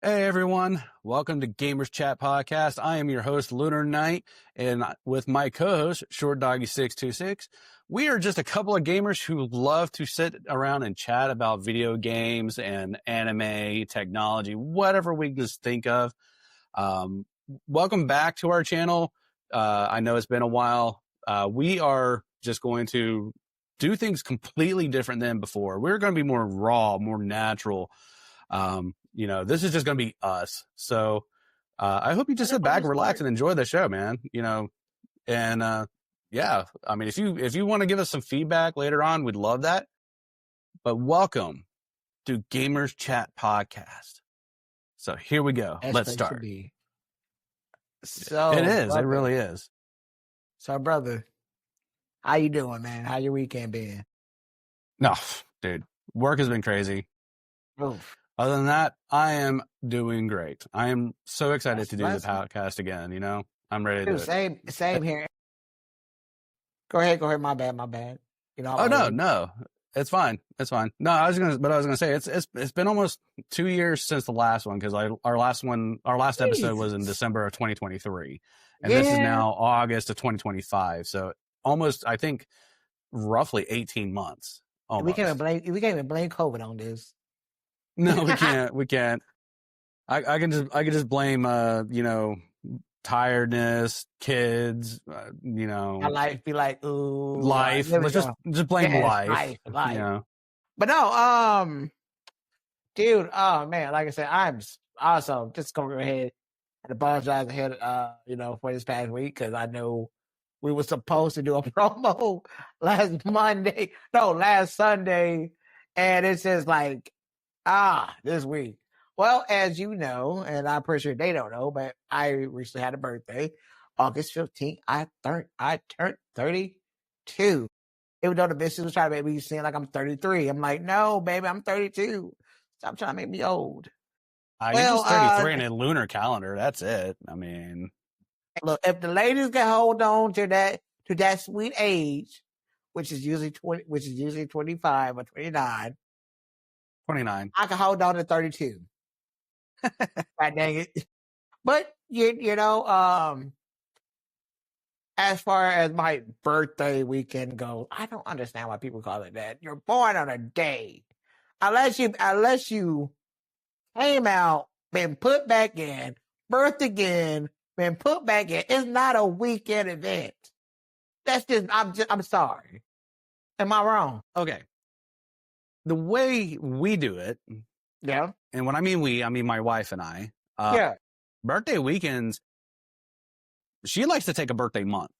Hey everyone, welcome to Gamers Chat Podcast. I am your host, Lunar Knight, and with my co-host, Shortdoggie626. We are just a couple of gamers who love to sit around and chat about video games and anime, technology, whatever we just think of. Welcome back to our channel. I know it's been a while. We are just going to do things completely different than before. We're going to be more raw, more natural. This is just going to be us. So, I hope you just sit back, relax, and enjoy the show, man. Yeah, I mean, if you want to give us some feedback later on, we'd love that. But welcome to Gamers Chat Podcast. So here we go. Let's start. So it is. brother, it really is. So, brother, how you doing, man? How your weekend been? No, dude, work has been crazy. Oof. Other than that, I am doing great. I am so excited to do the podcast again. I'm ready to do it. Same here. Go ahead. My bad. No, it's fine. No, I was gonna say it's been almost 2 years since the last one, because our last episode was in December of 2023, and this is now August of 2025. So almost, I think, roughly 18 months. Almost. We can't even blame COVID on this. No, we can't. I can just blame tiredness, kids, My life be like, ooh, life. Let's just blame life. But no, dude, oh man, like I said, I'm also just going to go ahead and apologize ahead, for this past week, because I know we were supposed to do a promo last Sunday, and it's just like, this week. Well, as you know, and I'm pretty sure they don't know, but I recently had a birthday, August 15th. I turned 32. Even though the bitches was trying to make me seem like I'm 33. I'm like, no, baby, I'm 32. Stop trying to make me old. You're just 33 in a lunar calendar. That's it. I mean, look, if the ladies can hold on to that sweet age, which is usually 25 or 29. 29. I can hold on to 32. God dang it. But as far as my birthday weekend goes, I don't understand why people call it that. You're born on a day. Unless you came out, been put back in, birthed again, been put back in. It's not a weekend event. That's I'm sorry. Am I wrong? Okay. The way we do it. Yeah. And when I mean my wife and I. Yeah. Birthday weekends, she likes to take a birthday month.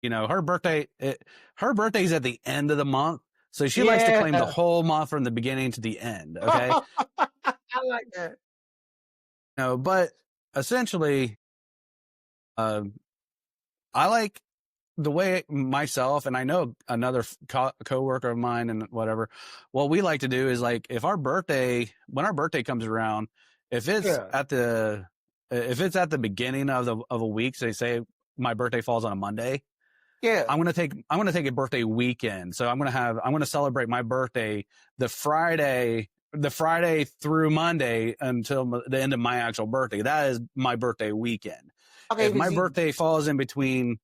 Her birthday's at the end of the month. So she likes to claim the whole month from the beginning to the end. Okay. I like that. But essentially, I like the way myself, and I know another coworker of mine and whatever, what we like to do is, like, when our birthday comes around, if it's at the beginning of a week, so they say my birthday falls on a Monday. Yeah. I'm going to take a birthday weekend. So I'm going to celebrate my birthday the Friday through Monday until the end of my actual birthday. That is my birthday weekend. Okay, if my birthday falls in between,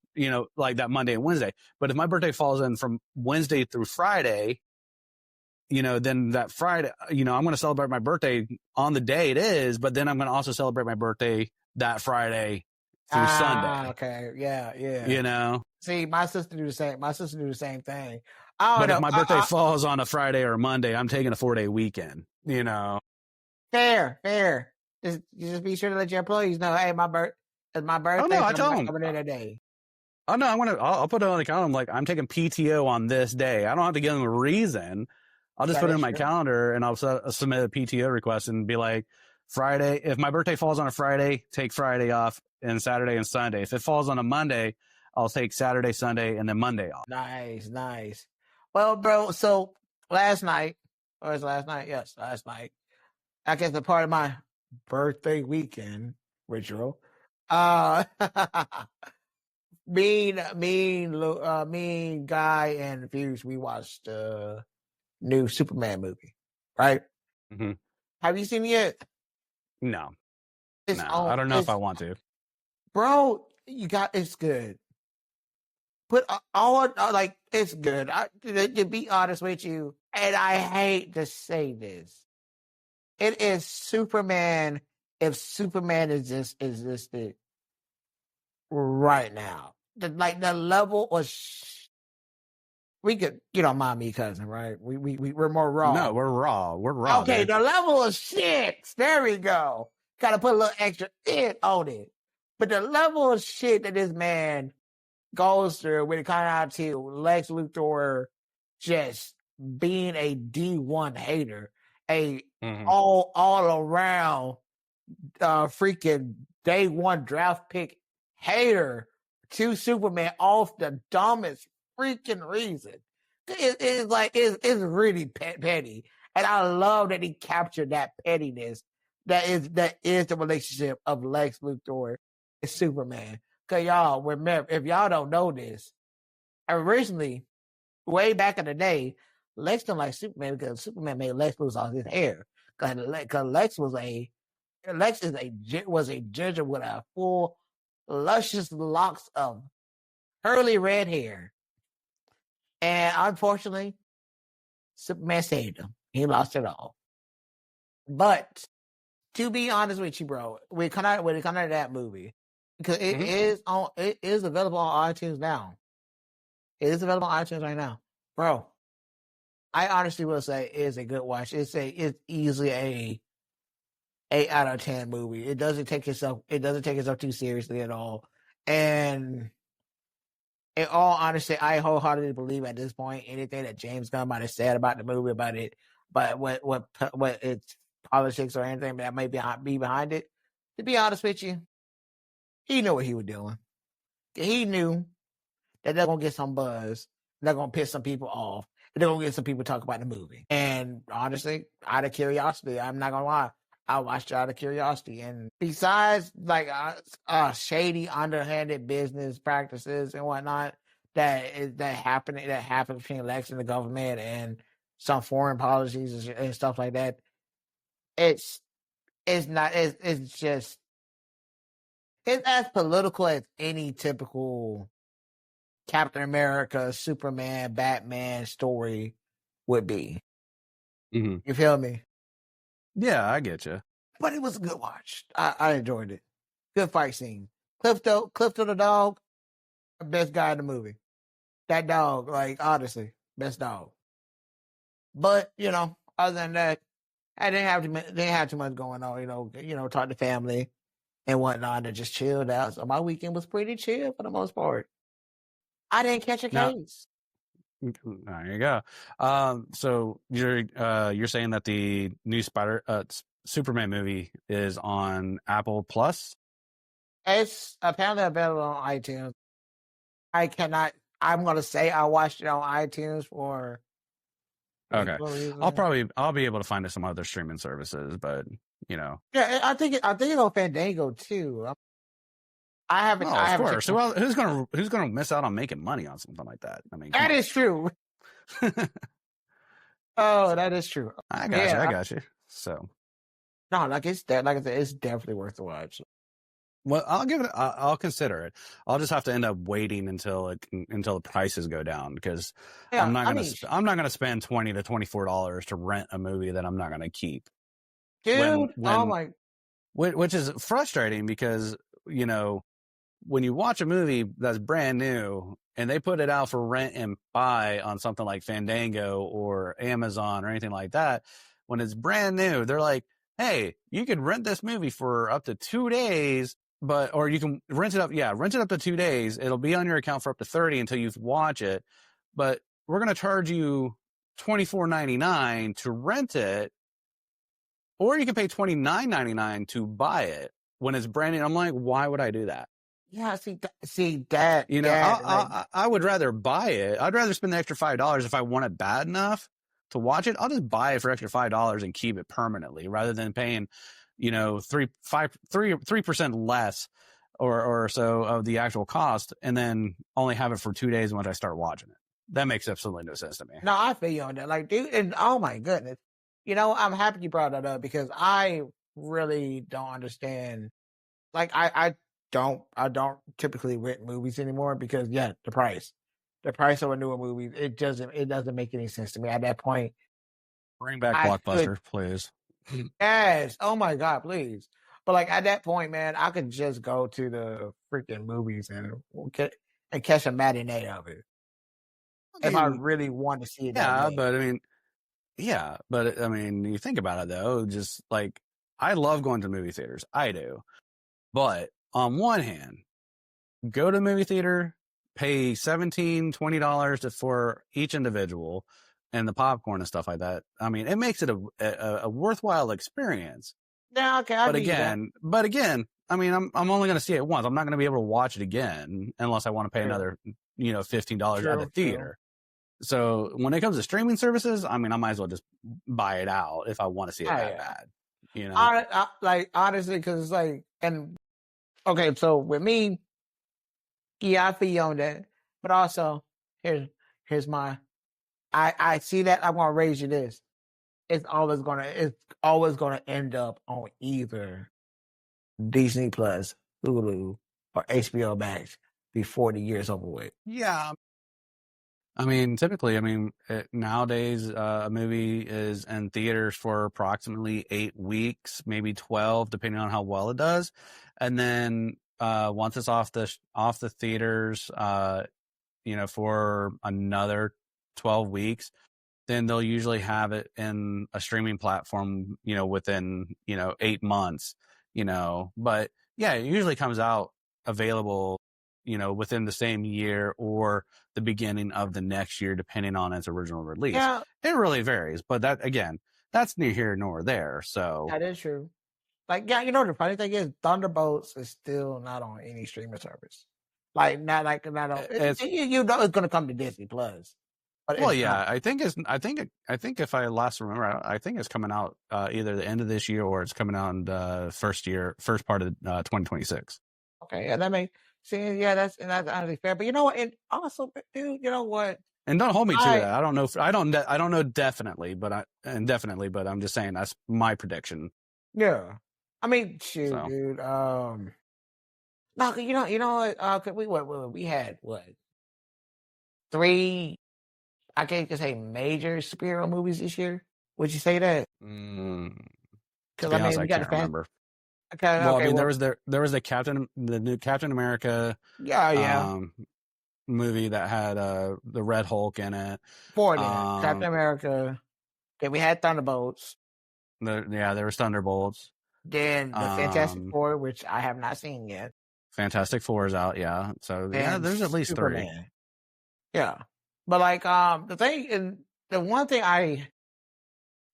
like that Monday and Wednesday, but if my birthday falls in from Wednesday through Friday, then that Friday, I'm going to celebrate my birthday on the day it is, but then I'm going to also celebrate my birthday that Friday through Sunday. Okay. Yeah. See, my sister do the same. thing. But if my birthday falls on a Friday or a Monday, I'm taking a 4-day weekend. Fair. Just be sure to let your employees know, hey, it's my birthday. Oh no, I tell them. Coming in that day. Oh no, I'll put it on the calendar. I'm like, I'm taking PTO on this day. I don't have to give them a reason. I'll just put it in my calendar, and I'll submit a PTO request and be like, Friday. If my birthday falls on a Friday, take Friday off, and Saturday and Sunday. If it falls on a Monday, I'll take Saturday, Sunday, and then Monday off. Nice. Well, bro, so last night, Yes, last night. I guess a part of my birthday weekend ritual. Me, Guy, and Fuse, we watched the new Superman movie, right? Mm-hmm. Have you seen it yet? No, It's no, I on. don't know if I want to. Bro, it's good. Put all like it's good. To be honest with you, and I hate to say this, it is Superman. If Superman existed right now, the level of we could, you don't mind me, cousin, right? We're more raw. No, we're raw. We're raw. Okay, dude. the level of shit. There we go. Got to put a little extra it on it. But the level of shit that this man goes through when it comes out to Lex Luthor just being a D1 hater, a all around freaking day one draft pick hater to Superman off the dumbest freaking reason. It's really petty, and I love that he captured that pettiness that is the relationship of Lex Luthor and Superman. Cause y'all remember, if y'all don't know this, originally, way back in the day, Lex didn't like Superman because Superman made Lex lose all his hair. Cause Lex was a ginger with a full, luscious locks of curly red hair. And unfortunately, Superman saved him. He lost it all. But to be honest with you, bro, when it comes out of that movie, because it is available on iTunes now. It is available on iTunes right now, bro. I honestly will say it is a good watch. It's easily a 8 out of 10 movie. It doesn't take itself too seriously at all. And in all honesty, I wholeheartedly believe at this point anything that James Gunn might have said about the movie, about it, but what its politics or anything that may be behind it. To be honest with you, he knew what he was doing. He knew that they're gonna get some buzz, they're gonna piss some people off, and they're gonna get some people talk about the movie. And honestly, out of curiosity, I'm not gonna lie, I watched it out of curiosity. And besides like shady, underhanded business practices and whatnot that happen between Lex and the government and some foreign policies and stuff like that, it's just as political as any typical Captain America, Superman, Batman story would be. Mm-hmm. You feel me? Yeah, I get you. But it was a good watch. I enjoyed it. Good fight scene. Clifton the dog, best guy in the movie. That dog, like honestly, best dog. But other than that, I didn't have too much going on. Talk to family and whatnot, and just chilled out. So my weekend was pretty chill for the most part. I didn't catch a case. There you go. So you're saying that the new Superman movie is on Apple Plus? It's apparently available on iTunes. I'm gonna say I watched it on iTunes for. Okay, I'll be able to find it some other streaming services, but Yeah, I think it's on Fandango too. I haven't. Of course. Well, who's gonna miss out on making money on something like that? I mean, that is true. Oh, that is true. I got you. So no, like I said, it's definitely worth the watch. Well, I'll consider it. I'll just have to end up waiting until the prices go down because I'm not gonna spend $20 to $24 to rent a movie that I'm not gonna keep. Dude, which is frustrating because when you watch a movie that's brand new and they put it out for rent and buy on something like Fandango or Amazon or anything like that, when it's brand new, they're like, hey, you could rent this movie for up to 2 days, or you can rent it up to 2 days. It'll be on your account for up to 30 until you watch it. But we're going to charge you $24.99 to rent it, or you can pay $29.99 to buy it when it's brand new. I'm like, why would I do that? Yeah, see that. I would rather buy it. I'd rather spend the extra $5 if I want it bad enough to watch it. I'll just buy it for extra $5 and keep it permanently, rather than paying, 3% less or so of the actual cost, and then only have it for 2 days once I start watching it. That makes absolutely no sense to me. No, I feel you on that. Like, dude, and oh my goodness, I'm happy you brought that up because I really don't understand. Like I don't typically rent movies anymore because the price of a newer movie, it doesn't make any sense to me at that point. Bring back I could Blockbuster, please. Yes. Oh my God, please. But like at that point, man, I could just go to the freaking movies and catch a matinee of it I if I mean, really want to see it that yeah, day. but I mean, yeah, but I mean, you think about it though, just like I love going to movie theaters. I do. But on one hand, go to movie theater, pay $17-$20 for each individual and the popcorn and stuff like that. I mean, it makes it a worthwhile experience. Yeah, okay, I But give you that. again, I mean, I'm only going to see it once. I'm not going to be able to watch it again unless I want to pay True, another, $15 at the true. theater. So when it comes to streaming services, I mean, I might as well just buy it out if I want to see it Oh that yeah. bad, you know? Like honestly, because it's like, and okay, so with me, yeah, I feel you on that. But also, here's my, I see that I want to raise you this. It's always gonna end up on either Disney Plus, Hulu, or HBO Max before the year's over with. Yeah. I mean, typically, nowadays, a movie is in theaters for approximately 8 weeks, maybe 12, depending on how well it does. And then, once it's off the theaters, for another 12 weeks, then they'll usually have it in a streaming platform, within, 8 months, but yeah, it usually comes out available, within the same year or the beginning of the next year, depending on its original release. Yeah, It really varies, but that again, that's neither here nor there. So that is true. Like, yeah, the funny thing is, Thunderbolts is still not on any streaming service. Not on. it's You know, it's gonna come to Disney Plus, but well, it's not. yeah, I think if I last remember, I think it's coming out either the end of this year or it's coming out in the first part of 2026. Okay, yeah, that makes see. Yeah, that's honestly fair. But you know what? And also, dude, you know what? And don't hold me to I that. I don't know. I don't know definitely, but I'm just saying that's my prediction. Yeah. I mean, shoot, So dude. No, you know what? 'Cause we had what, three? I can't say major superhero movies this year. Would you say that? mm, to Because be I honest, mean, I we got the can't fan. remember. Okay, Well, I okay, mean, well, there was the new Captain America yeah, yeah. um, movie that had the Red Hulk in it. Four then. Captain Um, America. Then we had Thunderbolts. there was Thunderbolts. Then the Fantastic Um, Four, which I have not seen yet. Fantastic Four is out, yeah. So yeah, And there's at least three. Superman. Yeah. But like the thing and the one thing I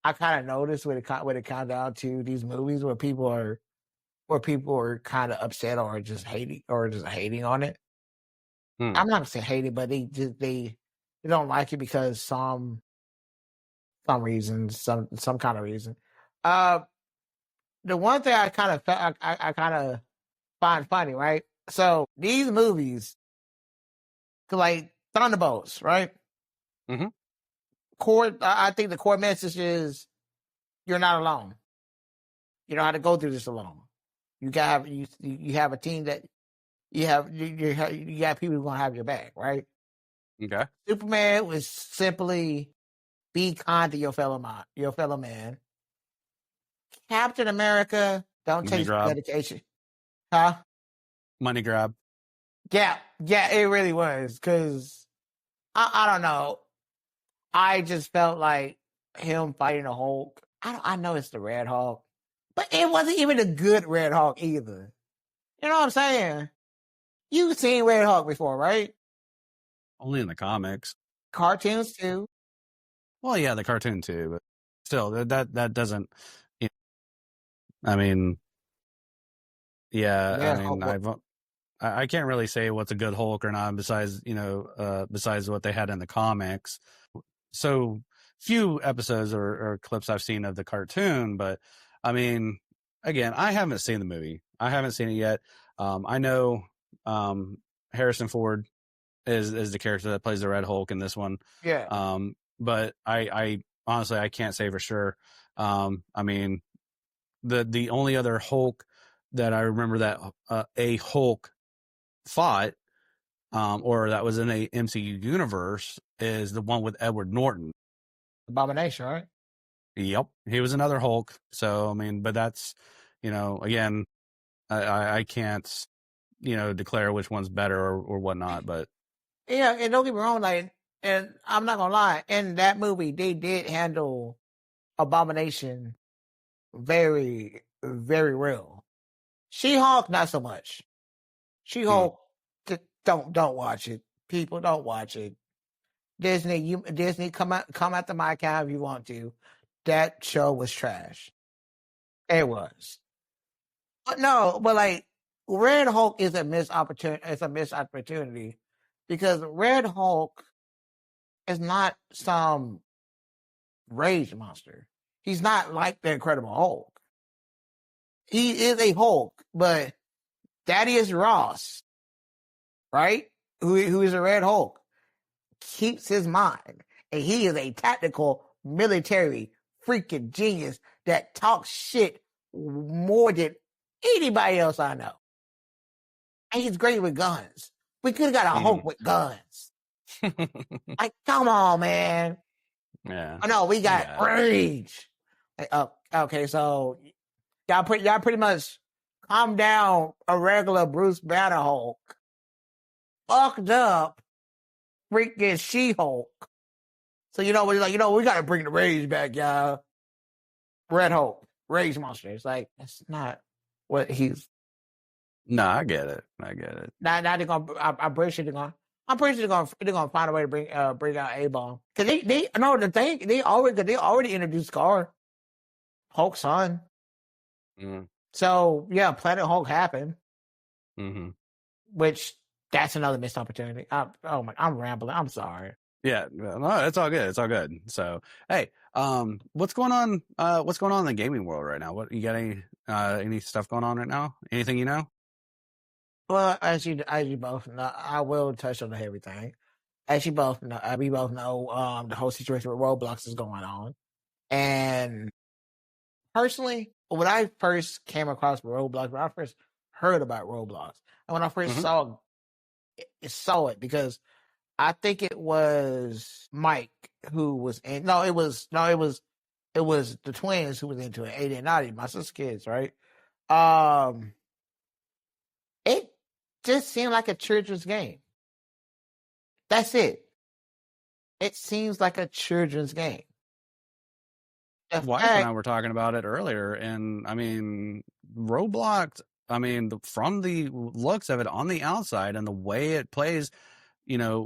kind of noticed when it comes down to these movies where people are kind of upset or just hating on it. Hmm. I'm not gonna say hating, but they don't like it because some reason, some kind of reason. Uh, the one thing I kind of I kind of find funny, right? So these movies, like Thunderbolts, right? Mm-hmm. I think the core message is you're not alone. You don't have to go through this alone. You have a team that you got people who gonna have your back, right? Okay. Superman was simply be kind to your fellow man. Captain America don't Money take grab. dedication, huh? Money grab. Yeah, it really was because I don't know. I just felt like him fighting the Hulk. I know it's the Red Hulk, but it wasn't even a good Red Hulk either. You know what I'm saying? You've seen Red Hulk before, right? Only in the comics. Cartoons too. Well, yeah, the cartoon too, but still, that doesn't. You I mean, yeah, I Yeah, mean, I can't really say what's a good Hulk or not besides besides what they had in the comics. So few episodes or clips I've seen of the cartoon, but I mean, again, I haven't seen the movie. I haven't seen it yet. I know Harrison Ford is the character that plays the Red Hulk in this one. yeah. But I honestly I can't say for sure. I mean, the only other Hulk that I remember that a Hulk fought, or that was in a MCU universe, is the one with Edward Norton. Abomination, right? Yep, he was another Hulk. So I mean, but that's, again, I can't, declare which one's better or whatnot. But Yeah, and don't get me wrong, like, and I'm not gonna lie, in that movie they did handle Abomination very, very well. She-Hulk, not so much. She-Hulk, don't watch it. People, don't watch it. Disney, come at the my account if you want to. That show was trash. It was. But no, but like Red Hulk is a missed opportunity. It's a missed opportunity because Red Hulk is not some rage monster. He's not like the Incredible Hulk. He is a Hulk, but Thaddeus Ross, right? Who is a Red Hulk, keeps his mind, and he is a tactical military freaking genius that talks shit more than anybody else I know. And he's great with guns. We could have got a Hulk with guns. Like, come on, man. Yeah. Oh no, we got rage. Okay, so y'all pretty much calm down a regular Bruce Banner Hulk. Fucked up freaking She-Hulk. So we gotta bring the rage back, y'all. Red Hulk, rage monster. It's like, that's not what he's. No, I get it. Now they're gonna. I'm pretty sure they're gonna find a way to bring out A-Bomb, because they already introduced Scar, Hulk's son. Mm-hmm. So yeah, Planet Hulk happened, which that's another missed opportunity. I'm rambling. I'm sorry. Yeah, no, it's all good. It's all good. So, hey, what's going on? What's going on in the gaming world right now? What you got any stuff going on right now? Anything you know? Well, as you both know, I will touch on everything. As you both know, we both know, the whole situation with Roblox is going on. And personally, when I first came across Roblox, when I first heard about Roblox, and when I first saw it, because I think it was Mike who was in. It was the twins who was into it. 80 and 90, my sister's kids, right? It just seemed like a children's game. That's it. It seems like a children's game. Wife and I were talking about it earlier, and I mean, Roblox. I mean, from the looks of it on the outside and the way it plays,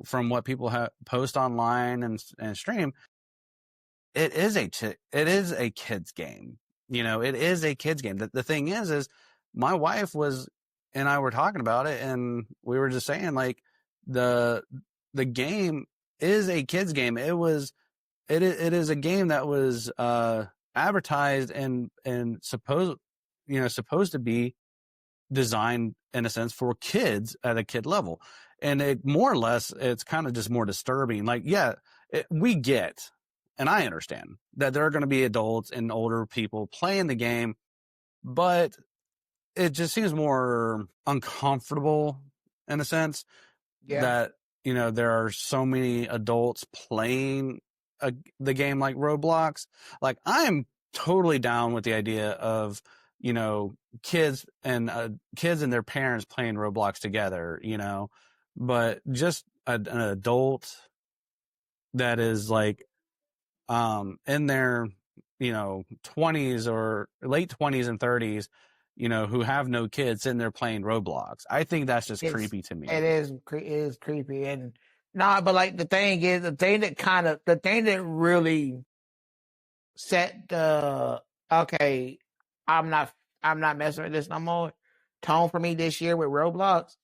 from what people post online and stream, it is a kid's game. It is a kid's game. The thing is my wife and I were talking about it, and we were just saying, like, the game is a kid's game. It is a game that was advertised and supposed to be designed in a sense for kids at a kid level, and it more or less, it's kind of just more disturbing. Like, yeah, we get, and I understand that there are going to be adults and older people playing the game, but it just seems more uncomfortable in a sense that, there are so many adults playing the game like Roblox. Like, I'm totally down with the idea of, kids and their parents playing Roblox together, but just an adult that is like, in their, 20s or late 20s and 30s, who have no kids sitting there playing Roblox. I think that's just creepy to me. It is creepy. And but like, the thing that really set the, okay, I'm not messing with this no more tone for me this year with Roblox,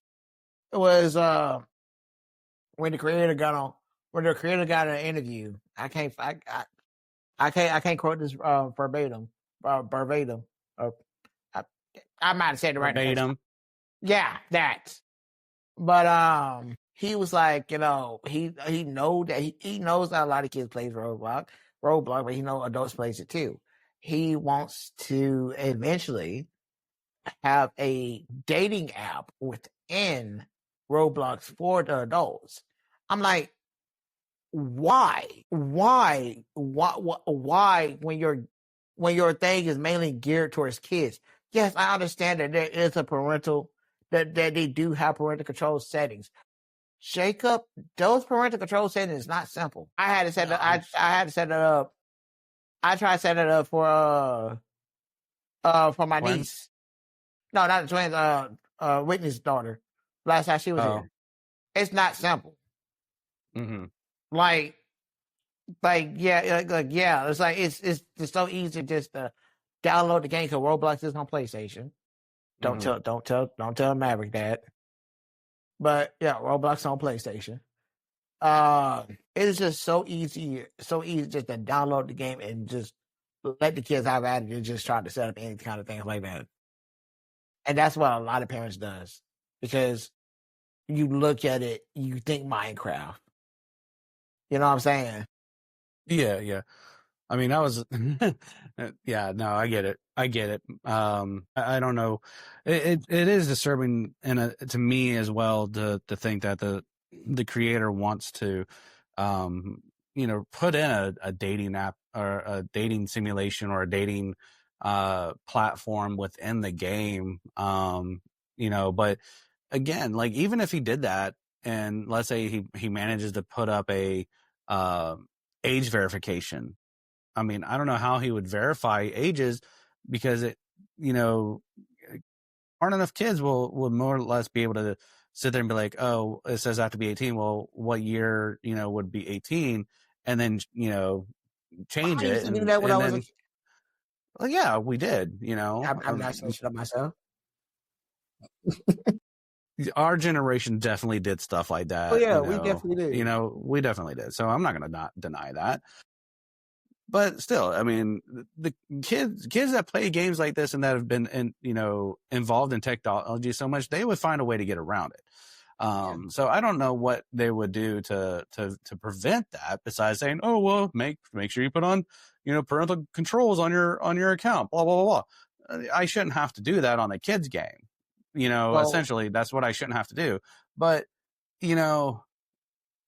it was when the creator got an interview. I can't quote this verbatim. I might have said it right. Verbatim. Yeah, that. But he was like, he knows that he knows that a lot of kids play Roblox, but he knows adults plays it too. he wants to eventually have a dating app within Roblox for the adults. I'm like, why when your thing is mainly geared towards kids? Yes, I understand that there is a parental that they do have parental control settings. Jacob, those parental control settings is not simple. I had to set it. I had to set it up. I tried to set it up for my Twins? niece. No, not the twins. Whitney's daughter. Last time she was here. It's not simple. Mm-hmm. Like yeah, yeah. It's like it's so easy just to download the game because Roblox is on PlayStation. Don't tell Maverick that. But yeah, Roblox on PlayStation. It's just so easy just to download the game and just let the kids have at it and just try to set up any kind of things like that. And that's what a lot of parents does because you look at it, you think Minecraft. You know what I'm saying? Yeah. I mean, that was, yeah, no, I get it. I don't know. It is disturbing to me as well to think that the creator wants to, put in a dating app or a dating simulation or a dating, platform within the game. But again, like even if he did that and let's say he manages to put up a, age verification. I mean, I don't know how he would verify ages because aren't enough kids will more or less be able to sit there and be like, oh, it says I have to be 18. Well, what year, would be 18 and then, change I used it. to do that when I was a Then, kid. well, yeah, we did, I'm not saying shit up myself. Our generation definitely did stuff like that. Oh yeah, we definitely did. We definitely did. So I'm not going to not deny that. But still, I mean, the kids that play games like this and that have been, involved in technology so much, they would find a way to get around it. So I don't know what they would do to prevent that besides saying, oh, well, make sure you put on, parental controls on your account, blah, blah, blah, blah. I shouldn't have to do that on a kid's game. Essentially that's what I shouldn't have to do. But, again,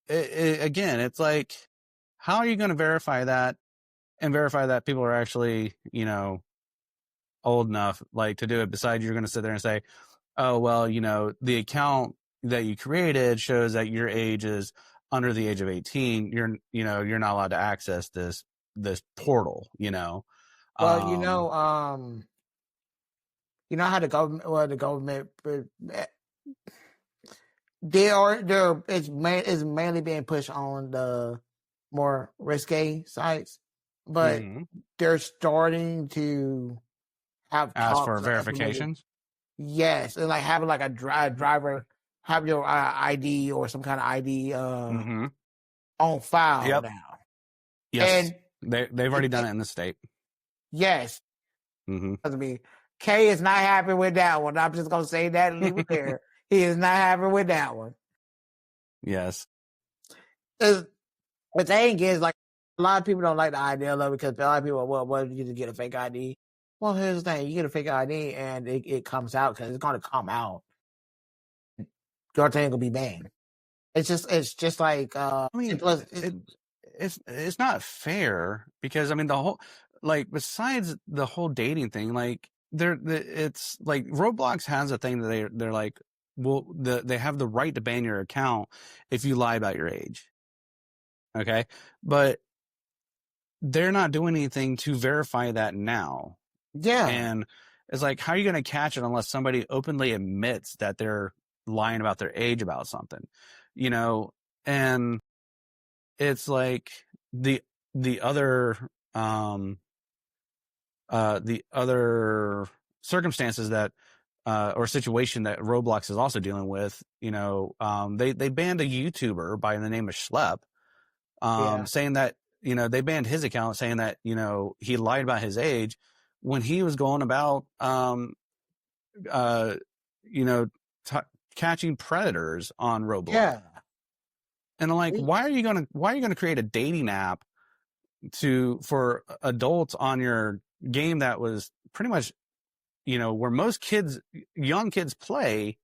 it's like, how are you going to verify that? And verify that people are actually, old enough like to do it. Besides, you're going to sit there and say, oh, well, the account that you created shows that your age is under the age of 18. You're not allowed to access this portal, Well, how the government, it's mainly being pushed on the more risque sites, but they're starting to have ask for verifications. Yes, and like having like a driver have your ID or some kind of ID on file now. Yes, and they've already done it in the state. Yes. I mean, Kay is not happy with that one. I'm just gonna say that and leave it there. He is not happy with that one. Yes. The thing is, like, a lot of people don't like the idea of it because a lot of people, well, you just get a fake ID. Well, here's the thing: you get a fake ID, and it comes out because it's going to come out. Your thing will be banned. It's just like I mean, it's not fair because I mean the whole besides the whole dating thing, like it's like Roblox has a thing that they're like, well, they have the right to ban your account if you lie about your age. Okay, but they're not doing anything to verify that now. Yeah, and it's like, how are you going to catch it unless somebody openly admits that they're lying about their age about something, and it's like the other circumstances that or situation that Roblox is also dealing with, they banned a YouTuber by the name of Schlep, saying that, they banned his account saying that, he lied about his age when he was going about, catching predators on Roblox. Yeah. And I'm like, why are you going to create a dating app for adults on your, game that was pretty much, where most young kids play,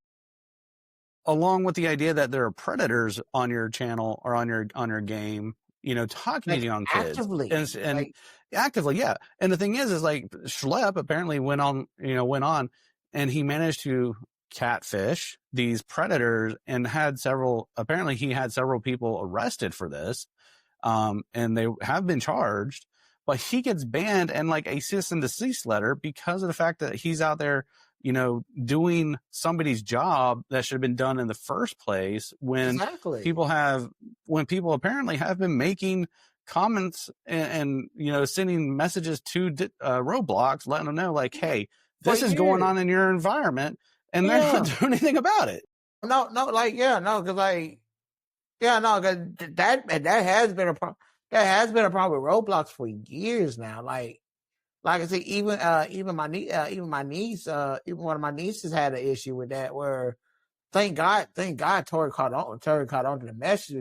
along with the idea that there are predators on your channel or on your game, talking to Like young kids actively, and like actively, yeah. And the thing is like Schlepp apparently went on and he managed to catfish these predators and apparently he had several people arrested for this. And they have been charged, but he gets banned and like a cease and desist letter because of the fact that he's out there, doing somebody's job that should have been done in the first place when exactly. people apparently have been making comments and sending messages to Roblox, letting them know like, hey, For this is going years. on in your environment, and they're Yeah. not doing anything about it. No, like, yeah, no, because like, yeah, no, because that has been a problem. That has been a problem with Roblox for years now. Like I said, even my niece, even one of my nieces had an issue with that. Where thank God, Tori caught on to the message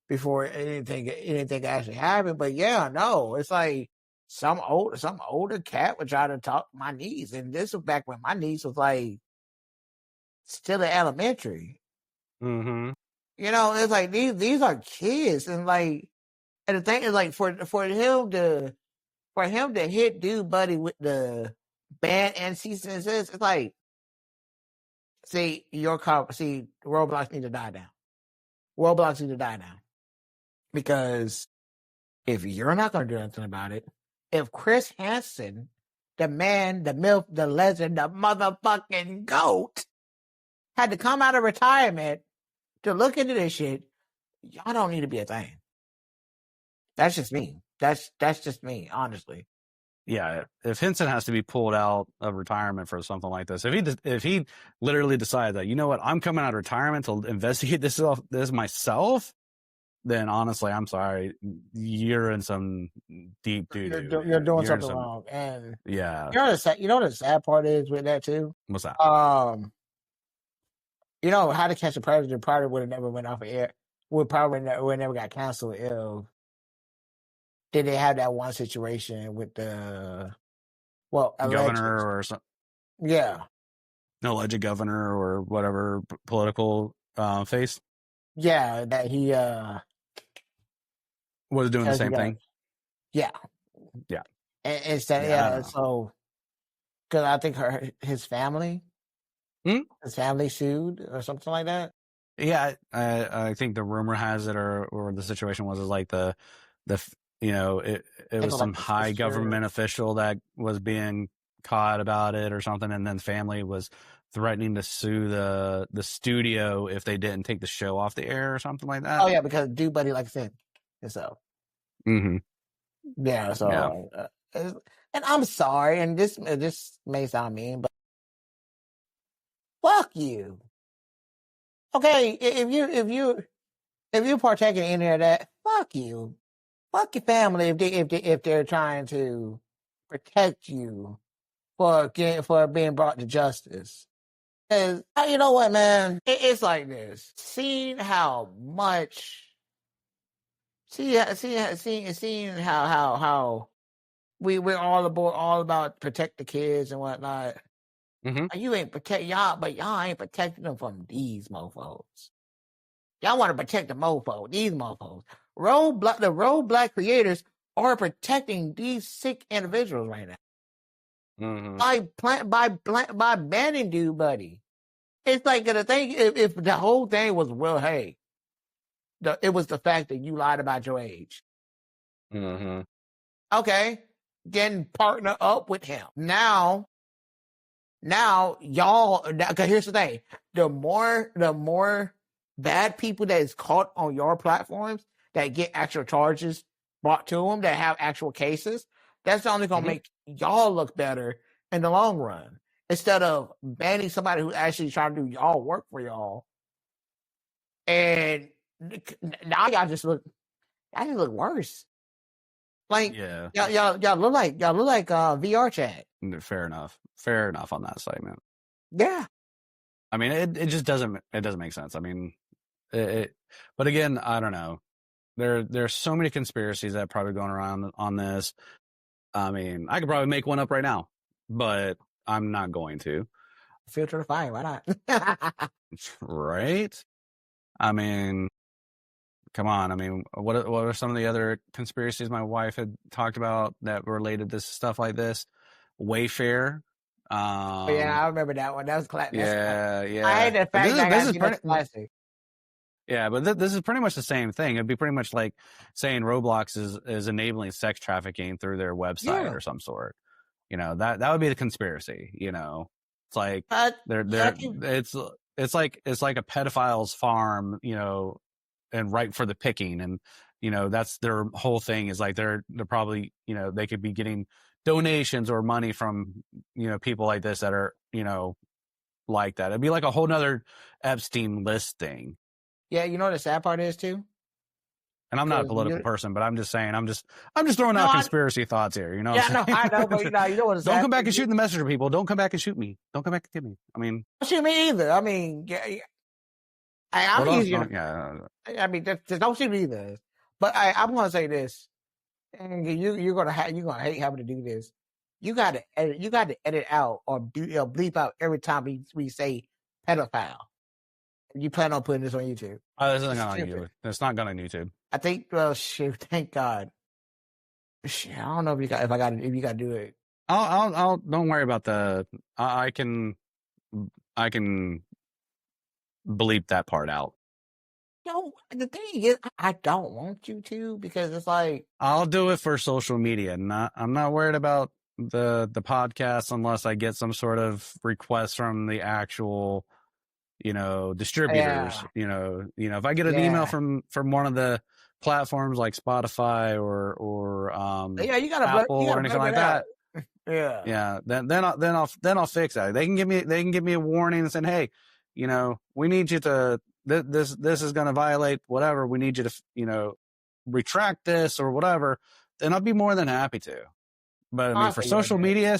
before anything actually happened. But yeah, no, it's like some older cat would try to talk to my niece, and this was back when my niece was like still in elementary. Mm-hmm. It's like these are kids, and the thing is like for him to hit dude buddy with the ban and cease and desist, it's like see Roblox need to die down. Roblox need to die down because if you're not going to do anything about it, if Chris Hansen, the man, the MILF, the legend, the motherfucking GOAT, had to come out of retirement to look into this shit, y'all don't need to be a thing. That's just me. That's just me, honestly. Yeah, if Henson has to be pulled out of retirement for something like this, if he literally decided that, you know what, I'm coming out of retirement to investigate this myself, then honestly, I'm sorry, you're in some deep doo-doo. You're doing something wrong, and yeah. You know what the sad part is with that too? What's that? How to Catch a Predator probably would have never went off of air. Would never got canceled if did they have that one situation with the governor or something? Yeah, alleged governor or whatever political face. Yeah, that he was doing the same thing. Yeah, and instead, so because I think his family sued or something like that. Yeah, I think the rumor has it, or the situation was like the it was some high government official that was being caught about it or something, and then family was threatening to sue the studio if they didn't take the show off the air or something like that. Oh yeah, because Dude Buddy likes it himself. Mm-hmm. Yeah, so and I'm sorry, and this may sound mean, but fuck you. Okay, if you partake in any of that, fuck you. Fuck your family if they're trying to protect you for being brought to justice. Cause you know what, man, it's like this. Seeing how much, seeing how we're all about protect the kids and whatnot. Mm-hmm. You ain't protect y'all, but y'all ain't protecting them from these mofos. Y'all want to protect the mofo, these mofos. The Roadblock creators are protecting these sick individuals right now. Mm-hmm. By banning Dude Buddy. It's like the thing. If the whole thing was, well, hey, it was the fact that you lied about your age. Mm-hmm. Okay, then partner up with him. Now y'all. Because here's the thing: the more bad people that is caught on your platforms that get actual charges brought to them, that have actual cases, that's only going to make y'all look better in the long run. Instead of banning somebody who actually trying to do y'all work for y'all. And now y'all just look worse. Like y'all look like VR chat. Fair enough on that segment. Yeah. I mean, it just doesn't make sense. I mean, but again, I don't know. There's so many conspiracies that are probably going around on this. I mean, I could probably make one up right now, but I'm not going to. Filter the fire. Why not? Right? I mean, come on. I mean, what are some of the other conspiracies my wife had talked about that related to stuff like this? Wayfair. Oh, yeah, I remember that one. That was classic. Yeah, I yeah. hate the But fact that I this gotta is see pretty. that's classic. Yeah, but this is pretty much the same thing. It'd be pretty much like saying Roblox is enabling sex trafficking through their website Yeah. or some sort. You know, that would be the conspiracy. You know, it's like But it's like a pedophile's farm. You know, and ripe for the picking. And you know, that's their whole thing. Is like they're probably, you know, they could be getting donations or money from, you know, people like this that are, you know, like that. It'd be like a whole nother Epstein list thing. yeah, you know what the sad part is too? And I'm not a 'Cause political you- person, but I'm just saying, I'm just throwing No, out I- conspiracy thoughts here. You know what Yeah, I'm saying? I know, but you know what? Don't come back and shoot the messenger, people. Don't come back and shoot me. Don't come back and get me. I mean, Don't shoot me either. I mean, yeah, I'm easier. yeah. I mean, just don't shoot me either. But I'm gonna say this, and you're gonna hate having to do this. You got to edit out or bleep out every time we say pedophile. You plan on putting this on YouTube? Oh, this isn't on YouTube. It's not going on YouTube. I think. Well, shit. Thank God. Shit, I don't know if you got to do it. I'll don't worry about I can bleep that part out. No, the thing is, I don't want you to, because it's like, I'll do it for social media. I'm not worried about the podcast unless I get some sort of request from the actual, you know, distributors. yeah, If I get an email from one of the platforms like Spotify or yeah, you gotta Apple or anything like that. Yeah. Then I'll fix that. They can give me a warning and say, hey, you know, we need you to this is going to violate whatever. We need you to, you know, retract this or whatever. Then I'll be more than happy to. But I mean, for social media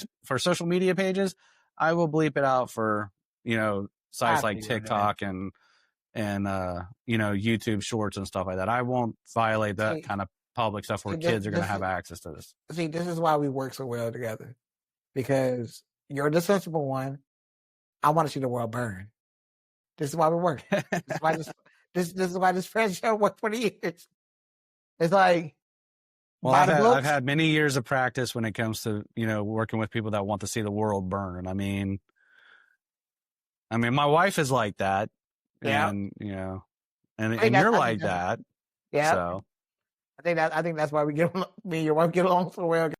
pages, I will bleep it out for, you know, sites like TikTok and you know, YouTube Shorts and stuff like that. I won't violate that kind of public stuff where kids are going to have access to this. See, this is why we work so well together, because you're the sensible one. I want to see the world burn. This is why we work. This is why this friendship worked for years. It's like, well, I've had many years of practice when it comes to, you know, working with people that want to see the world burn. I mean, my wife is like that, and you know, and you're like that. Yeah. So I think that's why me and your wife get along so well.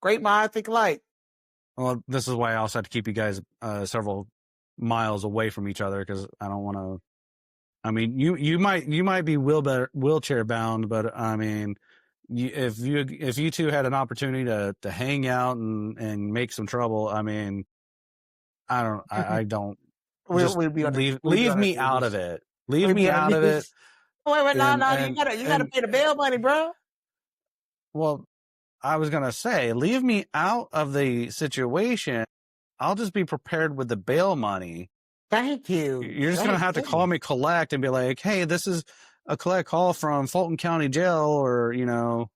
Great minds think alike. Well, this is why I also have to keep you guys several miles away from each other, because I don't want to. I mean, you might be wheelchair bound, but I mean, if you two had an opportunity to hang out and make some trouble, I mean, I don't. Leave me out of it. Leave me out of it. Wait, no, you gotta pay the bail money, bro. Well, I was gonna say, leave me out of the situation. I'll just be prepared with the bail money. Thank you. You're just gonna have to call me collect and be like, hey, this is a collect call from Fulton County Jail, or you know,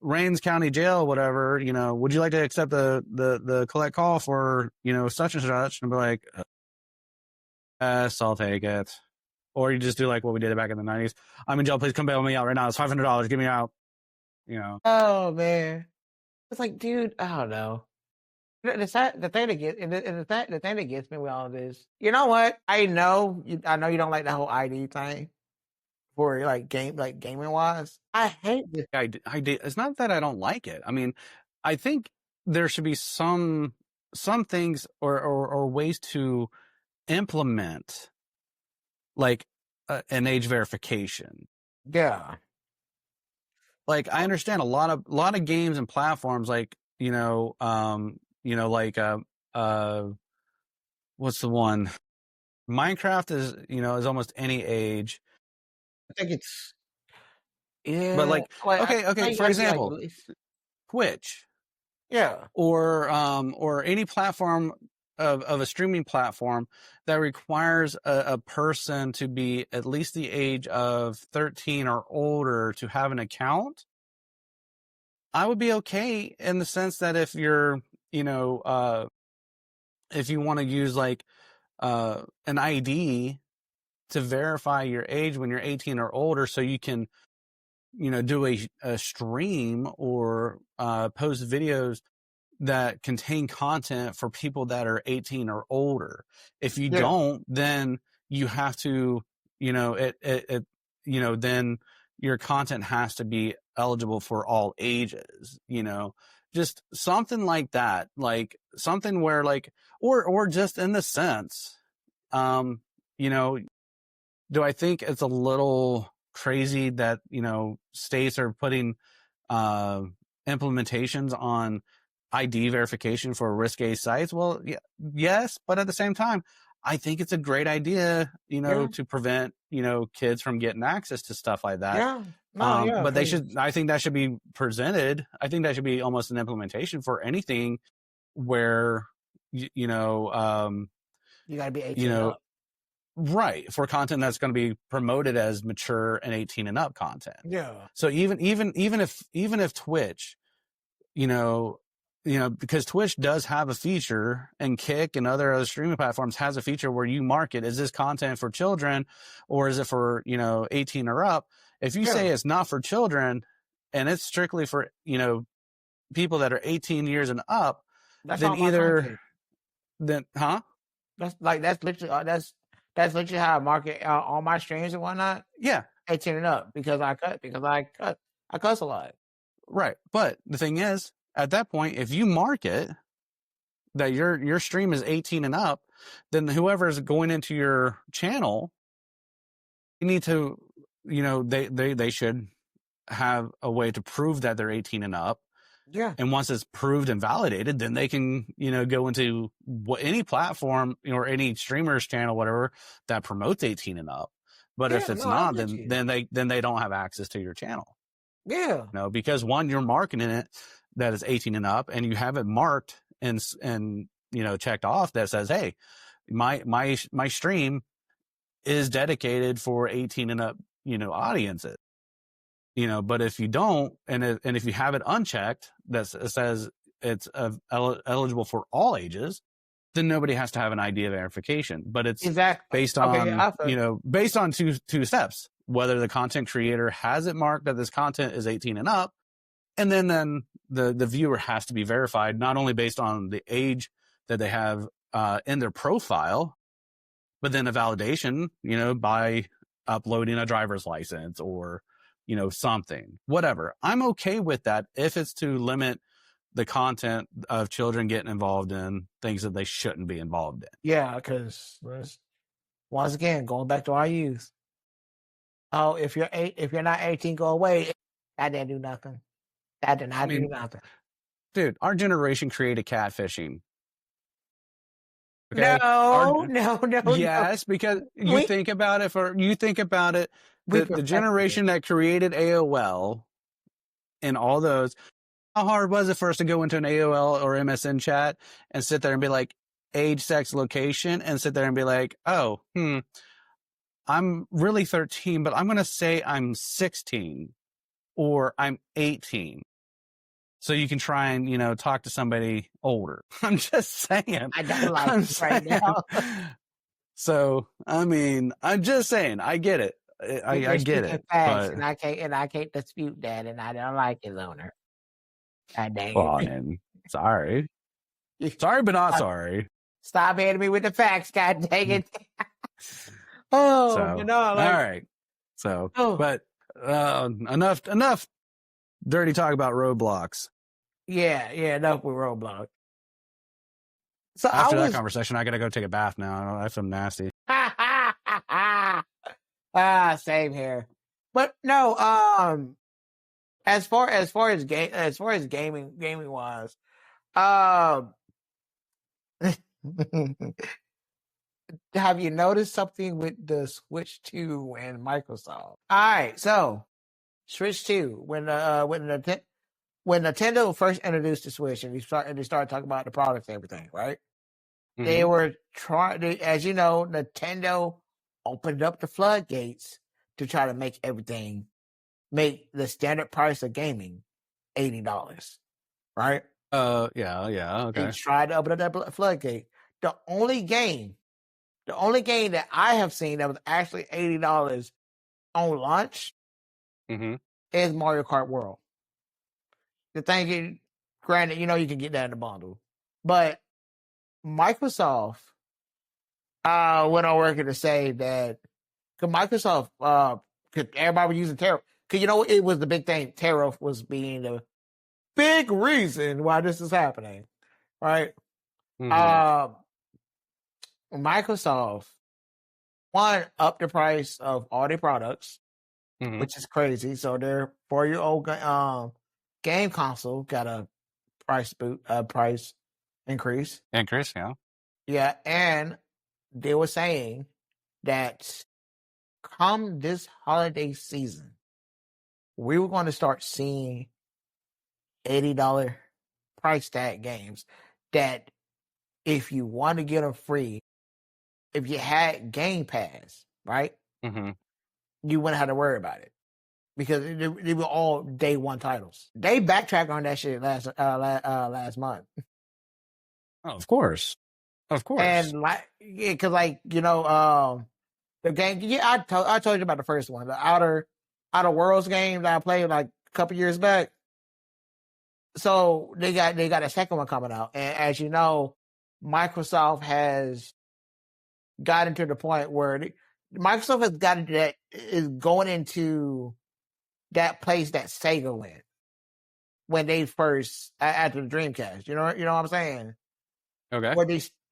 Rains County Jail, whatever. You know, would you like to accept the collect call for, you know, such and such? And be like, yes, I'll take it. Or you just do like what we did back in the 90s. I'm in jail. Please come bail me out right now. It's $500. Get me out. You know. Oh man, it's like, dude, I don't know. The thing that gets me with all of this, you know what? I know you don't like the whole ID thing for like gaming wise. I hate this. I did. It's not that I don't like it. I mean, I think there should be some things or ways to implement like an age verification. Yeah. Like, I understand a lot of games and platforms, like, you know, like what's the one? Minecraft is almost any age. I think it's, yeah. But like, okay, for example, Twitch. Yeah. Or any platform of a streaming platform that requires a person to be at least the age of 13 or older to have an account. I would be okay in the sense that if you're, if you want to use like an ID to verify your age when you're 18 or older, so you can, do a stream or post videos that contain content for people that are 18 or older. If you don't, then you have to, then your content has to be eligible for all ages, just something like that, like something where like, or just in the sense, you know, do I think it's a little crazy that, states are putting, implementations on ID verification for risque sites? Well, yes, but at the same time, I think it's a great idea, to prevent, kids from getting access to stuff like that. Yeah. No, yeah. But I think that should be presented. I think that should be almost an implementation for anything where, you gotta be 18 and up. Right, for content that's going to be promoted as mature and 18 and up content. Yeah. So even if Twitch, because Twitch does have a feature, and Kick and other streaming platforms has a feature where you mark it, is this content for children or is it for, 18 or up? If you say it's not for children and it's strictly for, people that are 18 years and up, that's then that's literally how I market all my streams and whatnot. Yeah. 18 and up because I cuss a lot. Right. But the thing is, at that point, if you market that your stream is 18 and up, then whoever's going into your channel, you need to, they should have a way to prove that they're 18 and up. Yeah. And once it's proved and validated, then they can, go into any platform or any streamer's channel, whatever, that promotes 18 and up. But if it's not, then they don't have access to your channel. Yeah. Because one, you're marketing it that is 18 and up, and you have it marked and checked off that says, hey, my stream is dedicated for 18 and up, audiences. But if you don't, and if you have it unchecked, that says it's eligible for all ages, then nobody has to have an ID verification. But it's based on, based on two steps, whether the content creator has it marked that this content is 18 and up, and then the viewer has to be verified, not only based on the age that they have in their profile, but then a validation, by uploading a driver's license or, something, whatever. I'm okay with that if it's to limit the content of children getting involved in things that they shouldn't be involved in. Yeah, because once again, going back to our youth. Oh, if you're not 18, go away. That didn't do nothing. That did not do nothing. Dude, our generation created catfishing. Okay? No. Yes, because you think about it, the generation that created AOL and all those, how hard was it for us to go into an AOL or MSN chat and sit there and be like, age, sex, location, and sit there and be like, oh, I'm really 13, but I'm going to say I'm 16 or I'm 18. So you can try and, talk to somebody older. I'm just saying. I don't like it right now. So, I'm just saying, I get it. I get it. Facts, but... and I can't dispute that, and I don't like it, Lunar. God dang it. Well, man, sorry. Sorry, but not sorry. Stop hitting me with the facts, god dang it. All right. So, but enough dirty talk about Roblox. Yeah, enough with Roblox. So after that conversation, I gotta go take a bath now. I feel nasty. Same here. But no, as far as gaming wise, have you noticed something with the Switch 2 and Microsoft? All right, so Switch 2, when Nintendo first introduced the Switch and they started talking about the products and everything, right? Mm-hmm. They were as you know, Nintendo opened up the floodgates to try to make the standard price of gaming $80, right? Yeah, They okay. tried to open up that floodgate. The only game that I have seen that was actually $80 on launch Mm-hmm. is Mario Kart World. The thing is, granted, you can get that in a bundle, but Microsoft went on record to say that because Microsoft, because everybody was using tariff, because it was the big thing. Tariff was being the big reason why this is happening, right? Mm-hmm. Microsoft one upped the price of all their products, Mm-hmm. which is crazy. So their 4-year-old game console got a price increase. And Chris, yeah. Yeah, and they were saying that come this holiday season, we were going to start seeing $80 price tag games that if you want to get them free, if you had Game Pass, right, Mm-hmm. you wouldn't have to worry about it because they were all day one titles. They backtracked on that shit last month, Oh, of course. Of course. and because the game. Yeah, I told you about the first one, the Outer Worlds game that I played like a couple years back. So they got a second one coming out, and as you know, Microsoft has gotten to the point where Microsoft has gotten to that is going into that place that Sega went when they first after the Dreamcast. You know what I'm saying? Okay.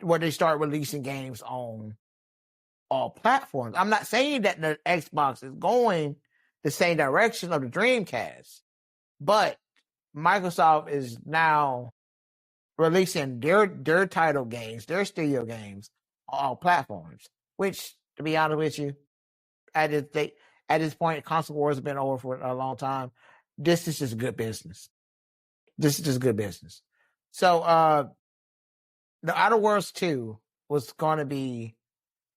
Where they start releasing games on all platforms. I'm not saying that the Xbox is going the same direction of the Dreamcast, but Microsoft is now releasing their title games, their studio games on all platforms. Which, to be honest with you, at this point, console wars have been over for a long time. This is just good business. This is just good business. So, the Outer Worlds 2 was going to be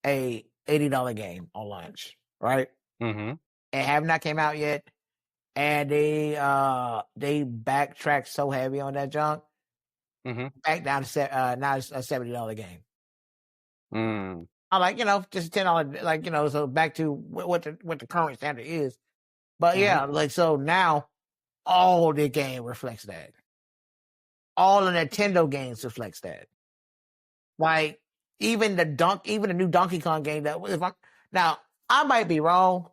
a $80 game on launch, right? Mm-hmm. It have not came out yet, and they backtracked so heavy on that junk. Mm-hmm. Back down to now it's a $70 game. Mm. I like just $10, so back to what the current standard is. But Mm-hmm. yeah, so now all the game reflects that. All the Nintendo games reflects that. Like even the new Donkey Kong game now I might be wrong.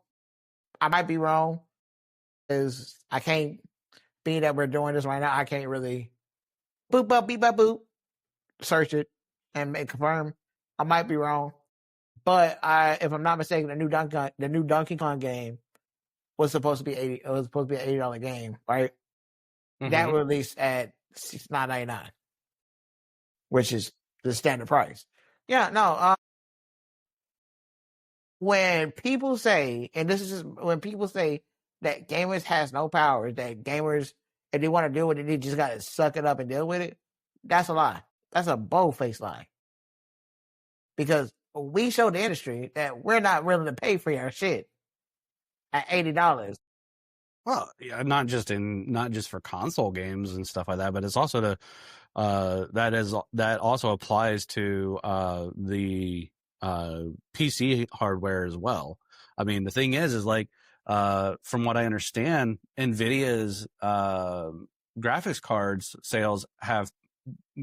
I might be wrong because I can't being that we're doing this right now. I can't really boop up beep up boop search it and confirm. I might be wrong, but if I'm not mistaken, the new Donkey Kong game was supposed to be $80. It was supposed to be an $80 game, right? Mm-hmm. That released at $69.99, which is the standard price. Yeah, no. When people say, and this is just when people say that gamers has no power, that gamers, if they want to deal with it, they just got to suck it up and deal with it. That's a lie. That's a bold-faced lie. Because we show the industry that we're not willing to pay for your shit at $80. Well, yeah, not just for console games and stuff like that, but it's also that also applies to the PC hardware as well. I mean, the thing is like from what I understand, Nvidia's graphics cards sales have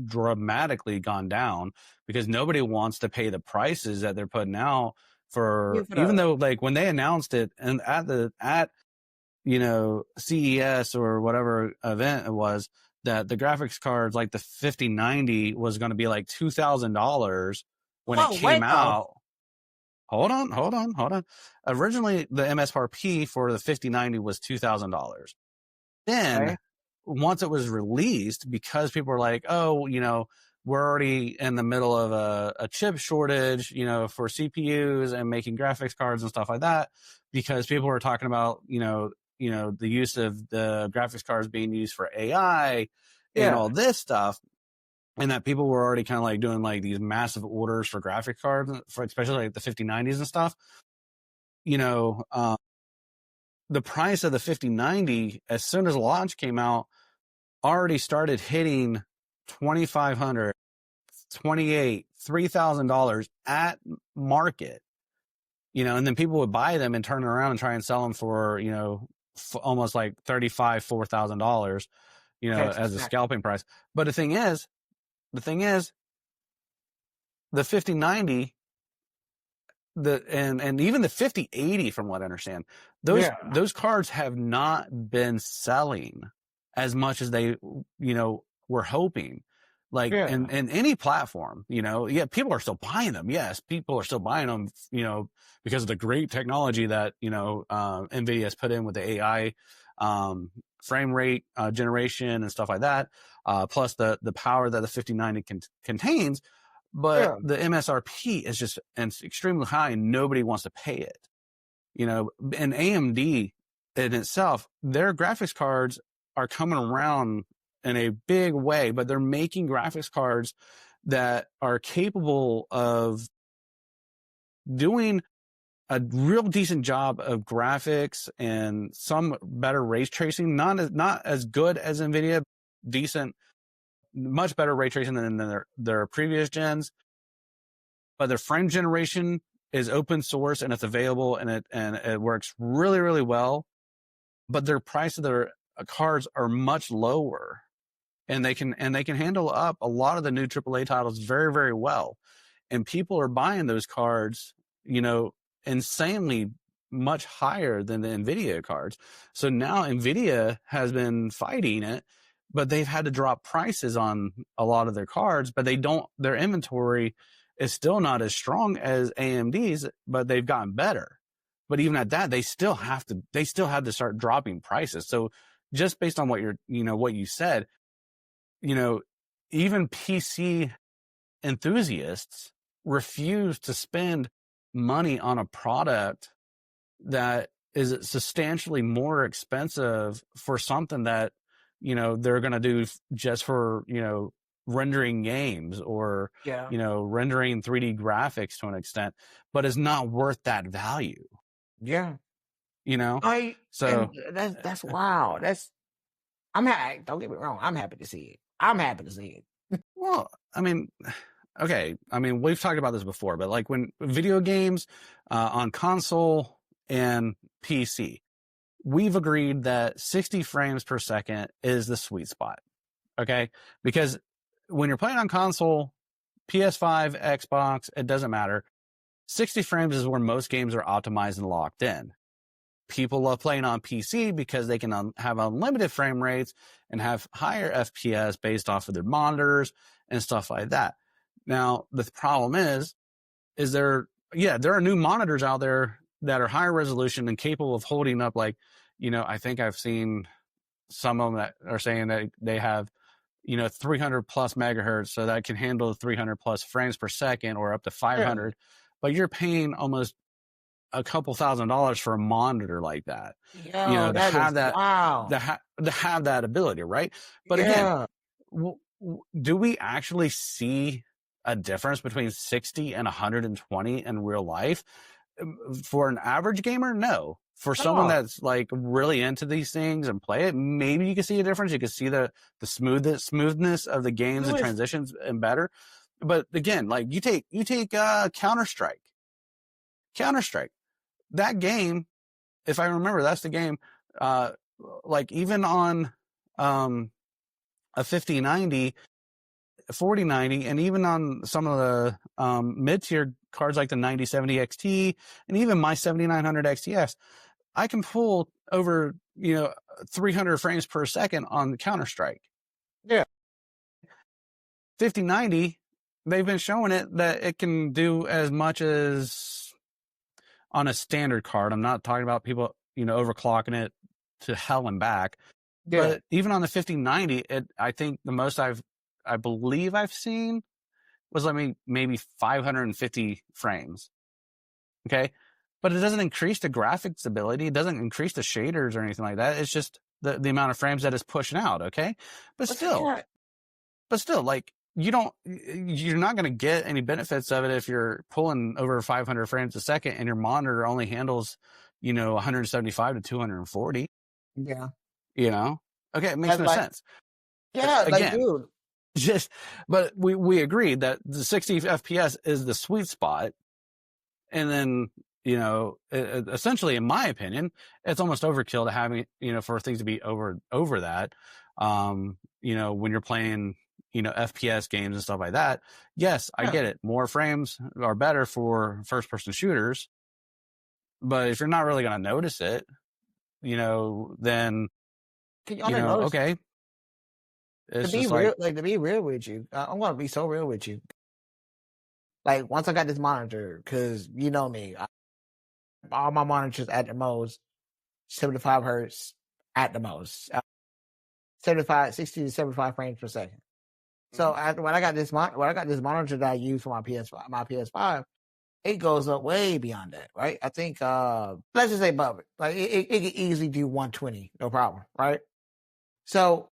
dramatically gone down because nobody wants to pay the prices that they're putting out for, even though like when they announced it and at CES or whatever event it was, that the graphics cards like the 5090 was going to be like $2,000 when it came out. Hold on. Originally, the MSRP for the 5090 was $2,000. Then, once it was released, because people were like, oh, we're already in the middle of a chip shortage, for CPUs and making graphics cards and stuff like that, because people were talking about, the use of the graphics cards being used for AI and all this stuff. And that people were already kind of like doing like these massive orders for graphic cards, for especially like the 5090s and stuff. The price of the 5090, as soon as launch came out, already started hitting $2,500, $2,800, $3,000 at market, you know, and then people would buy them and turn around and try and sell them for, you know, almost like $3,500, $4,000, you know, as a scalping price. But the thing is, the 5090, and even the 5080, from what I understand, those cards have not been selling as much as they, you know, were hoping. Like, in any platform, you know, people are still buying them. Yes, people are still buying them, you know, because of the great technology that, you know, NVIDIA has put in with the AI, frame rate, generation and stuff like that. Plus the power that the 5090 contains. But the MSRP is just extremely high and nobody wants to pay it. You know, and AMD in itself, their graphics cards are coming around in a big way, but they're making graphics cards that are capable of doing a real decent job of graphics and some better ray tracing, not as good as NVIDIA, decent, much better ray tracing than their previous gens, but their frame generation is open source and it's available and it works really, really well. But their price of their cards are much lower, and they can handle up a lot of the new AAA titles very, very well. And people are buying those cards, you know, insanely much higher than the NVIDIA cards. So now NVIDIA has been fighting it, but they've had to drop prices on a lot of their cards, but their inventory is still not as strong as AMD's, but they've gotten better. But even at that, they still have to start dropping prices. So just based on what you said, you know, even PC enthusiasts refuse to spend money on a product that is substantially more expensive for something that, you know, they're going to do just for, you know, rendering games or, you know, rendering 3D graphics to an extent, but is not worth that value. Yeah. You know, that's wow. Don't get me wrong. I'm happy to see it. Well, I mean, okay. I mean, we've talked about this before, but like when video games on console and PC, we've agreed that 60 frames per second is the sweet spot. Okay. Because when you're playing on console, PS5, Xbox, it doesn't matter. 60 frames is where most games are optimized and locked in. People love playing on PC because they can have unlimited frame rates and have higher FPS based off of their monitors and stuff like that. Now, the problem is there are new monitors out there that are higher resolution and capable of holding up, like, you know, I think I've seen some of them that are saying that they have, you know, 300 plus megahertz, so that can handle 300 plus frames per second or up to 500. But you're paying almost a couple $1,000s for a monitor like that, you know, to have that ability, right? But again, do we actually see a difference between 60 and 120 in real life? For an average gamer, no. For someone that's like really into these things and play it, maybe you can see a difference. You can see the smoothness of the games and transitions and better. But again, like you take Counter-Strike. That game, if I remember, that's the game, like even on a 5090, 4090, and even on some of the mid-tier cards like the 9070 XT and even my 7900 XTS, I can pull over, you know, 300 frames per second on Counter-Strike. Yeah. 5090, they've been showing it that it can do as much as on a standard card. I'm not talking about people, you know, overclocking it to hell and back. But even on the 5090, I think the most I believe I've seen was maybe 550 frames. Okay. But it doesn't increase the graphics ability. It doesn't increase the shaders or anything like that. It's just the amount of frames that it's pushing out. Okay. But still, like, you're not going to get any benefits of it if you're pulling over 500 frames a second and your monitor only handles, you know, 175 to 240. Yeah. You know? Okay. It makes no sense. Yeah, like, Again, dude. but we agreed that the 60 FPS is the sweet spot. And then, essentially, in my opinion, it's almost overkill to having, for things to be over that. When you're playing, FPS games and stuff like that. Yes, I get it. More frames are better for first person shooters. But if you're not really going to notice it, then, Can you only notice okay. to It's be just real? like, Like, to be real with you, I'm gonna be so real with you. Like, once I got this monitor, because you know me, all my monitors at the most 75 hertz at the most, 60 to 75 frames per second. So when I got this monitor that I use for my PS5, it goes up way beyond that, right? I think let's just say above it. Like it can easily do 120, no problem, right? So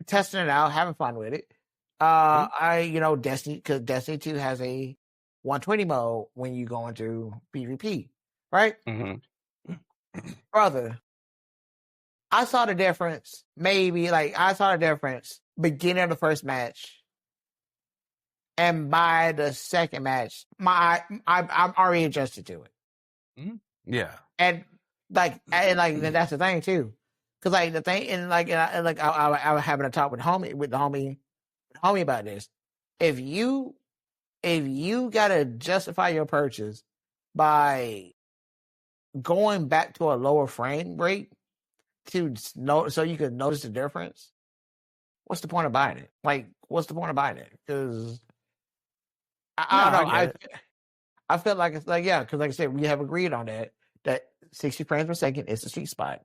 testing it out, having fun with it. Destiny, because Destiny 2 has a 120 mode when you go into PvP, right? Brother, I saw the difference. I saw the difference beginning of the first match, and by the second match, I'm already adjusted to it. Yeah, and that's the thing too, because like the thing, and I was having a talk with the homie about this. If you gotta justify your purchase by going back to a lower frame rate to know so you can notice the difference, what's the point of buying it? Like, what's the point of buying it? Because I don't know. I feel like it's like, yeah, because like I said, we have agreed on that 60 frames per second is the sweet spot.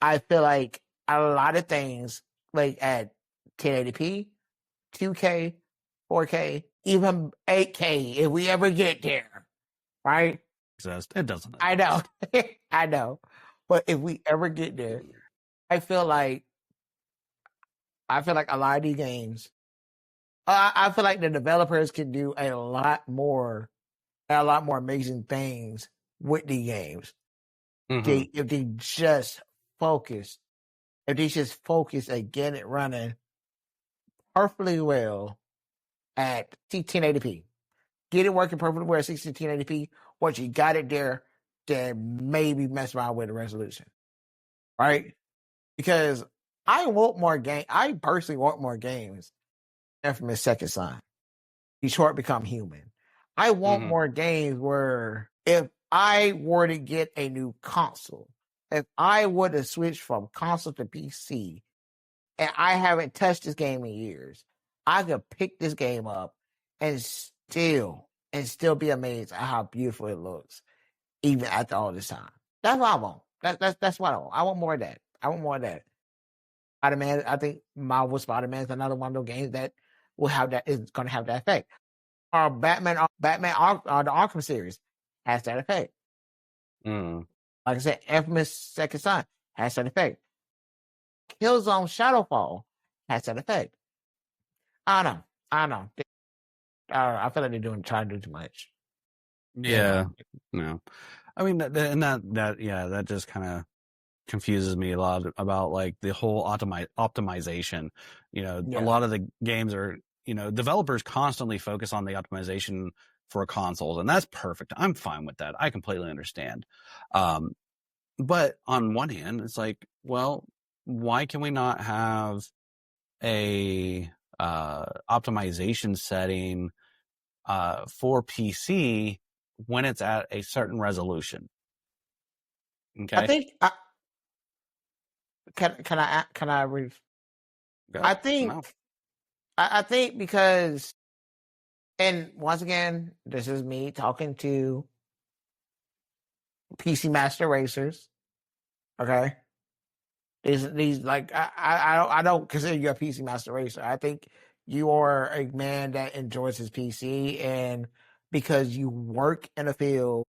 I feel like a lot of things, like at 1080p, 2K, 4K, even 8K, if we ever get there, right? it doesn't. I know, I know. But if we ever get there, I feel like a lot of these games, I feel like the developers can do a lot more amazing things with the games. If they just focus, and get it running perfectly well at 1080p, get it working perfectly well at 1080p. Once you got it there, then maybe mess around with the resolution, right? Because I personally want more games. Infamous Second Son, Detroit Become Human. I want more games where if I were to get a new console, if I were to switch from console to PC, and I haven't touched this game in years, I could pick this game up and still be amazed at how beautiful it looks, even after all this time. That's what I want. That's what I want. I want more of that. Spider-Man, I think Marvel Spider-Man is another one of those games that is going to have that effect. Or Batman, the Arkham series has that effect. Like I said, Infamous Second Son has that effect. Killzone Shadowfall has that effect. I don't know. I feel like they're trying to do too much. Yeah, no. I mean, that just kind of confuses me a lot about like the whole optimization. A lot of the games are, developers constantly focus on the optimization for consoles, and that's perfect. I'm fine with that. I completely understand. But on one hand, it's like, well, why can we not have a optimization setting for PC when it's at a certain resolution? Okay. I think can I Go. I think No. I think because, and once again, this is me talking to PC Master Racers. Okay. These like I don't consider you a PC Master Racer. I think you are a man that enjoys his PC, and because you work in a field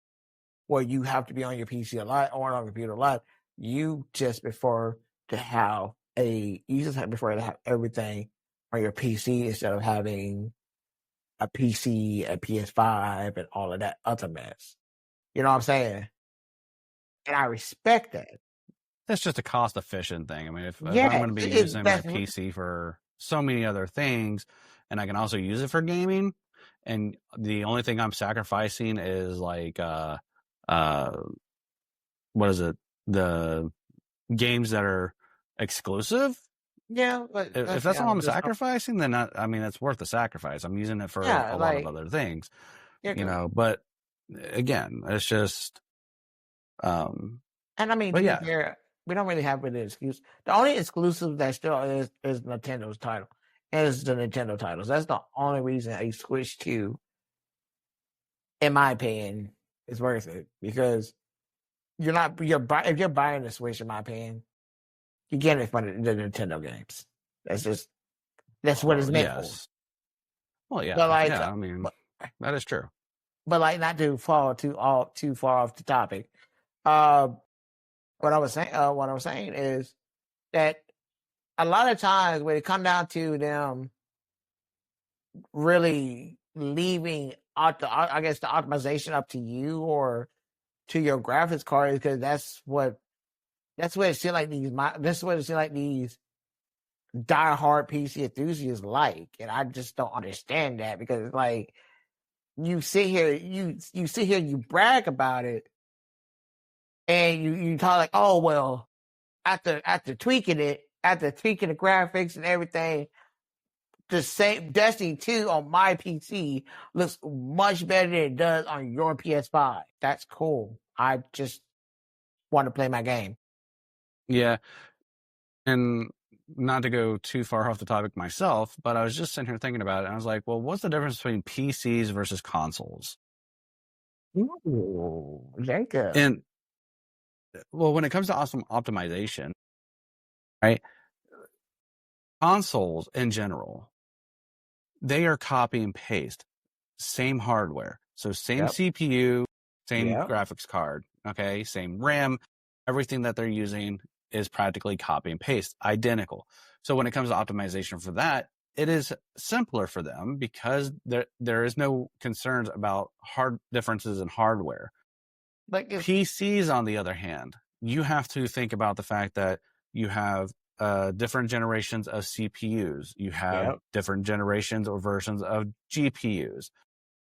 where you have to be on your PC a lot or on a computer a lot, you just prefer to have everything on your PC instead of having a PC, a PS5, and all of that other mess. You know what I'm saying? And I respect that. It's just a cost efficient thing. I mean, if I'm Yeah, going to be using my PC for so many other things, and I can also use it for gaming, and the only thing I'm sacrificing is like what is it? The games that are exclusive. yeah, but If that's all I'm sacrificing, then I mean, it's worth the sacrifice. I'm using it for a lot of other things, but again, it's just, and I mean, but to be yeah, fair, we don't really have any excuse. The only exclusive that still is Nintendo's title. Is the Nintendo titles. That's the only reason a Switch 2, in my opinion, is worth it, because if you're buying the Switch, in my opinion, you're getting it for the Nintendo games. That's what it's meant for. Well, yeah, But like, I mean, that is true. But like, not to fall too far off the topic. What I was saying is that a lot of times when it comes down to them really leaving I guess the optimization up to you or to your graphics card, because that's what it seems like these diehard PC enthusiasts like, and I just don't understand that, because it's like you sit here, you brag about it, and you talk like, oh well, after tweaking the graphics and everything, the same Destiny 2 on my PC looks much better than it does on your PS5. That's cool. I just want to play my game. Yeah. And not to go too far off the topic myself, but I was just sitting here thinking about it, and I was like, well, what's the difference between PCs versus consoles? Ooh, Jacob. And well, when it comes to optimization, right? Consoles in general, they are copy and paste, same hardware. So same CPU, same graphics card, okay, same RAM, everything that they're using is practically copy and paste, identical. So when it comes to optimization for that, it is simpler for them because there is no concerns about hard differences in hardware. Like PCs, on the other hand, you have to think about the fact that you have different generations of CPUs. You have different generations or versions of GPUs.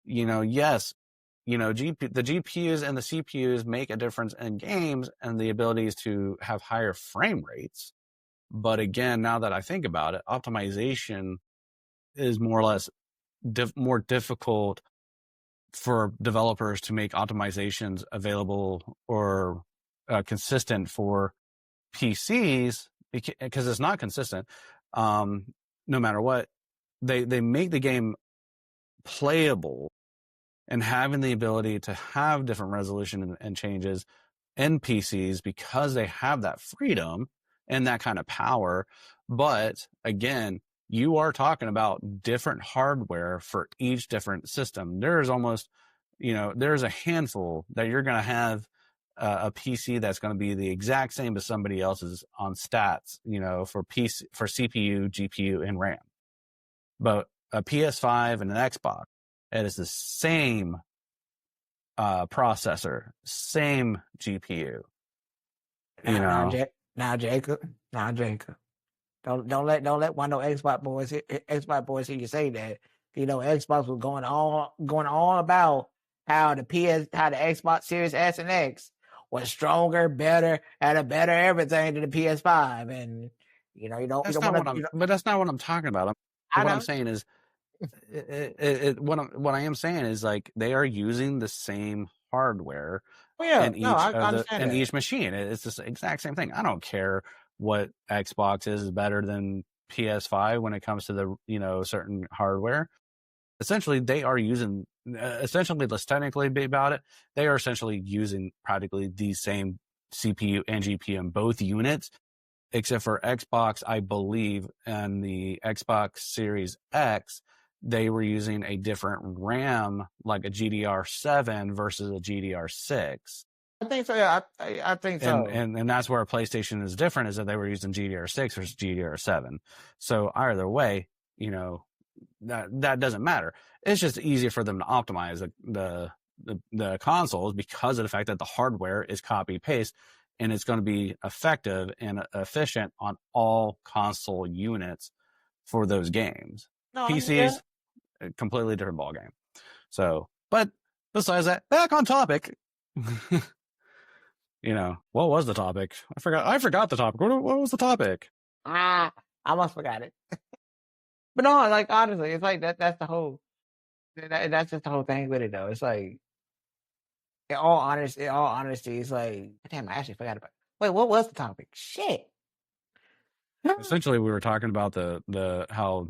Yes, the GPUs and the CPUs make a difference in games and the abilities to have higher frame rates. But again, now that I think about it, optimization is more or less more difficult for developers to make optimizations available or consistent for PCs, because it's not consistent. No matter what, they make the game playable, and having the ability to have different resolution and changes in PCs because they have that freedom and that kind of power. But again, you are talking about different hardware for each different system. There's almost, there's a handful that you're going to have a PC that's going to be the exact same as somebody else's on stats, for CPU, GPU, and RAM. But a PS5 and an Xbox, it is the same processor, same GPU. Now, Jacob. Don't let one of those Xbox boys hear you say that. Xbox was going on about how the Xbox Series S and X was stronger, better, had a better everything than the PS5, and but that's not what I'm talking about. What I'm saying is, what I am saying is, like, they are using the same hardware in each machine. It's the exact same thing. I don't care what Xbox is better than PS5 when it comes to the certain hardware. Essentially, they are using let's technically be about it. They are essentially using practically the same CPU and GPU in both units, except for Xbox, I believe, and the Xbox Series X, they were using a different RAM, like a GDR7 versus a GDR6. I think so. Yeah, I think so. And that's where a PlayStation is different, is that they were using GDR6 versus GDR7. So either way, that doesn't matter. It's just easier for them to optimize the consoles because of the fact that the hardware is copy paste. and it's going to be effective and efficient on all console units for those games. No, PCs, a completely different ballgame. So, but besides that, back on topic. What was the topic? I forgot the topic. What was the topic? I almost forgot it. But no, like honestly, it's like that's the whole. That's just the whole thing with it, though. It's like, in all honesty, it's like, damn, I actually forgot about. Wait, what was the topic? Shit. Essentially, we were talking about the how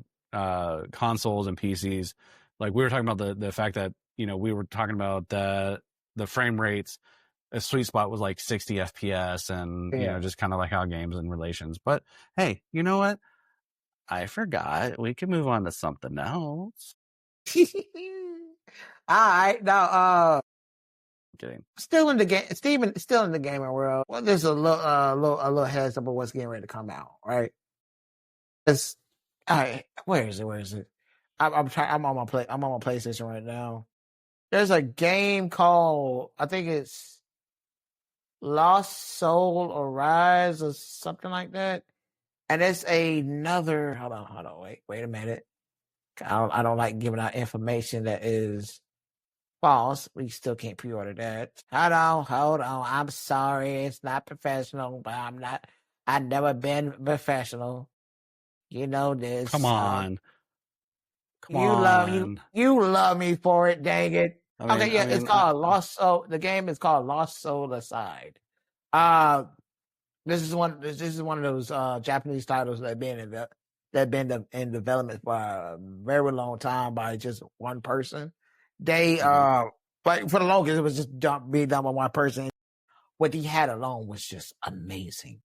consoles and PCs, like we were talking about the fact that we were talking about the frame rates. A sweet spot was like 60 FPS, and just kind of like how games and relations. But hey, you know what? I forgot. We can move on to something else. All right, now Kidding. still in the game, Steven, still in the gaming world. Well, there's a little heads up of what's getting ready to come out, right? It's all right. Where is it? I'm on my PlayStation right now. There's a game called, I think it's Lost Soul Arise or something like that, and it's another. Hold on, wait a minute. I don't like giving out information that is false. We still can't pre-order that. Hold on. I'm sorry, it's not professional, but I've never been professional. You know this. Come on. You love me for it, dang it. It's called Lost Soul. The game is called Lost Soul Aside. This is one of those Japanese titles that been in development for a very long time by just one person. They but for the longest it was just being done by one person. What he had alone was just amazing.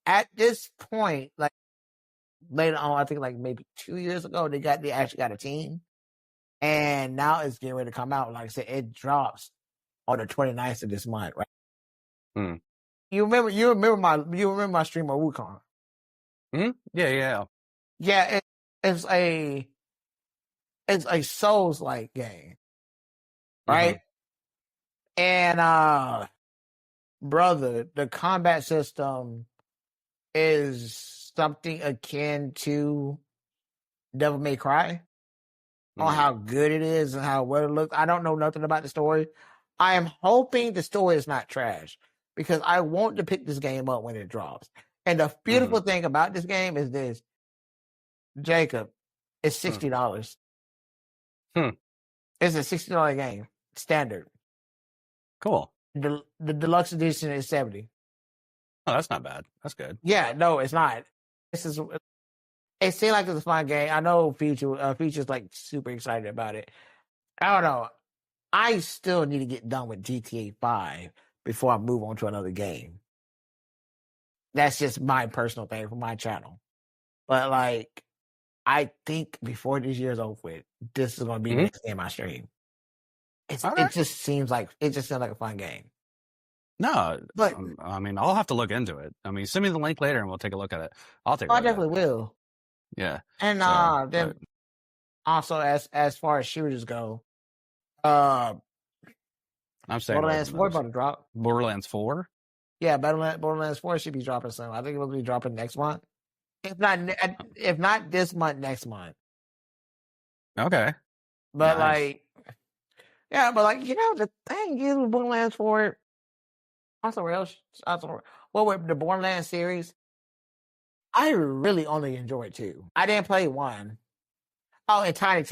At this point, like later on, I think like maybe 2 years ago, they actually got a team, and now it's getting ready to come out. Like I said, it drops on the 29th of this month, right? You remember my stream of Wukong? Yeah. Yeah, it's a Souls-like game, right? And brother, the combat system is something akin to Devil May Cry on how good it is and how well it looks. I don't know nothing about the story. I am hoping the story is not trash because I want to pick this game up when it drops. And the beautiful thing about this game is this, Jacob, it's $60. It's a $60 game, standard. Cool. The deluxe edition is $70. Oh, that's not bad. That's good. Yeah, no, it's not. It seems like it's a fun game. I know Future's like super excited about it. I don't know. I still need to get done with GTA 5 before I move on to another game. That's just my personal thing for my channel. But like, I think before this year's over with, this is going to be the next game I stream. It just seems like a fun game. No, but I mean, I'll have to look into it. I mean, send me the link later and we'll take a look at it. I definitely will. Yeah. And then also as far as shooters go, I'm saying Borderlands 4 about to drop. Borderlands 4? Yeah, Borderlands 4 should be dropping soon. I think it will be dropping next month. If not this month, next month. Okay. But nice. The thing is with Borderlands 4, with the Borderlands series, I really only enjoyed 2. I didn't play 1. Oh, and Tiny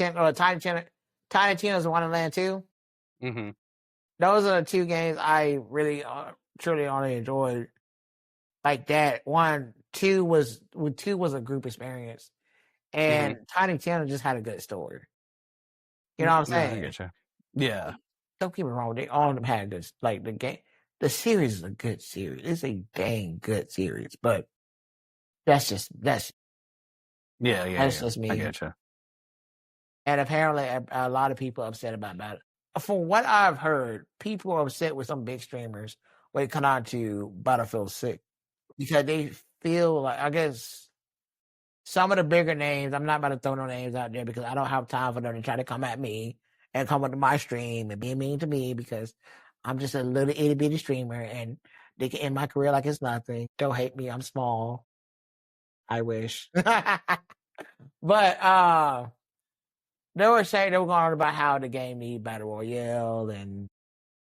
Tina's Wonderland 2. Those are the 2 games I really truly only enjoyed like that. 2 was a group experience, and Tiny Tina just had a good story. You know what I'm saying? I get you. Yeah. Don't get me wrong; all of them had good. Like the game, the series is a good series. It's a dang good series, but that's just just me. I get you. And apparently, a lot of people are upset about it. From what I've heard, people are upset with some big streamers when it comes on to Battlefield 6 because they feel like, I guess, some of the bigger names, I'm not about to throw no names out there because I don't have time for them to try to come at me and come onto my stream and be mean to me because I'm just a little itty bitty streamer, and they can end my career like it's nothing. Don't hate me. I'm small. I wish. But they were saying they were going on about how the game need battle royale and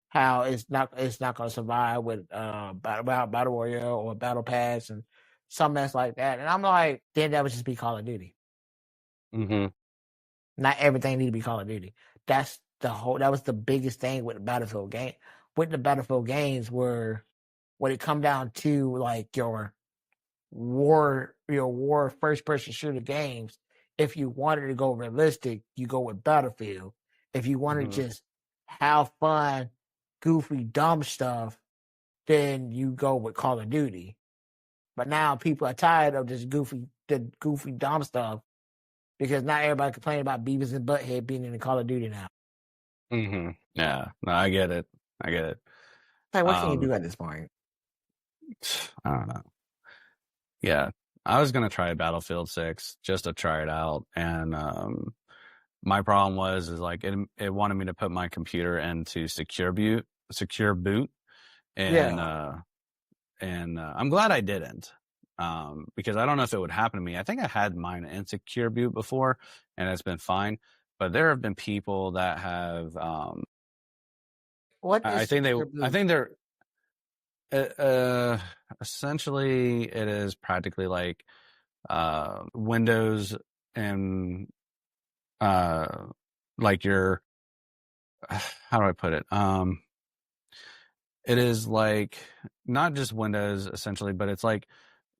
how it's not going to survive with battle royale or battle pass and some mess like that. And I'm like, then that would just be Call of Duty. Mm-hmm. Not everything need to be Call of Duty. That was the biggest thing with the Battlefield game. With the Battlefield games, were when it come down to like your war first person shooter games. If you wanted to go realistic, you go with Battlefield. If you want to just have fun, goofy, dumb stuff, then you go with Call of Duty. But now people are tired of this goofy, dumb stuff because not everybody complaining about Beavis and Butthead being in the Call of Duty now. Mm-hmm. Yeah, no, I get it. Hey, what can you do at this point? I don't know. Yeah, I was gonna try Battlefield 6 just to try it out, and my problem is like it wanted me to put my computer into secure boot, and I'm glad I didn't, because I don't know if it would happen to me. I think I had mine in secure boot before, and it's been fine. But there have been people that have. What is I think secure boot? I think they're. Essentially, it is practically like Windows and like your, how do I put it? It is like not just Windows essentially, but it's like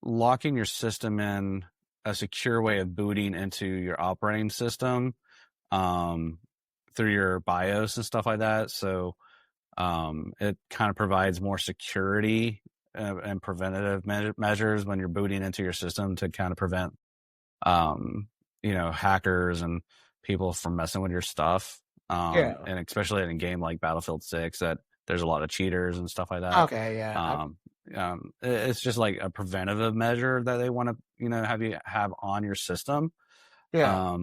locking your system in a secure way of booting into your operating system through your BIOS and stuff like that. So it kind of provides more security and preventative measures when you're booting into your system to kind of prevent, hackers and people from messing with your stuff. And especially in a game like Battlefield 6, that there's a lot of cheaters and stuff like that. Okay, yeah. It's just like a preventative measure that they want to, have you have on your system. Yeah.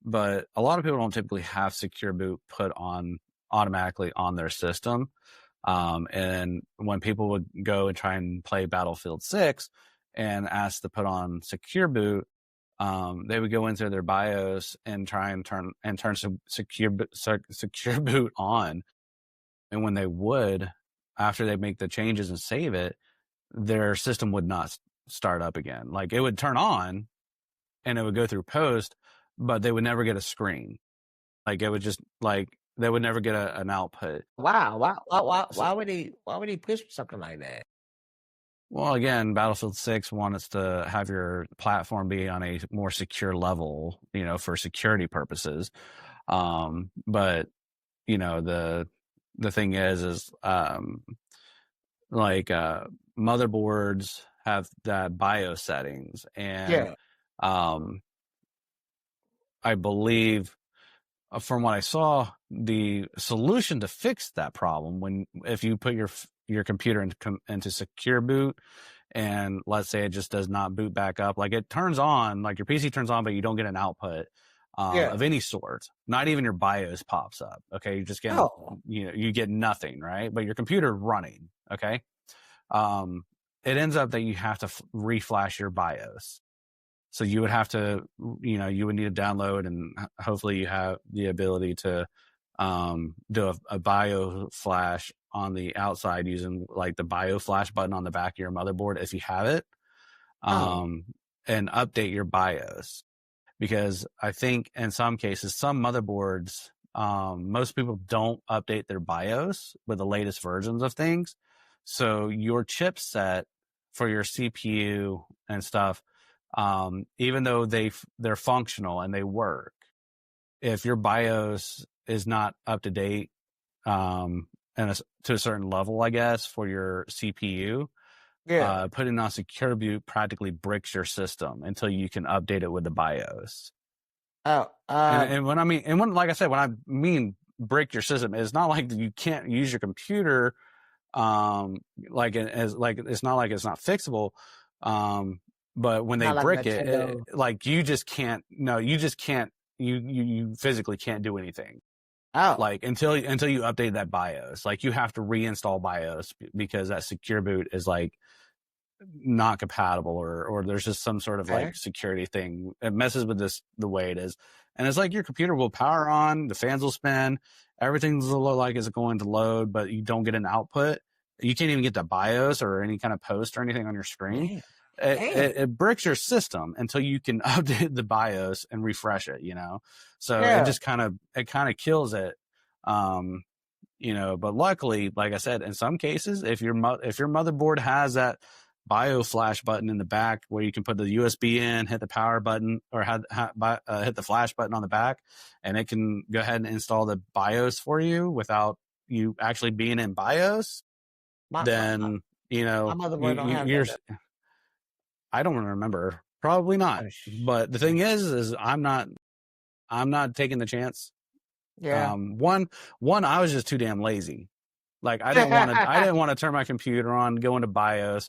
But a lot of people don't typically have secure boot put on automatically on their system. And when people would go and try and play Battlefield 6 and ask to put on secure boot, they would go into their BIOS and try and turn some secure boot on. And when they would, after they make the changes and save it, their system would not start up again. Like it would turn on and it would go through post, but they would never get a screen. Like it would just like, they would never get an output. Wow. Why would he push something like that? Well, again, Battlefield 6 wants to have your platform be on a more secure level, for security purposes. But the thing is like motherboards have that BIOS settings, and I believe, from what I saw, the solution to fix that problem, if you put your computer into secure boot, and let's say it just does not boot back up, like it turns on, like your PC turns on, but you don't get an output of any sort. Not even your BIOS pops up. Okay, you just get you get nothing, right? But your computer running. Okay, it ends up that you have to reflash your BIOS. So you would have to, you would need to download, and hopefully you have the ability to do a bio flash on the outside using like the bio flash button on the back of your motherboard if you have it, and update your BIOS. Because I think in some cases, some motherboards, most people don't update their BIOS with the latest versions of things. So your chipset for your CPU and stuff, even though they're functional and they work, if your BIOS is not up to date, and to a certain level, I guess, for your CPU, putting on secure boot practically bricks your system until you can update it with the BIOS. And when like I said, when I mean brick your system, it's not like you can't use your computer, like it's not like it's not fixable. But when they Not like brick Nintendo. like you just can't. No, you just can't. You physically can't do anything. Oh, like until you update that BIOS. Like you have to reinstall BIOS because that secure boot is like not compatible, or there's just some sort of okay. like security thing. It messes with the way it is. And it's like your computer will power on, the fans will spin, everything's like it's going to load, but you don't get an output. You can't even get the BIOS or any kind of post or anything on your screen. Damn. It bricks your system until you can update the BIOS and refresh it, So Yeah. it kind of kills it. But luckily, like I said, in some cases, if your motherboard has that bio flash button in the back where you can put the USB in, hit the power button, or hit the flash button on the back, and it can go ahead and install the BIOS for you without you actually being in BIOS, My motherboard don't have you're. that. I don't remember. Probably not. But the thing is I'm not taking the chance. Yeah. One, I was just too damn lazy. Like I didn't want to turn my computer on, go into BIOS,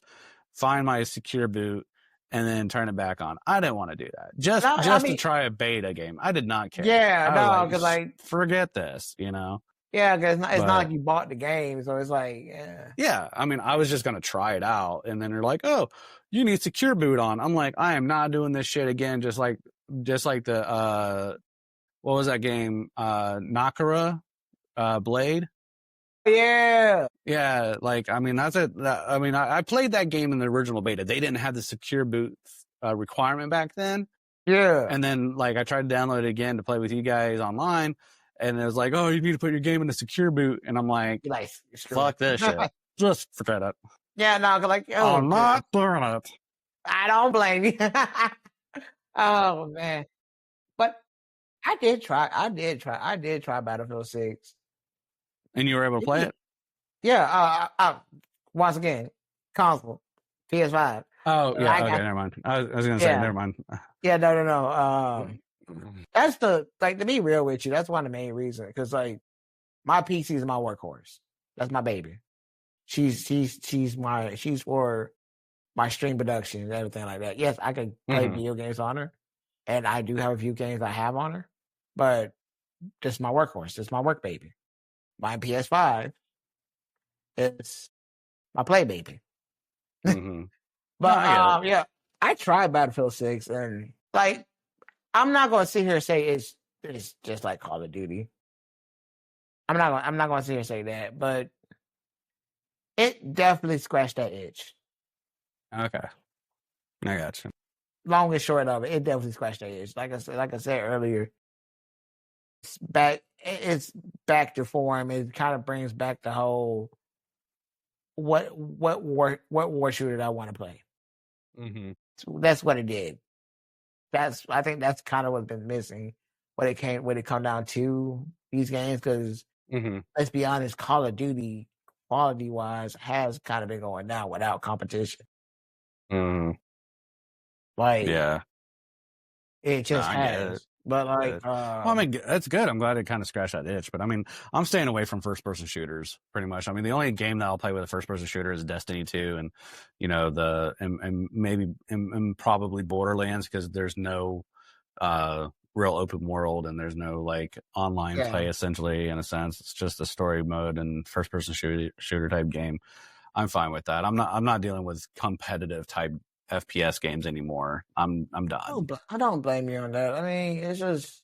find my secure boot, and then turn it back on. I didn't want to do that. Just to try a beta game. I did not care. Yeah, because like forget this, Yeah, because it's not like you bought the game, so it's like, yeah. Yeah, I mean, I was just gonna try it out, and then they're like, "Oh, you need secure boot on." I'm like, I am not doing this shit again. Just like the what was that game? Nakara, Blade. Yeah. Yeah, like I mean, that's it. I mean, I played that game in the original beta. They didn't have the secure boot requirement back then. Yeah. And then like I tried to download it again to play with you guys online, and it was like, "Oh, you need to put your game in the secure boot," and I'm like, "Fuck this shit, just forget it." Yeah, no, like I'm not doing it. I don't blame you. Oh man, but I did try Battlefield 6. And you were able to play it? Yeah. Once again, console, PS5. Oh yeah. Okay, never mind. I was gonna say never mind. Yeah, no. That's to be real with you, that's one of the main reasons. Because like my PC is my workhorse. That's my baby. She's for my stream production and everything like that. Yes, I can play video games on her, and I do have a few games I have on her, but this is my workhorse. This is my work baby. My PS5 is my play baby. Mm-hmm. But yeah, I tried Battlefield 6, and like I'm not gonna sit here and say it's just like Call of Duty. I'm not gonna sit here and say that, but it definitely scratched that itch. Okay, I got you. Long and short of it, it definitely scratched that itch. Like I said earlier, it's back to form. It kind of brings back the whole what war shooter did I want to play. Mm-hmm. So that's what it did. I think that's kind of what's been missing when it come down to these games. Because let's be honest, Call of Duty quality wise has kind of been going down without competition. Like it just has. But like, well, I mean, that's good. I'm glad it kind of scratched that itch. But I mean, I'm staying away from first-person shooters pretty much. I mean, the only game that I'll play with a first-person shooter is Destiny 2, and and maybe and probably Borderlands, because there's no real open world and there's no like online play essentially. In a sense, it's just a story mode and first-person shooter type game. I'm fine with that. I'm not dealing with competitive type FPS games anymore. I'm done. I don't blame you on that. I mean, it's just.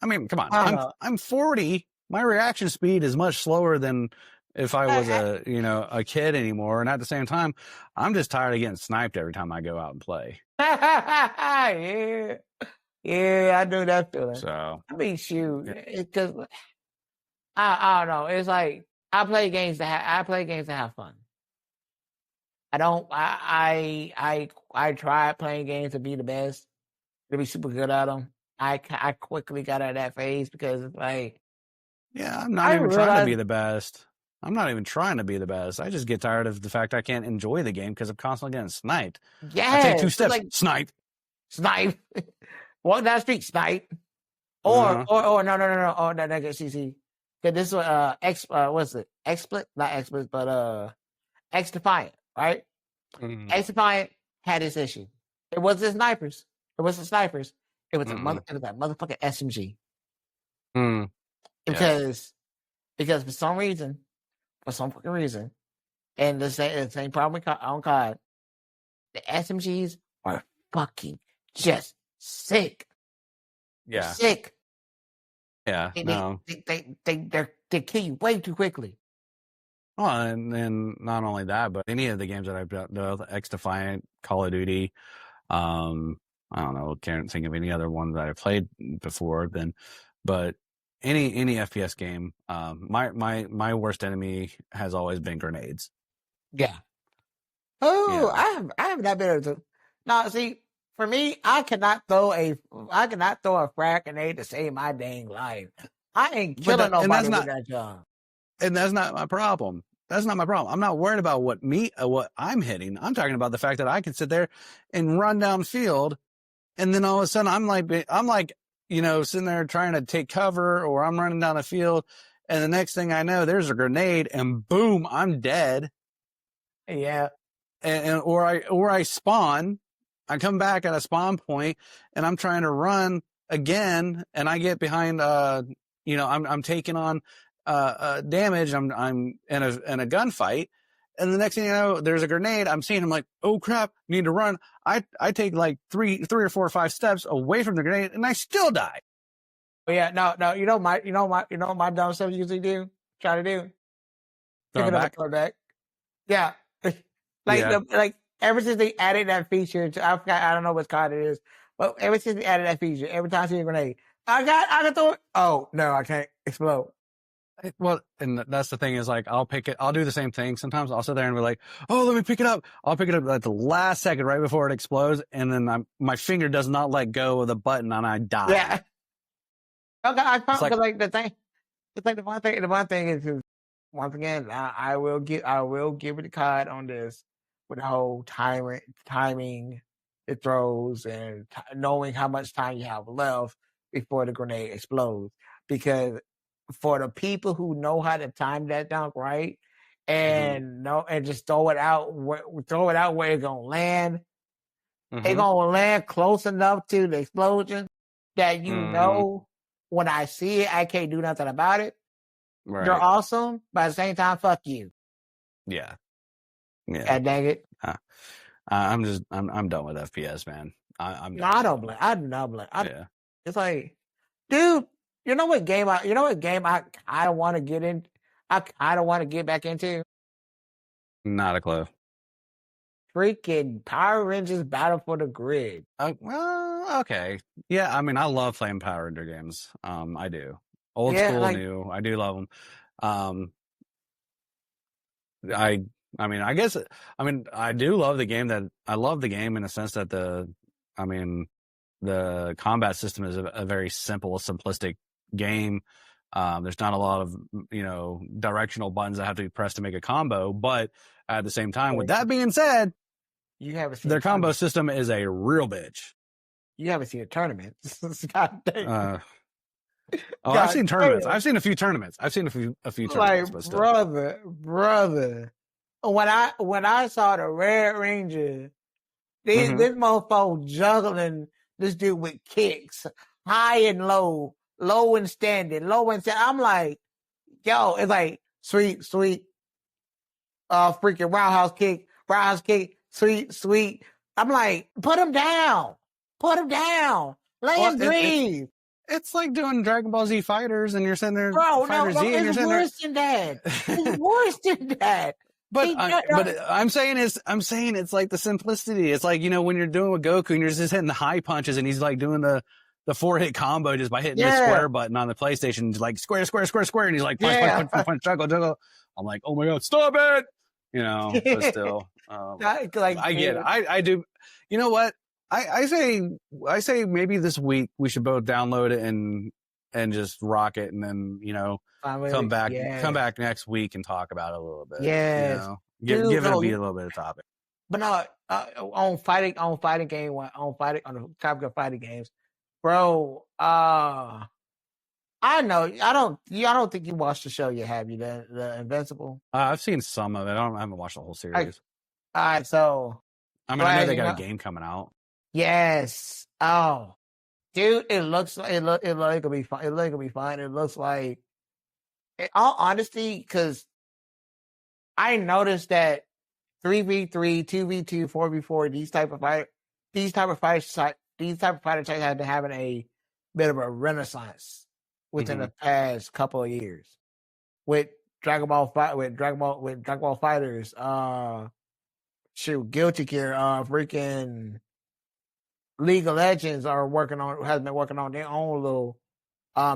I mean, come on. I'm 40. My reaction speed is much slower than if I was a kid anymore. And at the same time, I'm just tired of getting sniped every time I go out and play. Yeah, I do that feeling. So I mean, shoot, because I don't know. It's like I play games to have fun. I don't. I tried playing games to be the best, to be super good at them. I quickly got out of that phase because it's like, I'm not even trying to be the best. I'm not even trying to be the best. I just get tired of the fact I can't enjoy the game because I'm constantly getting sniped. Yeah, I take 2 steps, like, snipe. Walk down the street, snipe. Or no. Oh, no, see. This is what's it? XSplit, not XSplit, but X Defiant. Right? X Defiant had this issue. It wasn't snipers. It was that motherfucking SMG. because for some fucking reason, and the same problem on COD, the SMGs are fucking just sick. They're sick. Yeah. They kill you way too quickly. Well, and not only that, but any of the games that I've done, X Defiant, Call of Duty, I don't know, can't think of any other one that I played before then, but any FPS game, my worst enemy has always been grenades. Yeah. Oh, yeah. I have not been able to. No, see, for me, I cannot throw a frag grenade to save my dang life. I ain't killing nobody with that job. And that's not my problem. That's not my problem. I'm not worried about what I'm hitting. I'm talking about the fact that I can sit there and run downfield, and then all of a sudden I'm like, sitting there trying to take cover, or I'm running down the field, and the next thing I know, there's a grenade, and boom, I'm dead. Yeah. Or I spawn, I come back at a spawn point, and I'm trying to run again, and I get behind. I'm taking on damage. I'm in a gunfight, and the next thing you know, there's a grenade. I'm seeing. I'm like, oh crap, need to run. I take like three or 4 or 5 steps away from the grenade, and I still die. Yeah, no. You know what my dumb stuff usually try to do. Pick it up, throw back. Yeah. Like ever since they added that feature, I don't know what card it is, but ever since they added that feature, every time I see a grenade, I can throw it. Oh no, I can't explode. Well, and that's the thing is, like, I'll pick it. I'll do the same thing. Sometimes I'll sit there and be like, "Oh, let me pick it up." I'll pick it up at the last second, right before it explodes, and then my finger does not let go of the button, and I die. Yeah. Okay, I found like the one thing is, once again, I will give it a card on this with the whole timing it throws and knowing how much time you have left before the grenade explodes. Because for the people who know how to time that dunk right and and just throw it out where it's gonna land, it's gonna land close enough to the explosion that when I see it, I can't do nothing about it. Right. You're awesome, but at the same time, fuck you. Yeah. God dang it. I'm done with FPS, man. I don't blame. Yeah. It's like, dude, you know what game I kind of want to get in? I kind of want to get back into. Not a clue. Freaking Power Rangers Battle for the Grid. Well, okay. Yeah, I mean, I love playing Power Ranger games. I do. Old school, new. I do love them. I do love the game. I love the game in the sense that the combat system is a very simple, simplistic game. There's not a lot of, directional buttons that have to be pressed to make a combo, but at the same time, with that being said, their combo system is a real bitch. You haven't seen a tournament. God dang. I've seen tournaments. I've seen a few tournaments. I've seen a few tournaments. Like, but still. brother. When I saw the Red Ranger, this motherfucker juggling this dude with kicks, high and low and standing, I'm like, yo, it's like sweet, freaking roundhouse kick, sweet. I'm like, put him down, let him breathe. It's like doing Dragon Ball Z Fighters, and you're sitting there, it's worse than that. It's worse than that. But I'm saying it's like the simplicity. It's like, when you're doing with Goku and you're just hitting the high punches, and he's like doing the 4-hit combo just by hitting the square button on the PlayStation, like square, and he's like punch, juggle. I'm like, oh my god, stop it! But still, I get it. I do. You know what? I say maybe this week we should both download it and just rock it, and then come back next week and talk about it a little bit. Yeah, give it a little bit of topic. But no, on the topic of fighting games, bro. I don't think you watched the show yet, have you? The Invincible. I've seen some of it. I haven't watched the whole series. All right, so I know they got a game coming out. Yes. Oh, dude, it looks like it'll be fun. It looks like in all honesty, because I noticed that 3v3, 2v2, 4v4, these type of fighter types have been having a bit of a renaissance within the past couple of years with Dragon Ball Fighters. Guilty Gear, freaking League of Legends has been working on their own little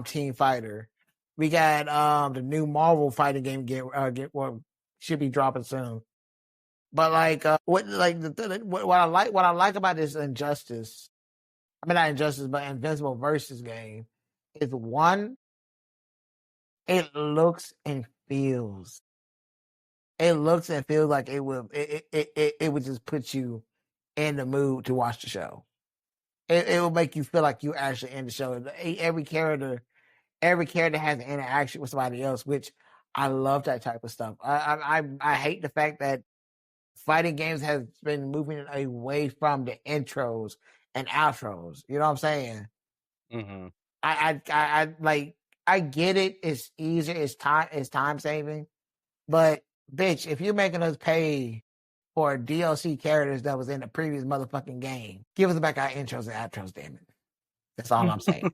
team fighter. We got the new Marvel fighting game should be dropping soon. But what I like about this Injustice, I mean not Injustice, but Invincible Versus game is one, it looks and feels. It looks and feels like it would just put you in the mood to watch the show. It will make you feel like you actually in the show. Every character has an interaction with somebody else, which I love that type of stuff. I hate the fact that fighting games has been moving away from the intros and outros. You know what I'm saying? Mm-hmm. I get it. It's easier. It's time saving. But bitch, if you're making us pay for DLC characters that was in the previous motherfucking game, give us back our intros and outros, damn it. That's all I'm saying.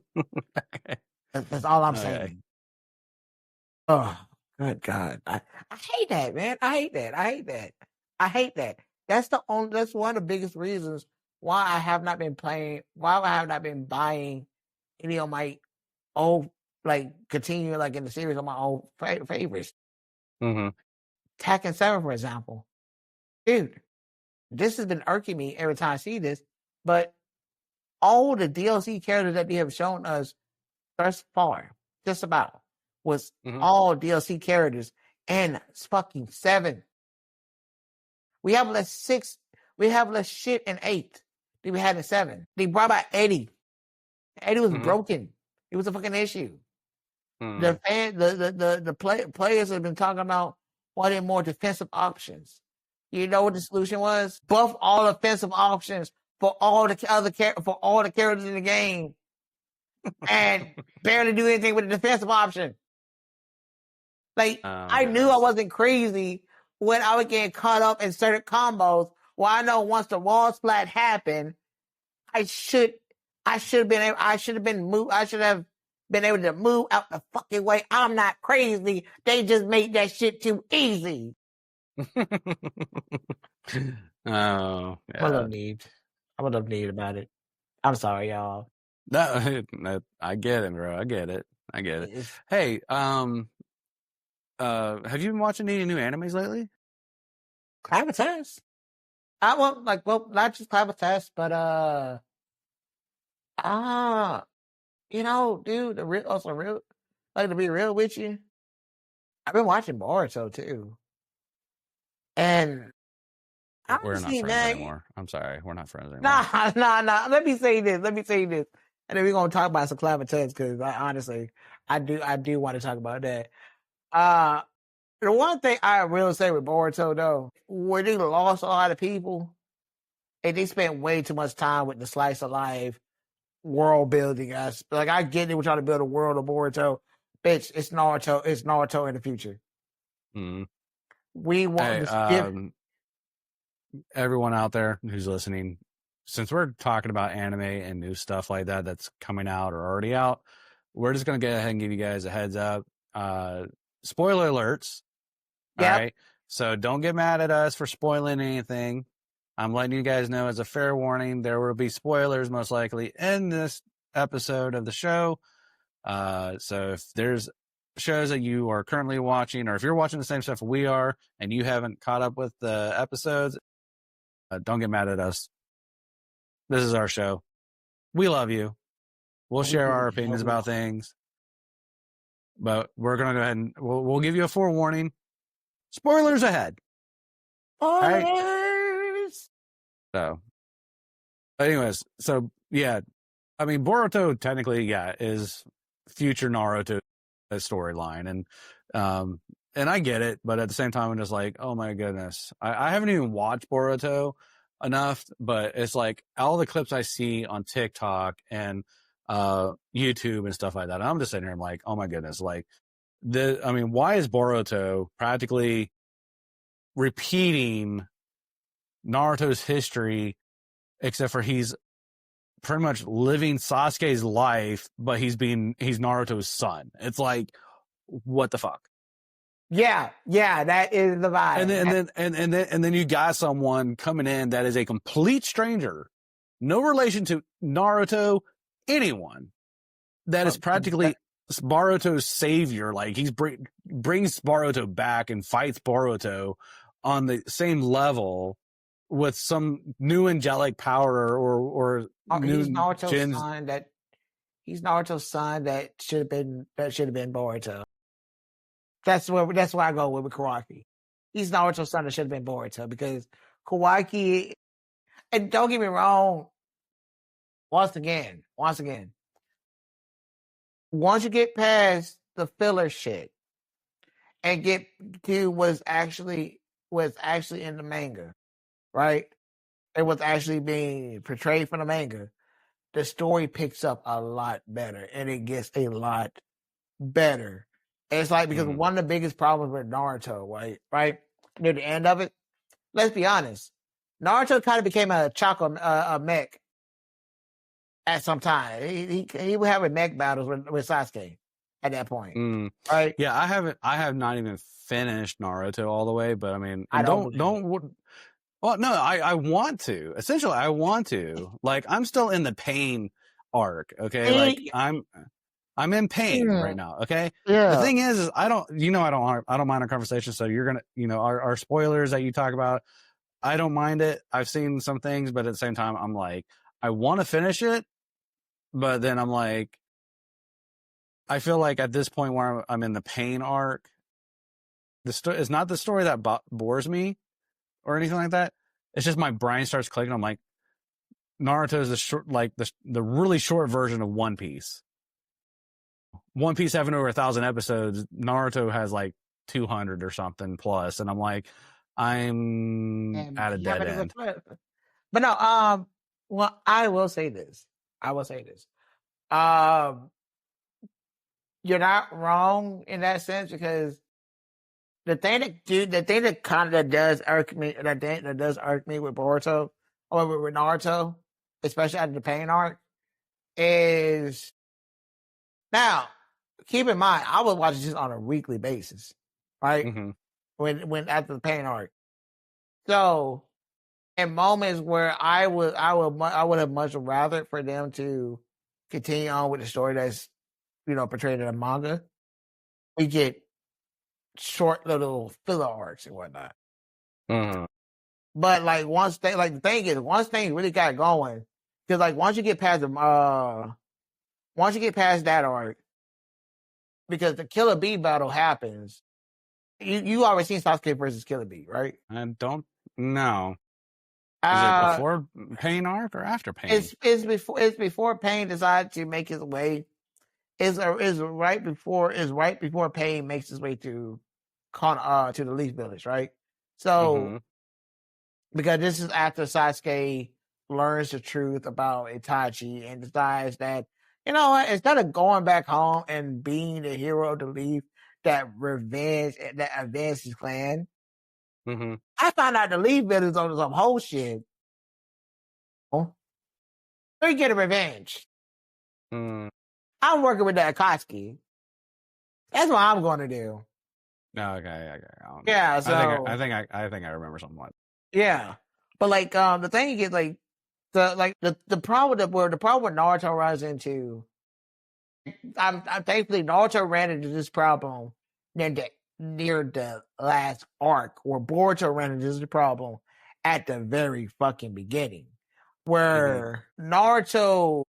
That's all I'm saying. Oh, good God. I hate that, man. I hate that. That's one of the biggest reasons why I have not been buying any of my old, continuing in the series of my old favorites. Mm-hmm. Tekken 7, for example. Dude, this has been irking me every time I see this, but all the DLC characters that they have shown us thus far, just about, was all DLC characters, and it's fucking 7. We have less 6. We have less shit in 8 than we had in 7. They brought back Eddie. Eddie was broken. It was a fucking issue. The players have been talking about wanting more defensive options. You know what the solution was? Buff all offensive options for all the characters in the game, and barely do anything with the defensive option. I knew I wasn't crazy when I was getting caught up in certain combos. Well, I know once the wall splat happened, I should have been able to move out the fucking way. I'm not crazy. They just made that shit too easy. Oh, yeah. I'm a little need about it. I'm sorry, y'all. No, I get it, bro. I get it. Hey, have you been watching any new animes lately? Clavitas. Not just Clavitas, but dude, to be real with you, I've been watching Boruto too. And we're not friends anymore. I'm sorry, we're not friends anymore. Nah. Let me say this, and then we're gonna talk about some Clavitas because I do want to talk about that. The one thing I will say with Boruto though, where they lost a lot of people, and they spent way too much time with the slice of life world building. I get it, we're trying to build a world of Boruto. Bitch, it's Naruto. It's Naruto in the future. We want to skip. Everyone out there who's listening, since we're talking about anime and new stuff like that that's coming out or already out, we're just going to go ahead and give you guys a heads up. Spoiler alerts. Yep. All right. So don't get mad at us for spoiling anything. I'm letting you guys know as a fair warning, there will be spoilers most likely in this episode of the show. So if there's shows that you are currently watching, or if you're watching the same stuff we are and you haven't caught up with the episodes, don't get mad at us. This is our show. We love you. We'll share our opinions about things, but we're going to go ahead and we'll give you a forewarning. Spoilers ahead. Spoilers. Right? So, anyways, yeah, I mean, Boruto technically, is future Naruto storyline, and I get it, but at the same time, I'm just like, oh my goodness, I haven't even watched Boruto enough, but it's like all the clips I see on TikTok and YouTube and stuff like that, I'm just sitting here, I'm like, oh my goodness, like why is Boruto practically repeating Naruto's history, except for he's pretty much living Sasuke's life, but he's Naruto's son. It's like, what the fuck? Yeah, that is the vibe. And then you got someone coming in that is a complete stranger, no relation to Naruto, anyone, that is practically Boruto's savior. Like he's brings Boruto back and fights Boruto on the same level with some new angelic power or new he's Naruto's gens. son he's Naruto's son that should have been Boruto. That's where I go with Kawaki. He's Naruto's son that should have been Boruto because Kawaki, and don't get me wrong, once again, once you get past the filler shit and get to what's actually in the manga, right? And what's actually being portrayed from the manga, the story picks up a lot better and it gets a lot better. And it's like, because one of the biggest problems with Naruto, right? Near the end of it, let's be honest, Naruto kind of became a mech at some time. He would have mech battles with Sasuke at that point, right? Yeah, I have not even finished Naruto all the way, but I mean, well, no, I want to. Essentially, I want to. Like, I'm still in the pain arc, okay? Like, I'm in pain right now, okay? Yeah. The thing is I don't mind our conversation, so you're gonna, our spoilers that you talk about, I don't mind it. I've seen some things, but at the same time, I'm like, I want to finish it, but then I'm like, I feel like at this point where I'm in the pain arc, it's not the story that bores me or anything like that. It's just my brain starts clicking. I'm like, Naruto is the really short version of One Piece. One Piece having over 1,000 episodes, Naruto has like 200 or something plus, and I'm like, I'm at a dead end. But no, well, I will say this. You're not wrong in that sense, because the thing that kind of does irk me, with Boruto or with Naruto, especially after the pain arc, is, now keep in mind I was watching this on a weekly basis, right? Mm-hmm. When after the pain arc, so in moments where I would have much rather for them to continue on with the story that's portrayed in the manga, we get short little filler arcs and whatnot. Mm-hmm. But like the thing is, once things really got going, because like once you get past that arc, because the Killer Bee battle happens, you already seen Sasuke versus Killer Bee, right? I don't know. Is it before Pain arc or after Pain? It's before Pain decided to make his way. Is right before Pain makes his way to the Leaf Village, right? So because this is after Sasuke learns the truth about Itachi and decides that, instead of going back home and being the hero of the Leaf that avenged his clan, I found out the Leaf Village on some whole shit. They're getting revenge. I'm working with the Akatsuki. That's what I'm going to do. Okay. Yeah, so I think I remember something like that. Yeah, but like the thing is, like the problem with Naruto runs into, I'm thankfully Naruto ran into this problem near the last arc, where Boruto ran into this problem at the very fucking beginning, where Naruto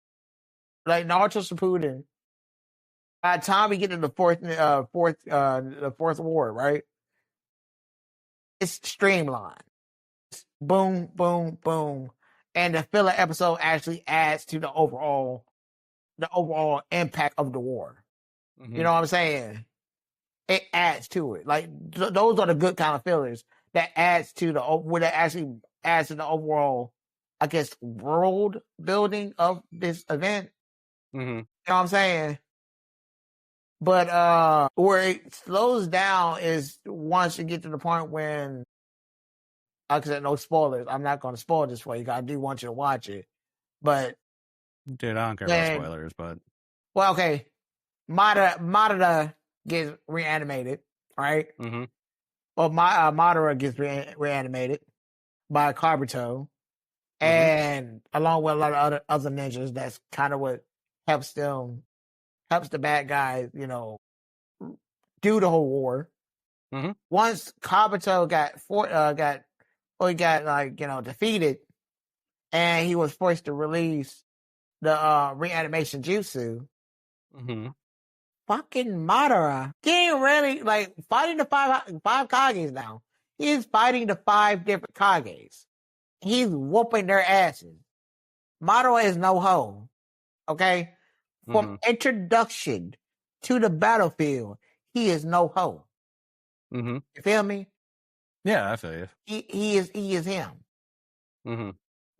Shippuden, by the time we get to the fourth war, right? It's streamlined. Boom, boom, boom. And the filler episode actually adds to the overall impact of the war. You know what I'm saying? It adds to it. Like those are the good kind of fillers that actually adds to the overall, I guess, world building of this event. You know what I'm saying? But where it slows down is once you get to the point when, like I said, no spoilers. I'm not going to spoil this for you. I do want you to watch it. But Dude, I don't care about spoilers, but well, okay, Madara gets reanimated, right? mm-hmm. Well, Madara gets reanimated by Kabuto, and along with a lot of other ninjas. That's kind of what helps the bad guys, do the whole war. Mm-hmm. Once Kabuto got defeated, and he was forced to release the reanimation jutsu. Mm-hmm. Fucking Madara getting ready, like fighting the five Kages now. He's fighting the 5 different Kages. He's whooping their asses. Madara is no hoe. Okay? From introduction to the battlefield, he is no hoe. Mm-hmm. You feel me? Yeah, I feel you. He is him. Mm-hmm.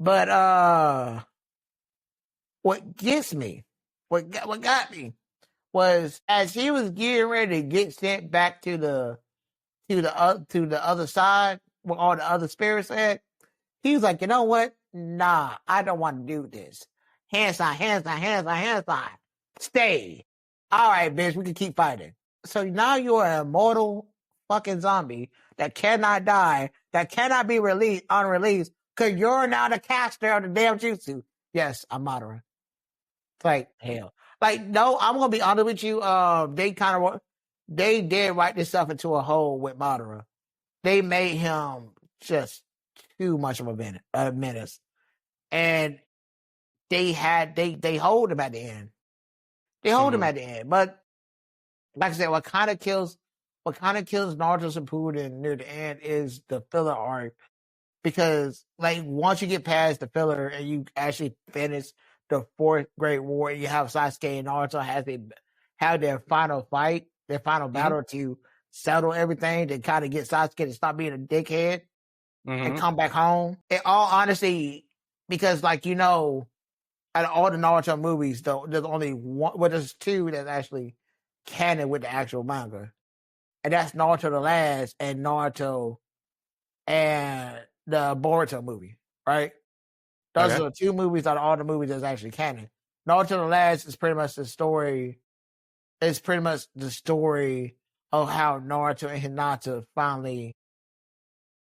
But what gets me, what got me was as he was getting ready to get sent back to the other side where all the other spirits at, he was like, you know what? Nah, I don't want to do this. Hand sign, hand sign, hand sign, hand sign. Stay. All right, bitch, we can keep fighting. So now you're an immortal fucking zombie that cannot die, that cannot be unreleased, because you're now the caster of the damn jutsu. Yes, I'm Madara. It's like, hell. Like, no, I'm going to be honest with you. They did write this stuff into a hole with Madara. They made him just too much of a menace. And they hold him at the end. They hold him at the end. But like I said, what kind of kills Naruto Shippuden near the end is the filler arc. Because like once you get past the filler and you actually finish the 4th Great War, you have Sasuke and Naruto have their final fight, their final battle to settle everything, to kind of get Sasuke to stop being a dickhead and come back home. In all honesty, because like out of all the Naruto movies, though, there's only one. Well, there's 2 that's actually canon with the actual manga, and that's Naruto the Last and Naruto and the Boruto movie. Right? Those are the 2 movies out of all the movies that's actually canon. Naruto the Last is pretty much the story. It's pretty much the story of how Naruto and Hinata finally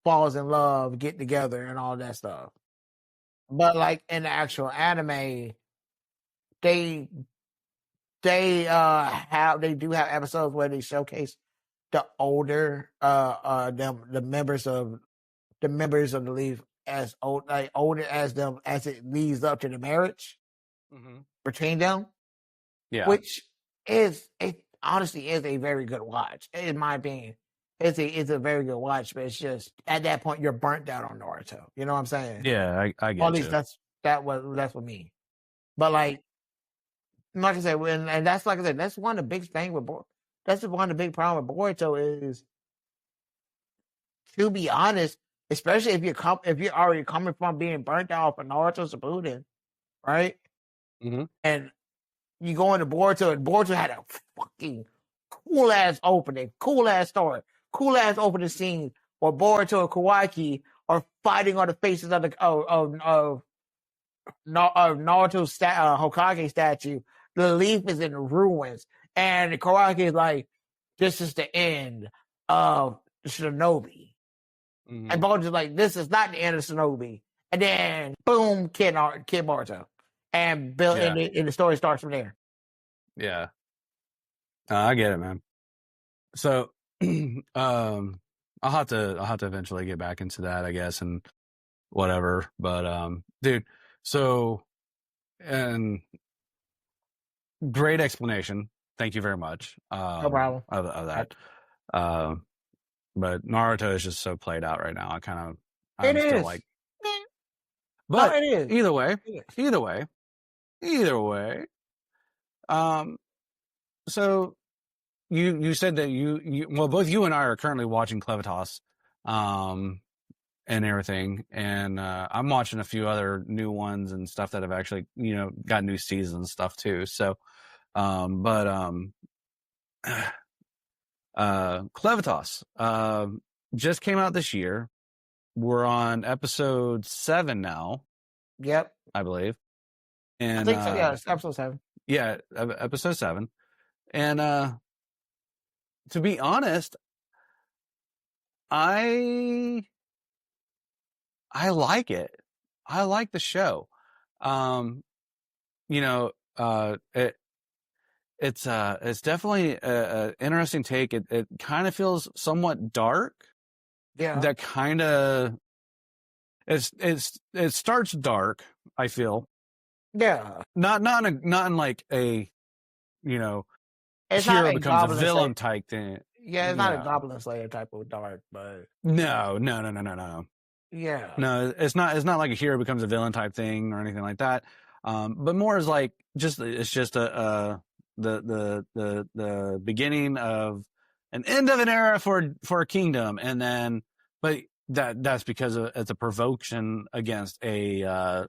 falls in love, get together, and all that stuff. But like in the actual anime, they do have episodes where they showcase the older the members of the league as older as them as it leads up to the marriage between them. Yeah. Which honestly is a very good watch, in my opinion. It's a very good watch, but it's just at that point you're burnt out on Naruto. You know what I'm saying? Yeah, I get it. At least that's what me. But like I said, and that's like I said, that's one of the big things with that's one of the big problem with Boruto is, to be honest, especially if you're already coming from being burnt out for Naruto Shippuden, right? And you go into Boruto, and Boruto had a fucking cool ass opening, cool ass story, cool ass opening scene where Boruto and Kawaki are fighting on the faces of Naruto's Hokage statue. The leaf is in ruins, and Kawaki is like, "This is the end of Shinobi." And Boruto's like, "This is not the end of Shinobi." And then, boom, kid Boruto, and the story starts from there. Yeah, I get it, man. So, I'll have to eventually get back into that, I guess, and whatever. But, dude, so, and great explanation. Thank you very much. No problem. Of that. But Naruto is just so played out right now. I'm still like, but it is. Either way. So you said that well, both you and I are currently watching Clevitas, and everything, and I'm watching a few other new ones and stuff that have actually got new seasons and stuff too. So, Clevitas just came out this year. We're on episode 7 now. Yep. I believe. And I think so. Yeah, it's episode 7. Yeah, episode 7. And to be honest, I like it. I like the show. It's definitely a interesting take. It kind of feels somewhat dark. Yeah. That kind of it starts dark, I feel. Yeah. Not in like a, it's hero not becomes a villain type thing. Yeah, it's not a Goblin Slayer type of dark, but No. Yeah. No, it's not like a hero becomes a villain type thing or anything like that. But more is like it's just the beginning of an end of an era for a kingdom, and then but that's because it's a provocation against a I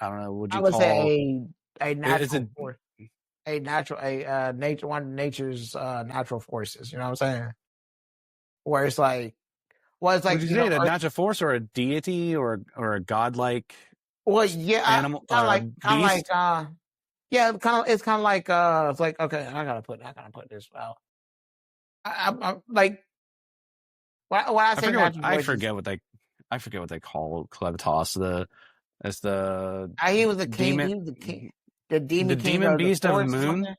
don't know, would you I would call say a natural it, force. Nature, one of nature's natural forces, you know what I'm saying? Where it's like, it's like, would you say a natural force or a deity or a godlike animal kind of like yeah, it's kind of like it's like, okay, I gotta put this out. I'm like, when I say I forget what they call Clevitas. It's the he was the king. demon. He was the king. The demon. The king demon beast of the forest or moon. something?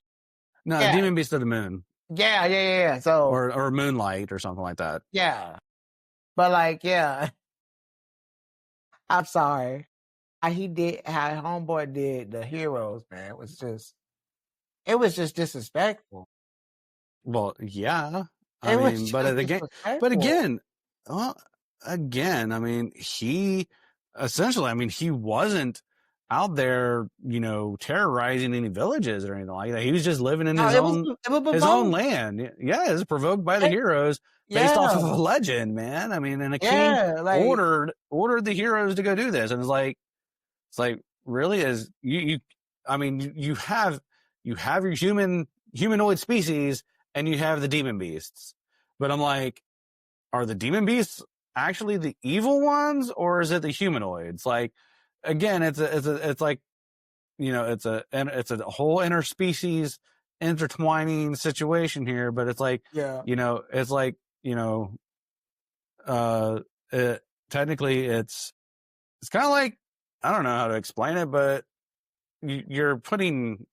No, Yeah. the demon beast of the moon. Yeah. So or moonlight or something like that. Yeah, but like, yeah, I'm sorry. How homeboy did the heroes, man. It was just disrespectful. Well, yeah. It was mean, just but disrespectful. again, I mean, he essentially, he wasn't out there, terrorizing any villages or anything like that. He was just living in his own land. Yeah, it was provoked by the heroes based off of a legend, man. I mean, and a king ordered the heroes to go do this, and it's like really is you have your humanoid species and you have the demon beasts, but I'm like, are the demon beasts actually the evil ones or is it the humanoids? Like, again, it's like, it's a whole interspecies intertwining situation here, but it's like, it's like, technically it's kind of like, I don't know how to explain it, but you're putting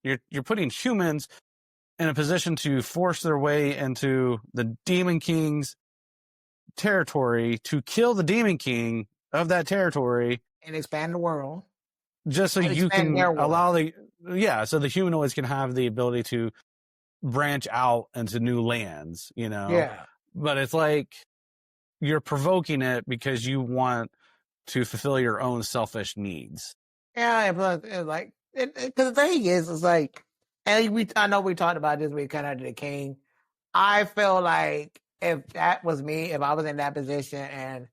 humans in a position to force their way into the Demon King's territory to kill the Demon King of that territory and expand the world, just so you can allow so the humanoids can have the ability to branch out into new lands, Yeah. But it's like you're provoking it because you want to fulfill your own selfish needs. Yeah, but like, because the thing is, it's like, and I know we talked about this with kind of the king. I feel like if that was me, if I was in that position and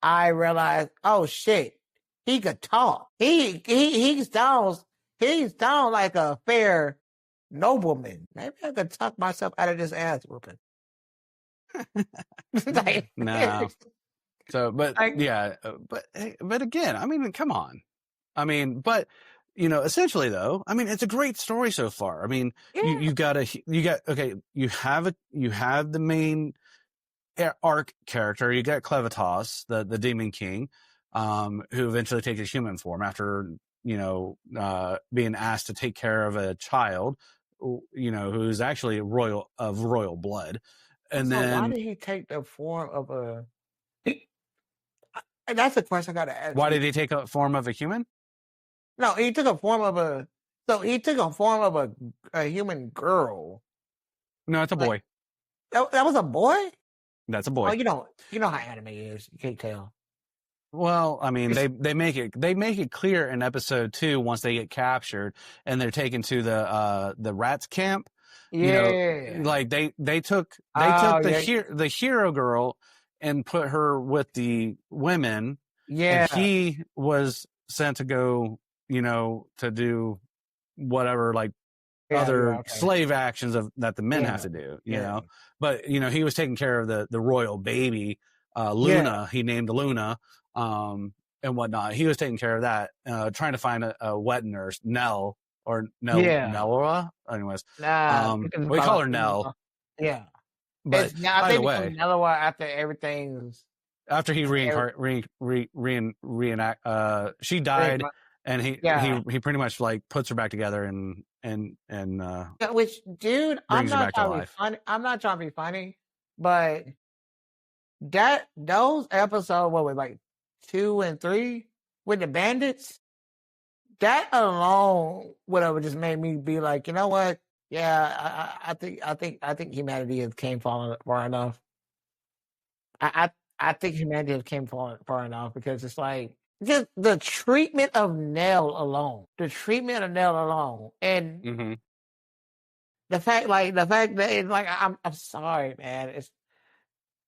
I realized, oh shit, he could talk. He sounds like a fair nobleman. Maybe I could talk myself out of this ass whooping. No. So, but but again, I mean, come on. I mean, but essentially though, I mean, it's a great story so far. I mean, you have the main arc character. You got Clevitas, the Demon King, who eventually takes his human form after being asked to take care of a child, who's actually of royal blood. And so then why did he take the form of a? That's a question I got to ask. Why did he take a form of a human? No, he took a form of a. So he took a form of a human girl. No, it's a boy. That was a boy. That's a boy. Oh, you know how anime is. You can't tell. Well, I mean, they make it clear in episode 2 once they get captured and they're taken to the rats camp. Yeah, like they took the hero girl and put her with the women. Yeah, and he was sent to go, to do whatever, like other okay. slave actions that the men have Yeah, to do, you yeah. know. But he was taking care of the royal baby, Luna. He named Luna, and whatnot. He was taking care of that, trying to find a wet nurse, Nell or Yeah. Nella. Anyways, Nah, you can just we call call it her Nell. yeah. But I either think it's way, Nelloa after everything's after he she died, and he pretty much like puts her back together and yeah, which, dude, I'm brings her not back to trying to be life. funny. I'm not trying to be funny, but those episodes, what was like 2 and 3 with the bandits, that alone would have just made me be like, you know what? Yeah, I think humanity has came far enough. I think humanity has came far enough, because it's like just the treatment of Nell alone, and Mm-hmm. the fact that it's like, I'm sorry, man. It's,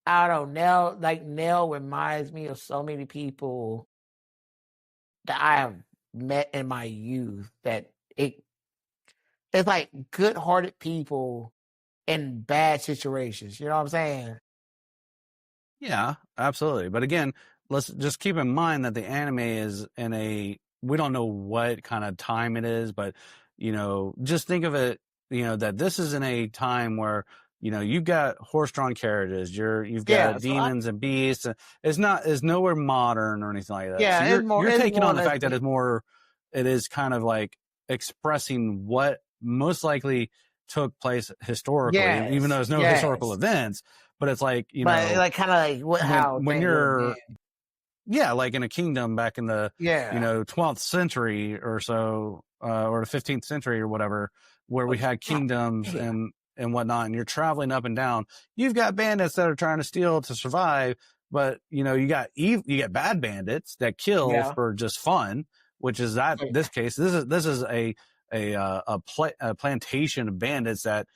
I don't know. Nell reminds me of so many people that I have met in my youth, that it's like good-hearted people in bad situations. You know what I'm saying? Yeah, absolutely. But again, let's just keep in mind that the anime is we don't know what kind of time it is, but, just think of it, that this is in a time where, you've got horse-drawn carriages, you've Yeah. got So demons and beasts. It's nowhere modern or anything like that. So yeah, you're it's taking more or on the less fact that it is kind of like expressing what most likely took place historically, even though there's no historical yes. events. But it's like, But like kind of like how when things would have you're, been. yeah, like in a kingdom back in the, Yeah. 12th century or so, or the 15th century or whatever, where we had God kingdoms damn. and whatnot, and you're traveling up and down. You've got bandits that are trying to steal to survive, but you got bad bandits that kill Yeah. for just fun, which is this case. This is a plantation of bandits that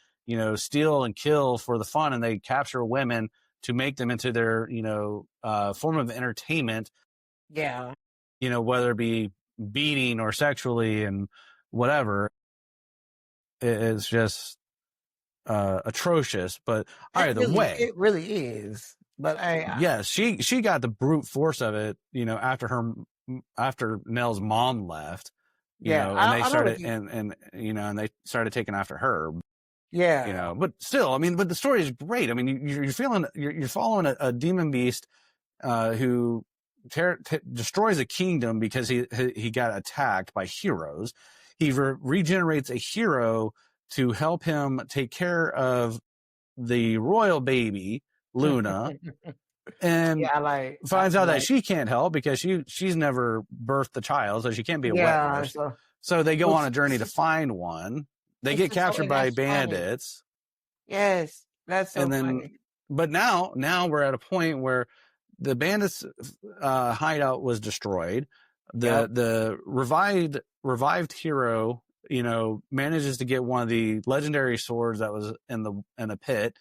steal and kill for the fun, and they capture women to make them into their form of entertainment, Yeah. whether it be beating or sexually and whatever. It's just atrocious. But either way, It really is. But yes, she got the brute force of it, after Nell's mom left, yeah, and they I know started and they started taking after her. yeah. But still, I mean, but the story is great. I mean, you're following a demon beast, who destroys a kingdom because he got attacked by heroes. He regenerates a hero to help him take care of the royal baby, Luna, and Yeah, I finds out that she can't help because she's never birthed a child, so she can't be a wet yeah, nurse. So they go on a journey to find one. They get captured by that's funny. bandits. Yes, that's so And then, funny. but now we're at a point where the bandits' hideout was destroyed. Yep. The revived hero, manages to get one of the legendary swords that was in the pit.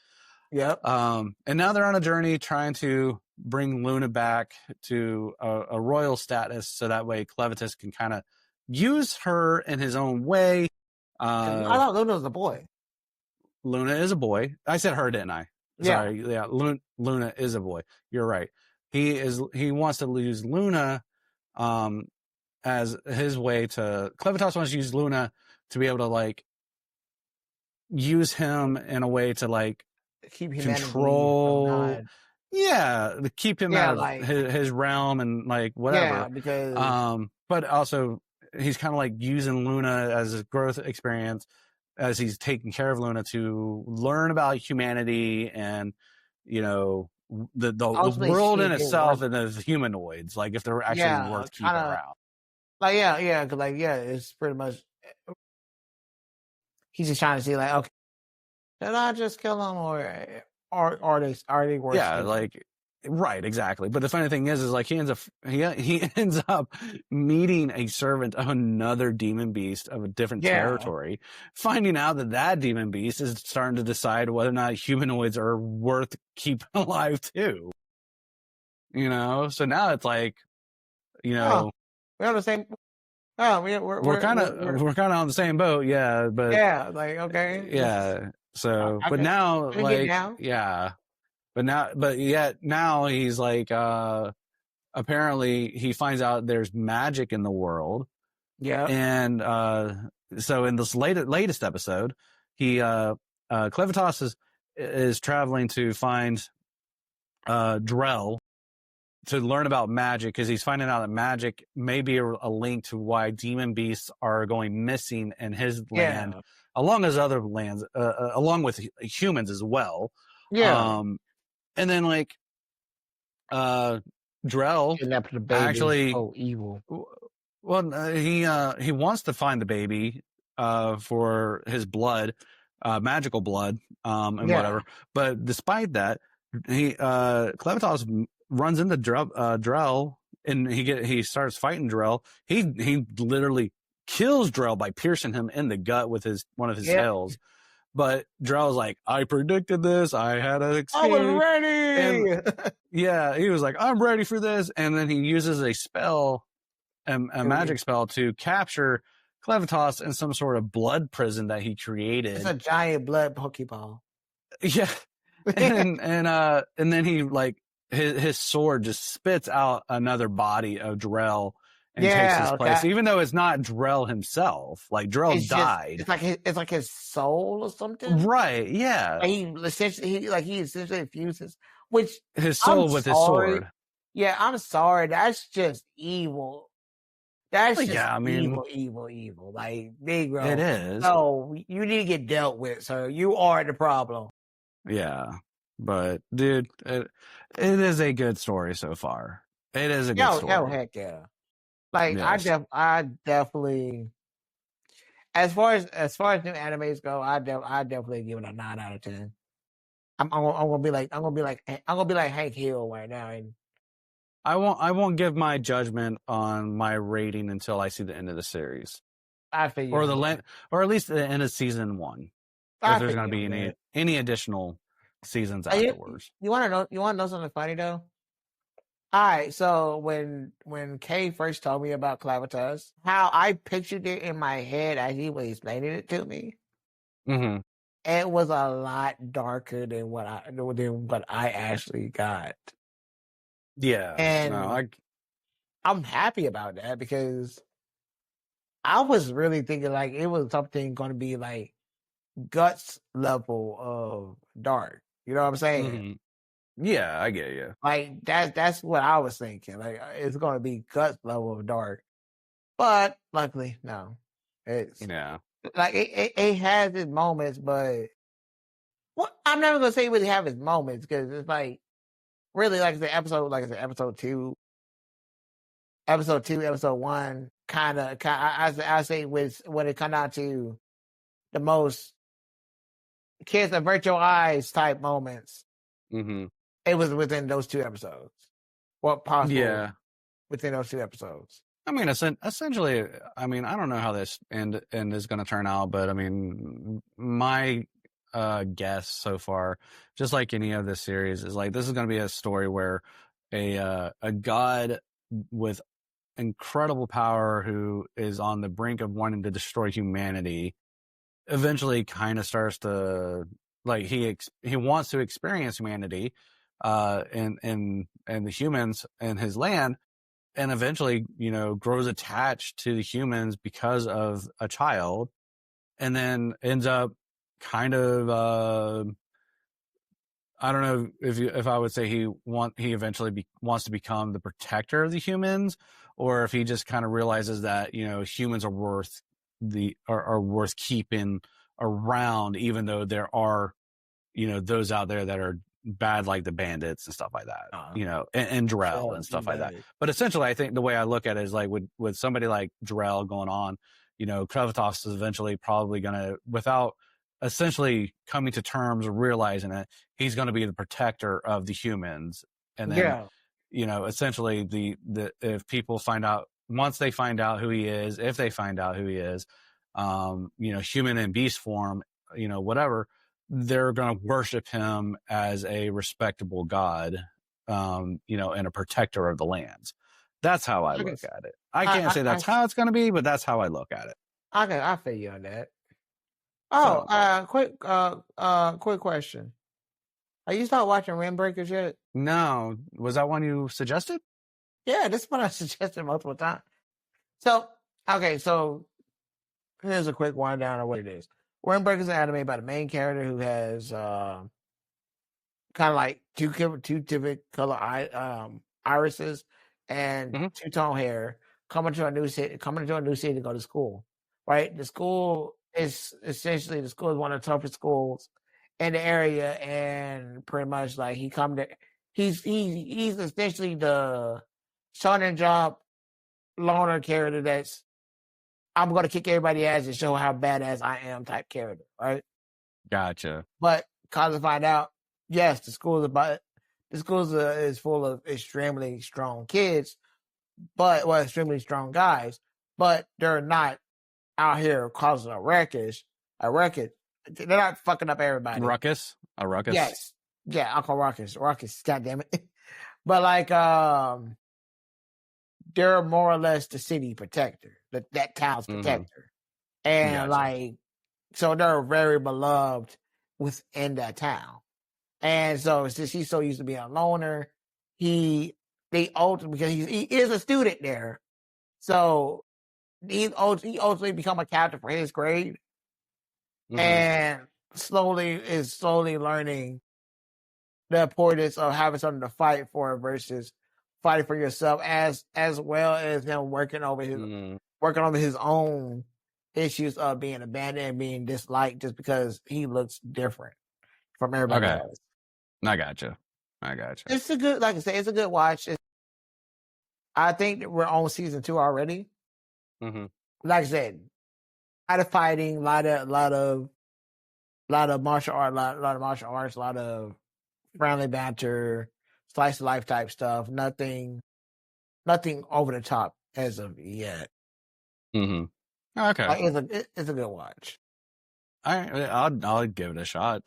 Yep. And now they're on a journey trying to bring Luna back to a royal status, so that way Clevitus can kind of use her in his own way. I thought Luna was a boy. Luna is a boy. I said her, didn't I? Yeah. Sorry. Yeah. Luna is a boy. You're right. He wants to use Luna, as his way to, Clevitas wants to use Luna to be able to like use him in a way to like Keep humanity control. from Yeah. To keep him out of his realm and like whatever. Yeah, because but also he's kind of like using Luna as a growth experience, as he's taking care of Luna, to learn about humanity and, the world in itself and the humanoids, like if they're actually worth keeping around. Like, yeah, because like, yeah, it's pretty much, he's just trying to see like, okay, did I just kill them, or are they worth? Yeah, like, right, exactly. But the funny thing is like he ends up meeting a servant of another demon beast of a different territory, finding out that demon beast is starting to decide whether or not humanoids are worth keeping alive too. So now it's like, we're on the same. Oh, we're kind of on the same boat, yeah. But yeah, like okay, yeah. So, but okay, now, I get like, down. yeah, but yet now he's like, apparently he finds out there's magic in the world, Yeah, and so in this latest episode, he Clevitas is traveling to find Drell to learn about magic, because he's finding out that magic may be a link to why demon beasts are going missing in his land, yeah, along as other lands, along with humans as well. yeah. And then like Drell Kidnapping the baby. actually, Oh, evil. well, he wants to find the baby for his blood, magical blood, and Yeah, whatever. But despite that, he Clevitas runs into Drell, and he starts fighting Drell. He literally kills Drell by piercing him in the gut with one of his yeah. tails. But Drell's like, I predicted this. I had an I was escape. And ready. yeah, he was like, I'm ready for this. And then he uses a spell, a magic spell, to capture Clevitas in some sort of blood prison that he created. It's a giant blood pokeball. Yeah. And then he, like, his sword just spits out another body of Drell and takes his place, even though it's not Drell himself. Like, Drell died. It's like his soul or something. Right, yeah. Like he essentially fuses, which his soul with his sword. Yeah, I'm sorry. That's just evil. That's just yeah, I mean, evil. Like, Negro. It is. No, you need to get dealt with, sir. You are the problem. Yeah. But, dude, it is a good story so far. It is a good story. Yo, heck yeah. Like, yes. I definitely, as far as new animes go, I definitely give it a 9 out of 10. I'm gonna be like Hank Hill right now, and I won't give my judgment on my rating until I see the end of the series. I figure, or at least the end of season 1. If there's going to be any additional seasons afterwards. You want to know something funny though? All right, so when Kay first told me about Clavitas, how I pictured it in my head as he was explaining it to me, it was a lot darker than what I actually got. Yeah, and I'm happy about that, because I was really thinking like it was something going to be like Guts level of dark. You know what I'm saying? Yeah, I get you. Like that's what I was thinking. Like, it's going to be Guts level of dark, but luckily, no. It's like it has its moments, but I'm never gonna say it really have its moments, because it's like really like the episode, episode 2, episode 1, kind of. I say with when it come down to the most kiss of virtual eyes type moments. It was within those 2 episodes. What possible? Yeah, within those 2 episodes. I mean, essentially, I mean, I don't know how this end is going to turn out, but I mean, my guess so far, just like any of this series, is like this is going to be a story where a god with incredible power, who is on the brink of wanting to destroy humanity, eventually kind of starts to, like, he wants to experience humanity and the humans in his land, and eventually, grows attached to the humans because of a child, and then ends up kind of I don't know if I would say he eventually wants to become the protector of the humans, or if he just kind of realizes that humans are worth keeping around, even though there are those out there that are bad, like the bandits and stuff like that, and Drell and stuff like that. But essentially, I think the way I look at it is like with somebody like Drell going on, Krevitovs is eventually probably gonna, without essentially coming to terms or realizing it, he's going to be the protector of the humans. And then, essentially the if people find out, once they find out who he is, if they find out who he is, human and beast form, whatever, they're going to worship him as a respectable god, and a protector of the lands. That's how I I look guess at it. I can't say that's how it's going to be, but that's how I look at it. I feel you on that. So, Oh, quick question. Are you start watching Windbreakers yet? no, was that one you suggested? Yeah, this is what I suggested multiple times. So, okay, so here's a quick rundown of what it is. Windbreakers is an anime about a main character who has kind of like two different color irises and two-tone hair coming to a new city to go to school. Right? The school is one of the toughest schools in the area, and pretty much like he's essentially the Shonen Jump loner character that's I'm gonna kick everybody's ass and show how badass I am type character, right? Gotcha. But cause I find out, yes, the school is full of extremely strong kids, extremely strong guys, but they're not out here causing a ruckus. They're not fucking up everybody. Ruckus? A ruckus? Yes. Yeah, I'll call ruckus. Ruckus, goddamn it. But like they're more or less the city protector, that town's protector. And like so they're very beloved within that town. And so since he's so used to being a loner, because he is a student there. So he ultimately become a captain for his grade. And slowly learning the importance of having something to fight for versus fighting for yourself, as well as him working over his own issues of being abandoned and being disliked just because he looks different from everybody else. I gotcha. It's a good, like I said, it's a good watch. I think that we're on season 2 already. Like I said, a lot of fighting, a lot of martial art, a lot of friendly banter, slice of life type stuff. Nothing over the top as of yet. Okay, like, it's a good watch. I'll give it a shot.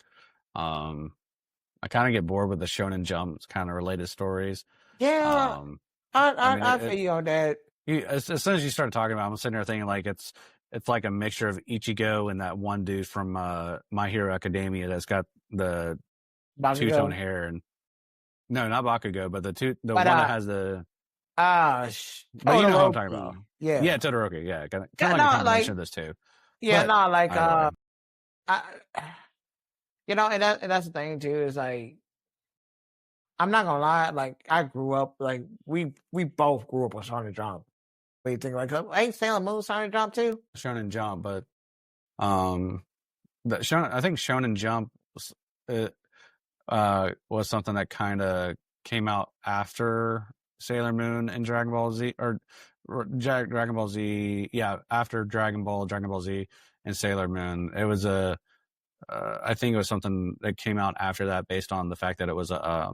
I kind of get bored with the Shonen Jump kind of related stories. Yeah, I feel you on that. As soon as you started talking about it, I'm sitting there thinking like it's like a mixture of Ichigo and that one dude from My Hero Academia that's got the two-tone hair. And no, not Bakugo, but the one that has the but you know what I'm talking about. Yeah, Todoroki. Yeah, kind of like a combination of those two. Yeah, and that's the thing too, is like I'm not gonna lie, like I grew up like we both grew up with Shonen Jump. What do you think? Like, ain't Sailor Moon Shonen Jump too? Shonen Jump, but I think Shonen Jump was something that kind of came out after Sailor Moon and Dragon Ball Z, or Dragon Ball Z. Yeah, after Dragon Ball Z, and Sailor Moon. It was I think it was something that came out after that, based on the fact that it was a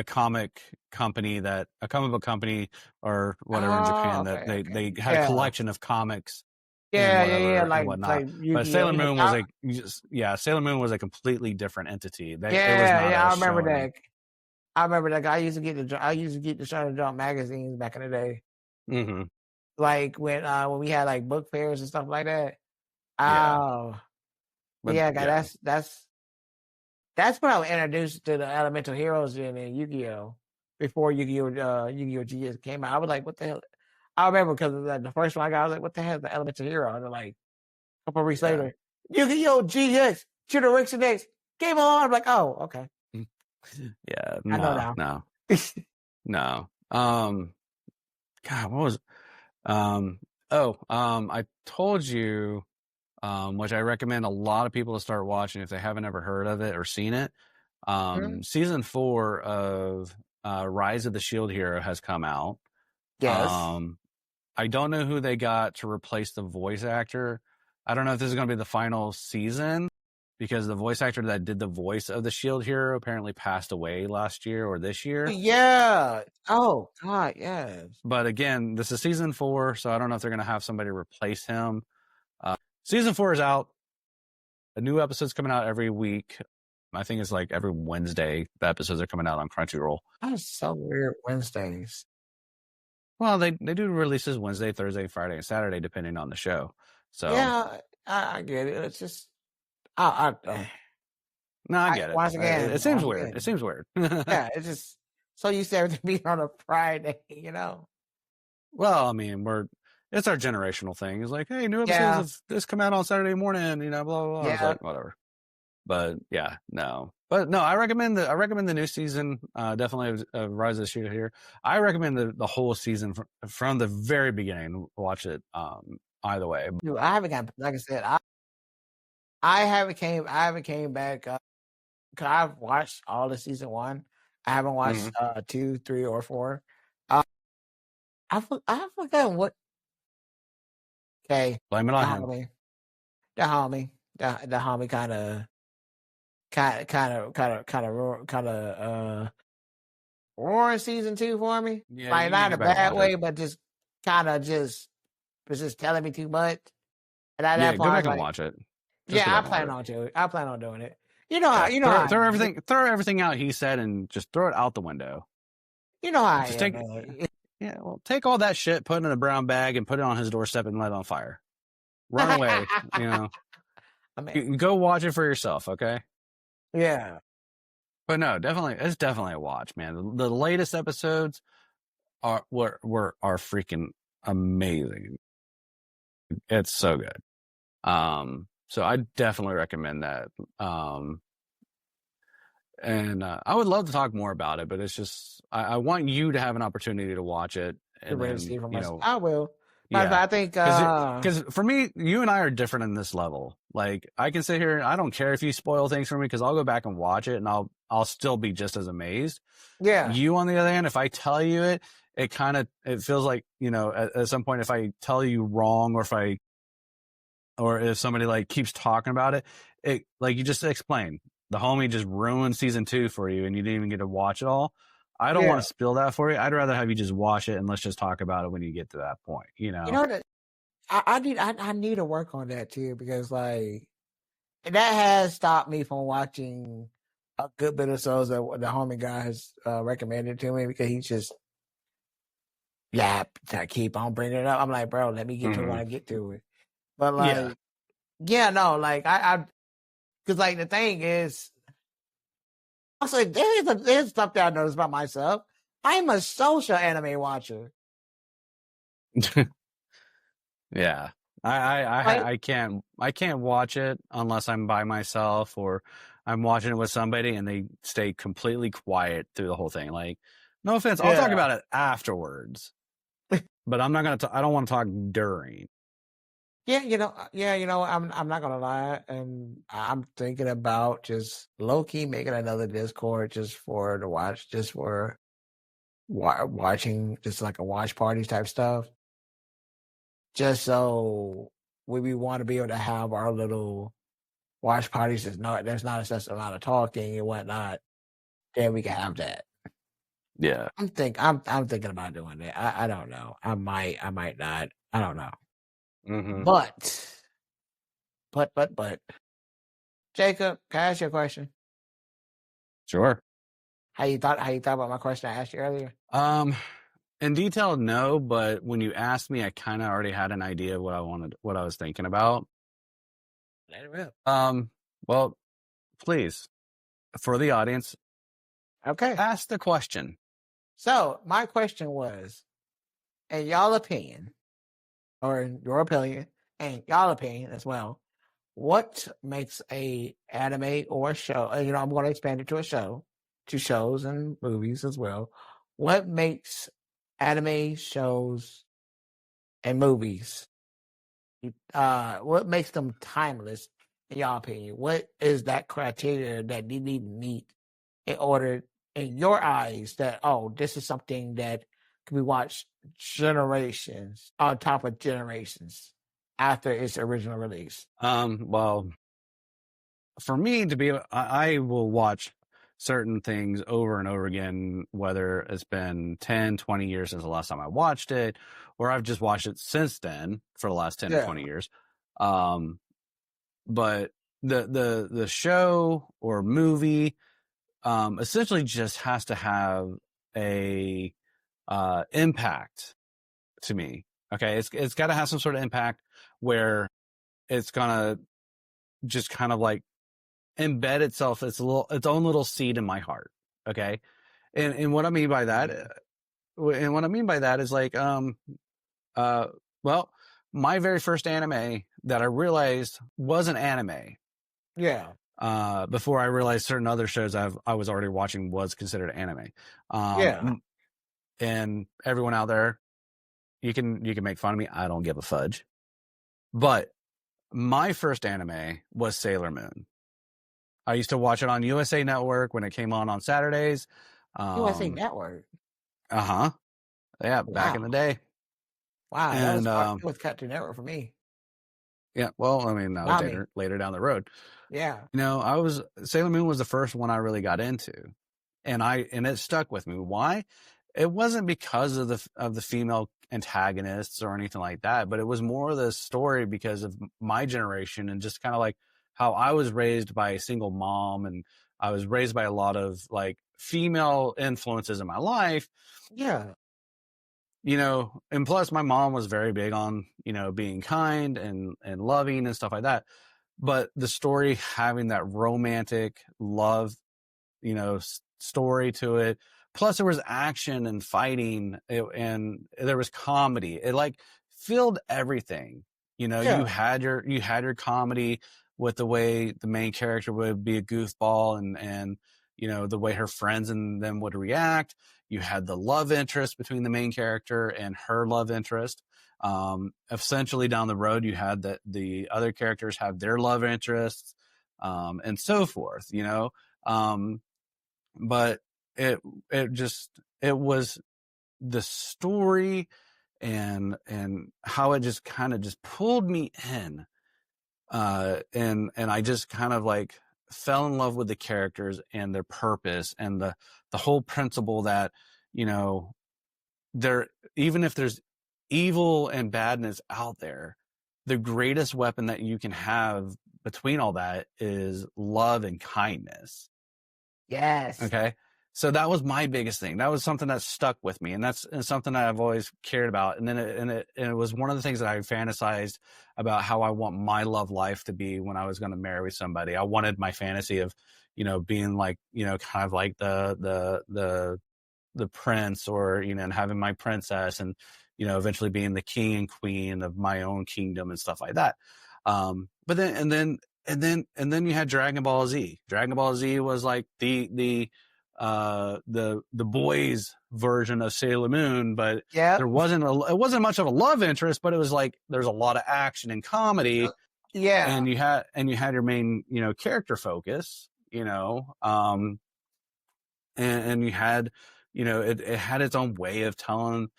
comic book company or whatever in Japan that they had a collection of comics. Like whatnot. But Sailor Moon was Sailor Moon was a completely different entity. I remember that. I remember that. I used to get the Shonen Jump magazines back in the day. Like when we had like book fairs and stuff like that. That's when I was introduced to the elemental heroes in Yu-Gi-Oh! Before Yu-Gi-Oh! GX came out. I was like, what the hell? I remember because the first one I got, I was like, what the hell is the elemental hero? And then like a couple of weeks later, Yu-Gi-Oh! GX, Generation X, came on. I'm like, oh, okay. Yeah, I know now. No. God, what was I told you, which I recommend a lot of people to start watching if they haven't ever heard of it or seen it. Season 4 of Rise of the Shield Hero has come out. Yes. I don't know who they got to replace the voice actor. I don't know if this is going to be the final season, because the voice actor that did the voice of the Shield Hero apparently passed away last year or this year. Yeah. Oh, God, yes. But again, this is season 4, so I don't know if they're going to have somebody replace him. Season 4 is out. A new episode's coming out every week. I think it's like every Wednesday the episodes are coming out on Crunchyroll. That's so weird. Wednesdays. Well, they do releases Wednesday, Thursday, Friday, and Saturday depending on the show. So Yeah, I get it. It's just no, I get it. once again, It seems weird. It seems weird. Yeah, it's just so used to everything being on a Friday, you know. Well, I mean, it's our generational thing. It's like, hey, new episodes of this come out on Saturday morning, you know, blah blah blah. Yeah. It's like whatever. But yeah, no. But no, I recommend the new season. Definitely Rise of the Shooter here. I recommend the whole season from the very beginning. Watch it. Either way. Dude, I haven't got, like I said, I haven't came back. Cause I've watched all of season 1. I haven't watched 2, 3, or 4. I forgot what. Okay, Blame it on him. The homie kind of ruined season 2 for me. Yeah, like you not in a go back and bad watch way, it. but just kind of was just telling me too much. And at that Yeah, point, go I back was and like, watch it. Yeah, I plan on doing it. You know how throw everything out he said and just throw it out the window. You know how Just I am. Yeah, well, take all that shit, put it in a brown bag, and put it on his doorstep and light it on fire. Run away, you know. I mean, You can go watch it for yourself, okay? Yeah. But no, it's definitely a watch, man. The latest episodes were freaking amazing. It's so good. So I definitely recommend that. And I would love to talk more about it, but it's just I want you to have an opportunity to watch it. And then, I will. Yeah, I think because for me, you and I are different in this level. Like I can sit here and I don't care if you spoil things for me because I'll go back and watch it and I'll still be just as amazed. Yeah. You on the other hand, if I tell you it feels like, you know, at some point if I tell you wrong or if somebody like keeps talking about it, like you just explained, the homie just ruined season 2 for you and you didn't even get to watch it all. I don't want to spill that for you. I'd rather have you just watch it and let's just talk about it when you get to that point. You know. You know that I need to work on that too because like that has stopped me from watching a good bit of shows that the homie guy has recommended to me because he's just to keep on bringing it up. I'm like, bro, let me get to when I get to it. But like, no, like I because like the thing is. Also, there's stuff that I noticed about myself. I'm a social anime watcher. Yeah, I can't watch it unless I'm by myself or I'm watching it with somebody and they stay completely quiet through the whole thing. Like, no offense, I'll talk about it afterwards, but I'm not gonna. I don't want to talk during. Yeah, I'm not gonna lie, and I'm thinking about just low key making another Discord just for the watch, just for watching, just like a watch party type stuff. Just so we want to be able to have our little watch parties. There's not such a lot of talking and whatnot. Then we can have that. Yeah, I'm thinking about doing that. I don't know. I might not. I don't know. Mm-hmm. But, Jacob, can I ask you a question? Sure. How you thought about my question I asked you earlier? In detail, no, but when you asked me, I kind of already had an idea of what I was thinking about. Let it rip. Well, please, for the audience, okay, ask the question. So my question was, in y'all opinion, or in your opinion, and y'all opinion as well, what makes a anime or a show? I'm going to expand it to a show, to shows and movies as well. What makes anime, shows, and movies? What makes them timeless, in your opinion? What is that criteria that they need to meet in order, in your eyes, that this is something that can be watched generations on top of generations after its original release? Well, for me I will watch certain things over and over again, whether it's been 10, 20 years since the last time I watched it, or I've just watched it since then for the last 10 or 20 years. But the show or movie essentially just has to have a impact to me. Okay, it's got to have some sort of impact where it's gonna just kind of like embed itself. It's its own little seed in my heart. Okay, and what I mean by that, is like uh well, my very first anime that I realized wasn't anime. Yeah. Before I realized certain other shows I was already watching was considered anime. Yeah. And everyone out there, you can make fun of me. I don't give a fudge. But my first anime was Sailor Moon. I used to watch it on USA Network when it came on Saturdays. USA Network. Uh-huh. Yeah, back in Wow. the day. Wow, that was And it was Cartoon Network for me. yeah, well, I mean, that was Mommy. later down the road. Yeah. You know, Sailor Moon was the first one I really got into. And it stuck with me. Why? It wasn't because of the female antagonists or anything like that, but it was more the story because of my generation and just kind of like how I was raised by a single mom, and I was raised by a lot of like female influences in my life. Yeah. You know, and plus my mom was very big on, you know, being kind and loving and stuff like that. But the story having that romantic love, you know, story to it. Plus there was action and fighting, and there was comedy. It like filled everything. You know, Yeah. you had your comedy with the way the main character would be a goofball, and you know, the way her friends and them would react. You had the love interest between the main character and her love interest. Essentially down the road, you had the other characters have their love interests, and so forth, you know. But it it was the story and how it just kind of just pulled me in, and I just kind of like fell in love with the characters and their purpose and the whole principle that, you know, there, even if there's evil and badness out there, the greatest weapon that you can have between all that is love and kindness. Yes. Okay. So that was my biggest thing. That was something that stuck with me, and that's something that I've always cared about. And then it was one of the things that I fantasized about how I want my love life to be when I was going to marry somebody. I wanted my fantasy of, you know, being like, you know, kind of like the prince, or, you know, and having my princess, and, you know, eventually being the king and queen of my own kingdom and stuff like that. But then you had Dragon Ball Z. Dragon Ball Z was like the boys version of Sailor Moon, but Yep. it wasn't much of a love interest, but it was like there's a lot of action and comedy, Yeah. and you had your main, you know, character focus, you know, and you had, you know, it had its own way of telling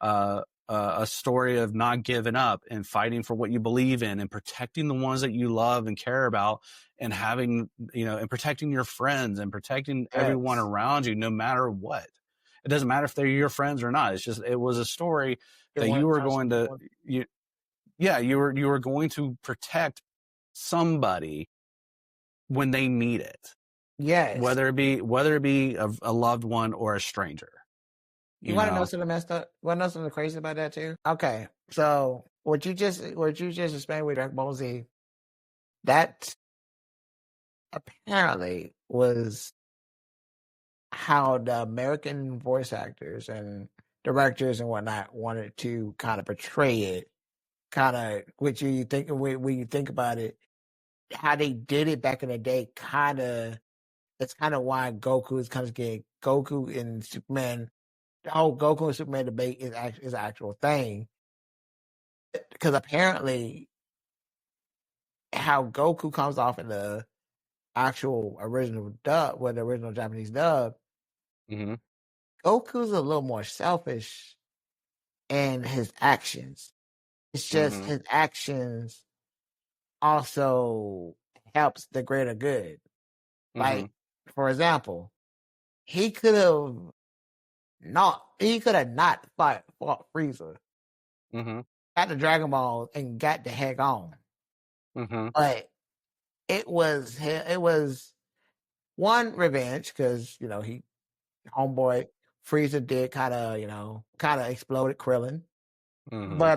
a story of not giving up and fighting for what you believe in and protecting the ones that you love and care about, and having, you know, and protecting your friends and protecting everyone Yes. around you, no matter what. It doesn't matter if they're your friends or not. It's just, it was a story You that want you were trust going to, someone. you were going to protect somebody when they need it, Yes. whether it be a loved one or a stranger. You want to know something messed up? Want to know something crazy about that too? Okay, so what you just explained with Dragon Ball Z, that apparently was how the American voice actors and directors and whatnot wanted to kind of portray it. Kind of, which you think when you think about it, how they did it back in the day, kind of. That's kind of why Goku is kind of getting Goku and Superman. The whole Goku and Superman debate is an actual thing, because apparently how Goku comes off in the actual original dub, the original Japanese dub, Mm-hmm. Goku's a little more selfish in his actions. It's just his actions also helps the greater good. Like, for example, he could have not fought Frieza, got the Dragon Ball and got the heck on. Mm-hmm. But it was one revenge because he homeboy Freezer did kind of exploded Krillin, but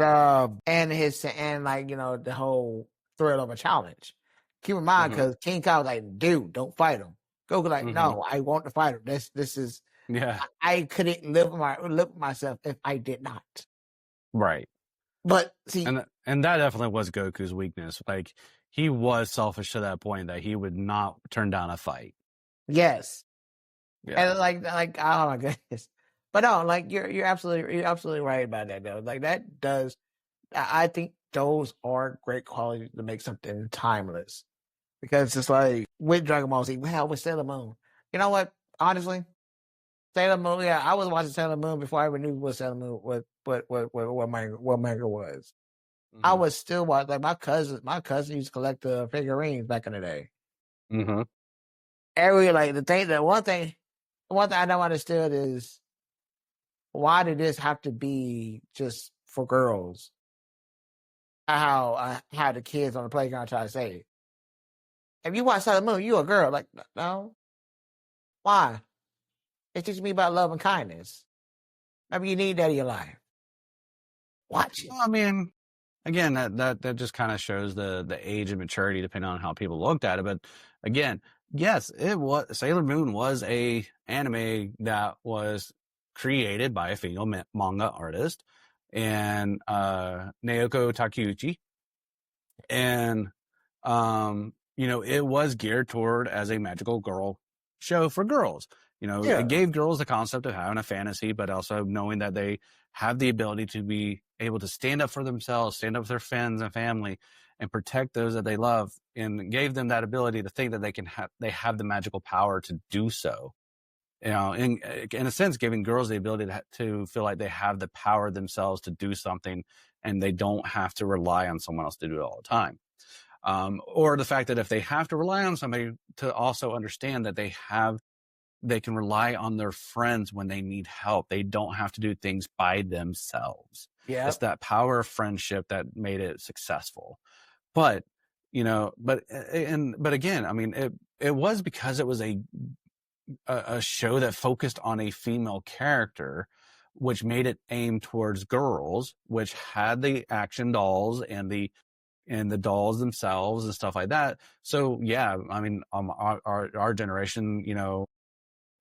the whole thrill of a challenge. Keep in mind because King Kong was like, dude, don't fight him. Goku like, no, I want to fight him. This is Yeah. I couldn't live with myself if I did not. Right. But see, and that definitely was Goku's weakness. Like he was selfish to that point that he would not turn down a fight. yes. Yeah. And like oh my goodness. But no, like you're absolutely right about that though. Like that does I think those are great qualities to make something timeless. Because it's like with Dragon Ball Z, hell with Sailor Moon. You know what? Honestly, Sailor Moon, yeah, I was watching Sailor Moon before I even knew what Sailor Moon what manga was. I was still watching like my cousin used to collect the figurines back in the day. One thing I never understood is why did this have to be just for girls? How the kids on the playground try to say, if you watch Sailor Moon, you a girl. Like, no. Why? It teaches me about love and kindness. Maybe you need that in your life. Watch it. Well, I mean, again, that just kind of shows the age and maturity depending on how people looked at it. But again, yes, it was Sailor Moon was a anime that was created by a female manga artist and Naoko Takeuchi, and it was geared toward as a magical girl show for girls. It gave girls the concept of having a fantasy, but also knowing that they have the ability to be able to stand up for themselves, stand up for their friends and family, and protect those that they love, and gave them that ability to think that they have the magical power to do so. In a sense, giving girls the ability to feel like they have the power themselves to do something, and they don't have to rely on someone else to do it all the time. Or the fact that if they have to rely on somebody, to also understand that they can rely on their friends when they need help. They don't have to do things by themselves. Yeah. It's that power of friendship that made it successful. But again, I mean, it was because it was a show that focused on a female character, which made it aimed towards girls, which had the action dolls and the dolls themselves and stuff like that. So yeah, I mean, our generation,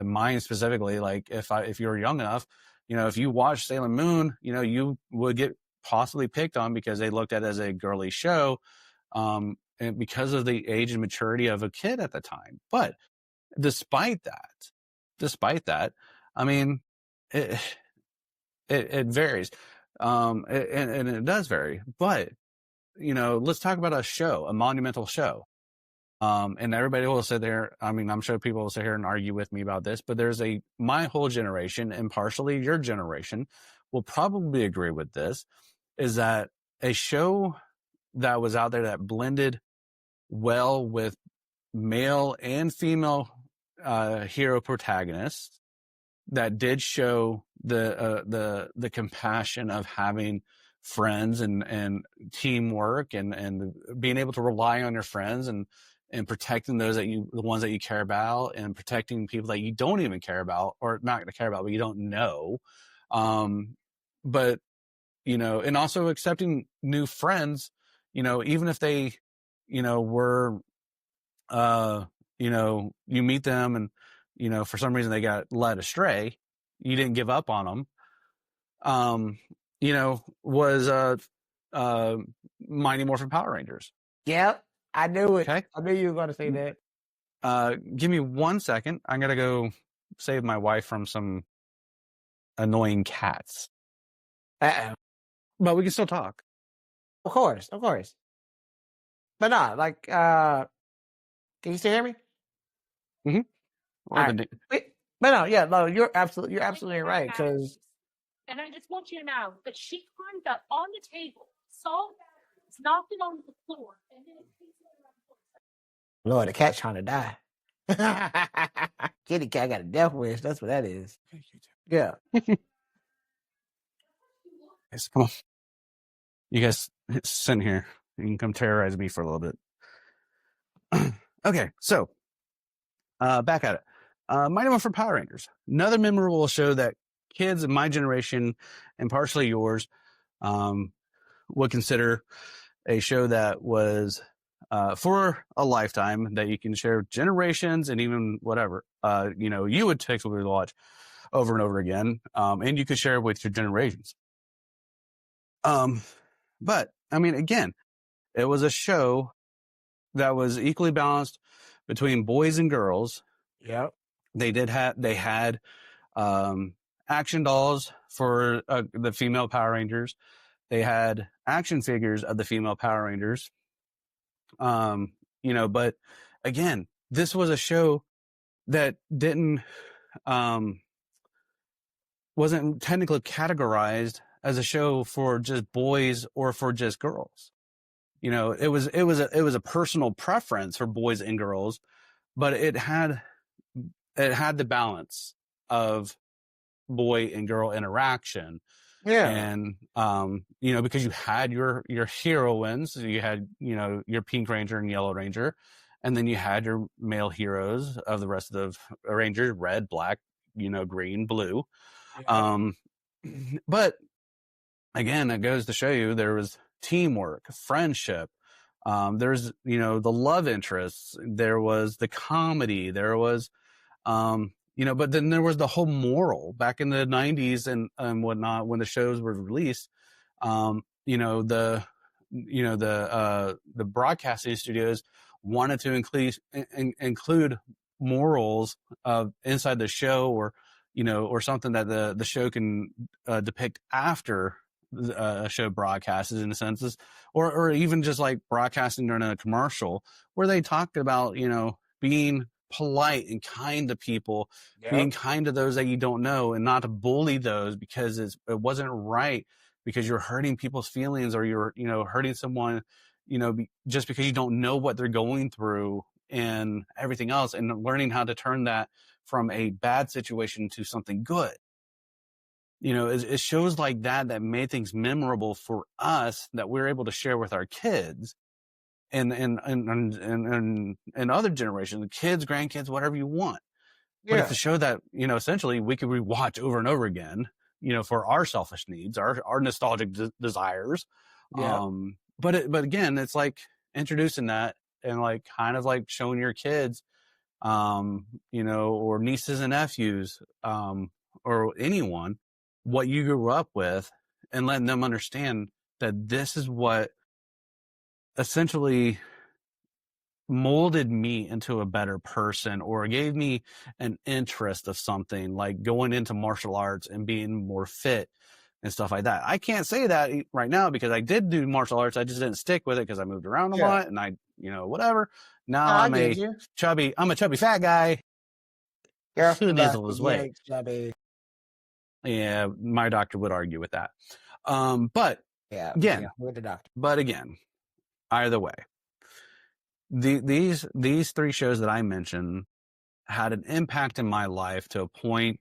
mine specifically, like if you were young enough, if you watched Sailor Moon, you would get possibly picked on because they looked at it as a girly show, and because of the age and maturity of a kid at the time. But despite that, I mean, it varies, and it does vary. But let's talk about a monumental show. And everybody will sit there. I mean, I'm sure people will sit here and argue with me about this, but my whole generation and partially your generation will probably agree with this, is that a show that was out there that blended well with male and female hero protagonists, that did show the compassion of having friends and teamwork and being able to rely on your friends and protecting the ones that you care about, and protecting people that you don't even care about, or not going to care about, but you don't know. But, and also accepting new friends, even if they, were, you meet them and, for some reason they got led astray, you didn't give up on them. Was, Mighty Morphin Power Rangers. Yep. I knew it. Okay. I knew you were going to say that. Give me 1 second. I'm going to go save my wife from some annoying cats. Uh-oh. But we can still talk. Of course. But no, like, can you still hear me? Mm-hmm. Right. But no, you're absolutely right. Because, and I just want you to know that she climbed up on the table, saw that, knocked it on the floor, and then it takes it around the floor. Lord, the cat's trying to die. Kitty cat got a death wish. That's what that is. Yeah. Yes, come on. You guys sit in here. You can come terrorize me for a little bit. Okay, so back at it. Mighty Morphin Power Rangers, another memorable show that kids of my generation and partially yours would consider a show that was for a lifetime, that you can share with generations and even whatever you would typically watch over and over again, and you could share it with your generations. But I mean, again, it was a show that was equally balanced between boys and girls. Yep. They had action dolls for the female Power Rangers. They had action figures of the female Power Rangers. But again, this was a show that wasn't technically categorized as a show for just boys or for just girls. It was a personal preference for boys and girls, but it had the balance of boy and girl interaction. Yeah. And because you had your heroines, you had your Pink Ranger and Yellow Ranger, and then you had your male heroes of the rest of the Rangers: red, black, green, blue. Yeah. But again, it goes to show you there was teamwork, friendship. There's the love interests. There was the comedy. There was but then there was the whole moral back in the 90s and whatnot when the shows were released. The broadcasting studios wanted to include morals inside the show, or something that the show can depict after a show broadcasts, in a sense, or even just like broadcasting during a commercial where they talk about being polite and kind to people, being kind to those that you don't know, and not to bully those because it wasn't right, because you're hurting people's feelings, or you're hurting someone just because you don't know what they're going through and everything else, and learning how to turn that from a bad situation to something good. It shows like that made things memorable for us, that we're able to share with our kids and other generations, kids, grandkids, whatever you want. But it's a show that essentially we could rewatch over and over again, for our selfish needs, our nostalgic desires. But again, it's like introducing that and like kind of like showing your kids, or nieces and nephews, or anyone, what you grew up with, and letting them understand that this is what essentially molded me into a better person, or gave me an interest of something, like going into martial arts and being more fit and stuff like that. I can't say that right now because I did do martial arts. I just didn't stick with it because I moved around a lot and I, whatever. Now I'm a chubby fat guy who needs to lose weight. Chubby. Yeah, my doctor would argue with that. But again, with the doctor. But again, either way, these three shows that I mentioned had an impact in my life to a point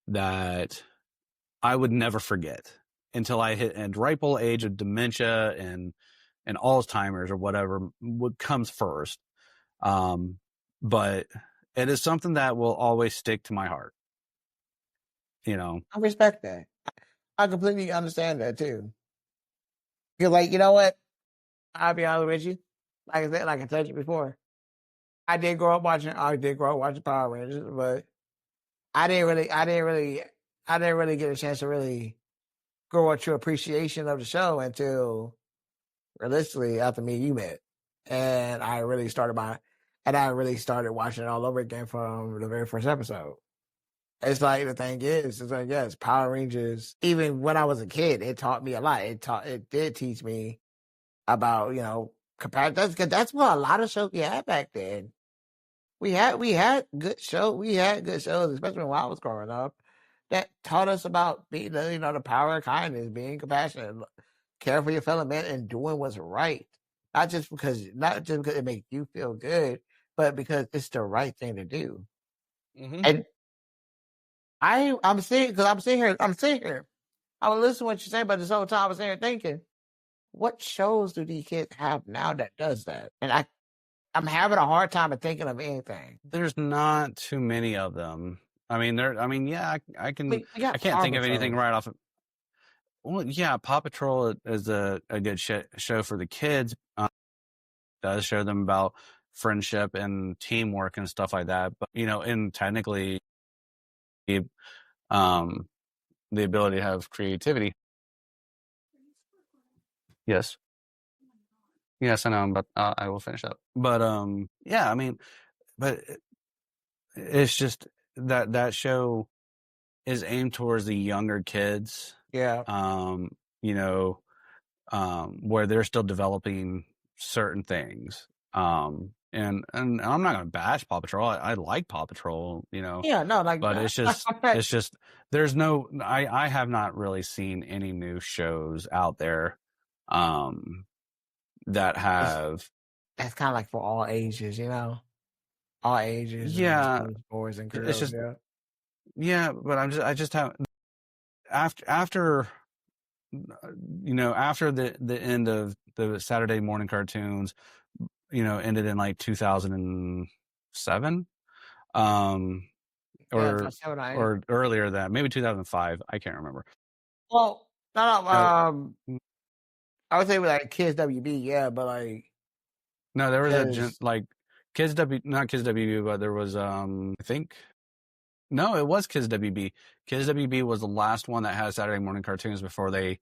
that I would never forget until I hit a ripe old age of dementia and Alzheimer's or whatever comes first. But it is something that will always stick to my heart. I respect that. I completely understand that too. You're like, you know what? I'll be honest with you. Like I told you before, I did grow up watching Power Rangers, but I didn't really get a chance to really grow up to appreciation of the show until realistically after me and you met, and I really started watching it all over again from the very first episode. It's like, the thing is, it's like, yes, Power Rangers, even when I was a kid, it taught me a lot. It did teach me about, that's what a lot of shows we had back then. We had good shows. We had good shows, especially when I was growing up, that taught us about being, the power of kindness, being compassionate, care for your fellow man, and doing what's right. Not just because it makes you feel good, but because it's the right thing to do. Mm-hmm. And I'm sitting here. I was listening to what you say, but this whole time I was sitting here thinking, what shows do these kids have now that does that? And I'm having a hard time of thinking of anything. There's not too many of them. I mean, yeah, I can. We got I can't Paw think of anything Patrol. right off. Well, yeah, Paw Patrol is a good show for the kids. Does show them about friendship and teamwork and stuff like that. But and technically, um, the ability to have creativity. Yes. Yes, I know, but I will finish up. But yeah, I mean, but it's just that show is aimed towards the younger kids. Yeah. Where they're still developing certain things. And I'm not gonna bash Paw Patrol. I like Paw Patrol, Yeah, no, like, but it's just there's no. I have not really seen any new shows out there, that have. that's kind of like for all ages, all ages. Yeah, and boys and girls. it's just Yeah. yeah, but I just have after after the end of the Saturday morning cartoons, ended in like 2007, or earlier than maybe 2005. I can't remember. Well, no. I would say with like Kids WB, yeah, but like no, there was Kids W, not Kids WB, but there was I think. No, it was Kids WB. Kids WB was the last one that had Saturday morning cartoons before they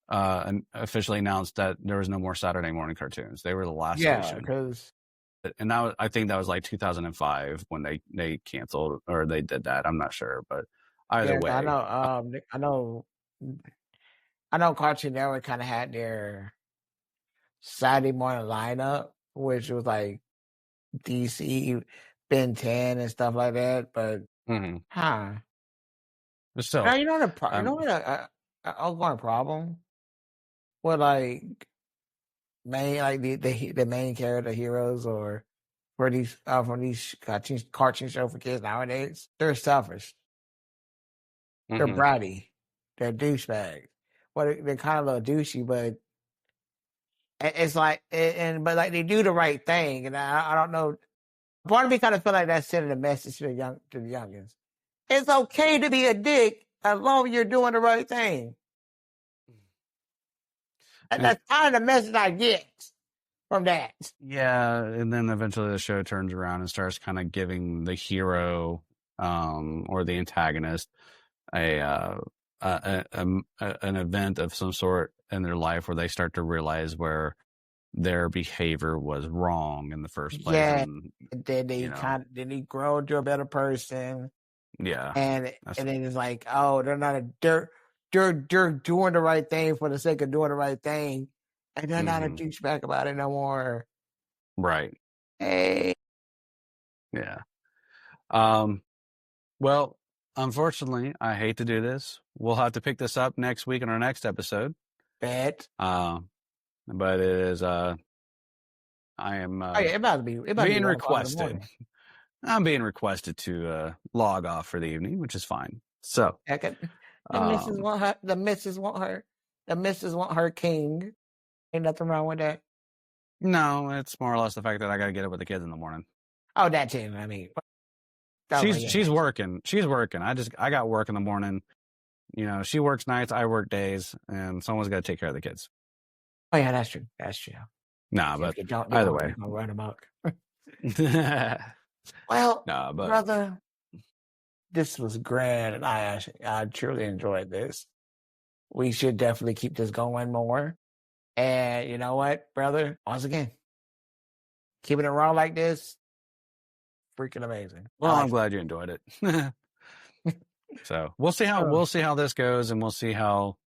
officially announced that there was no more Saturday morning cartoons. They were the last station. And I think that was like 2005 when they canceled or they did that. I'm not sure, but either way. I know Cartoon Network kind of had their Saturday morning lineup, which was like DC, Ben 10 and stuff like that. But but still, now, the ongoing problem with like the main character heroes or for these from these cartoon shows for kids nowadays, they're selfish. They're bratty. They're douchebags. Well, they're kind of a little douchey, but it's like, but like they do the right thing, and I don't know. Part of me kind of feel like that's sending a message to the youngins. It's okay to be a dick as long as you're doing the right thing. And that's kind of the message I get from that. Yeah, and then eventually the show turns around and starts kind of giving the hero or the antagonist an event of some sort in their life where they start to realize where their behavior was wrong in the first place. Yeah, and then they grow into a better person. Yeah, and then it's like, oh, they're not they're doing the right thing for the sake of doing the right thing, and they're not a douchebag about it no more. Right. Hey. Yeah. Well, unfortunately, I hate to do this. We'll have to pick this up next week in our next episode. Bet. But it is I am being requested. I'm being requested to log off for the evening, which is fine. So the missus want her. The missus want her. The missus want her king. Ain't nothing wrong with that. No, it's more or less the fact that I got to get up with the kids in the morning. Oh, that too. I mean, she's working. She's working. I got work in the morning. She works nights. I work days, and someone's got to take care of the kids. Oh yeah, that's true. That's true. Nah, but either way, I'll run amok. Well, brother, this was grand, and I truly enjoyed this. We should definitely keep this going more. And you know what, brother? Once again, keeping it raw like this, freaking amazing. Well, I'm glad you enjoyed it. So we'll see how this goes, and we'll see how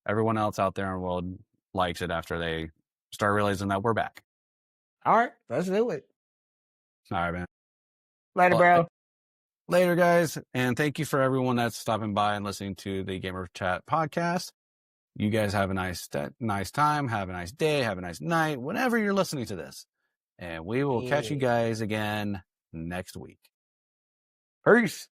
everyone else out there in the world likes it after they start realizing that we're back. All right, let's do it. All right, man. Later, bro. Later, guys. And thank you for everyone that's stopping by and listening to the Gamer Chat podcast. You guys have a nice time. Have a nice day. Have a nice night. Whenever you're listening to this. And we will catch you guys again next week. Peace.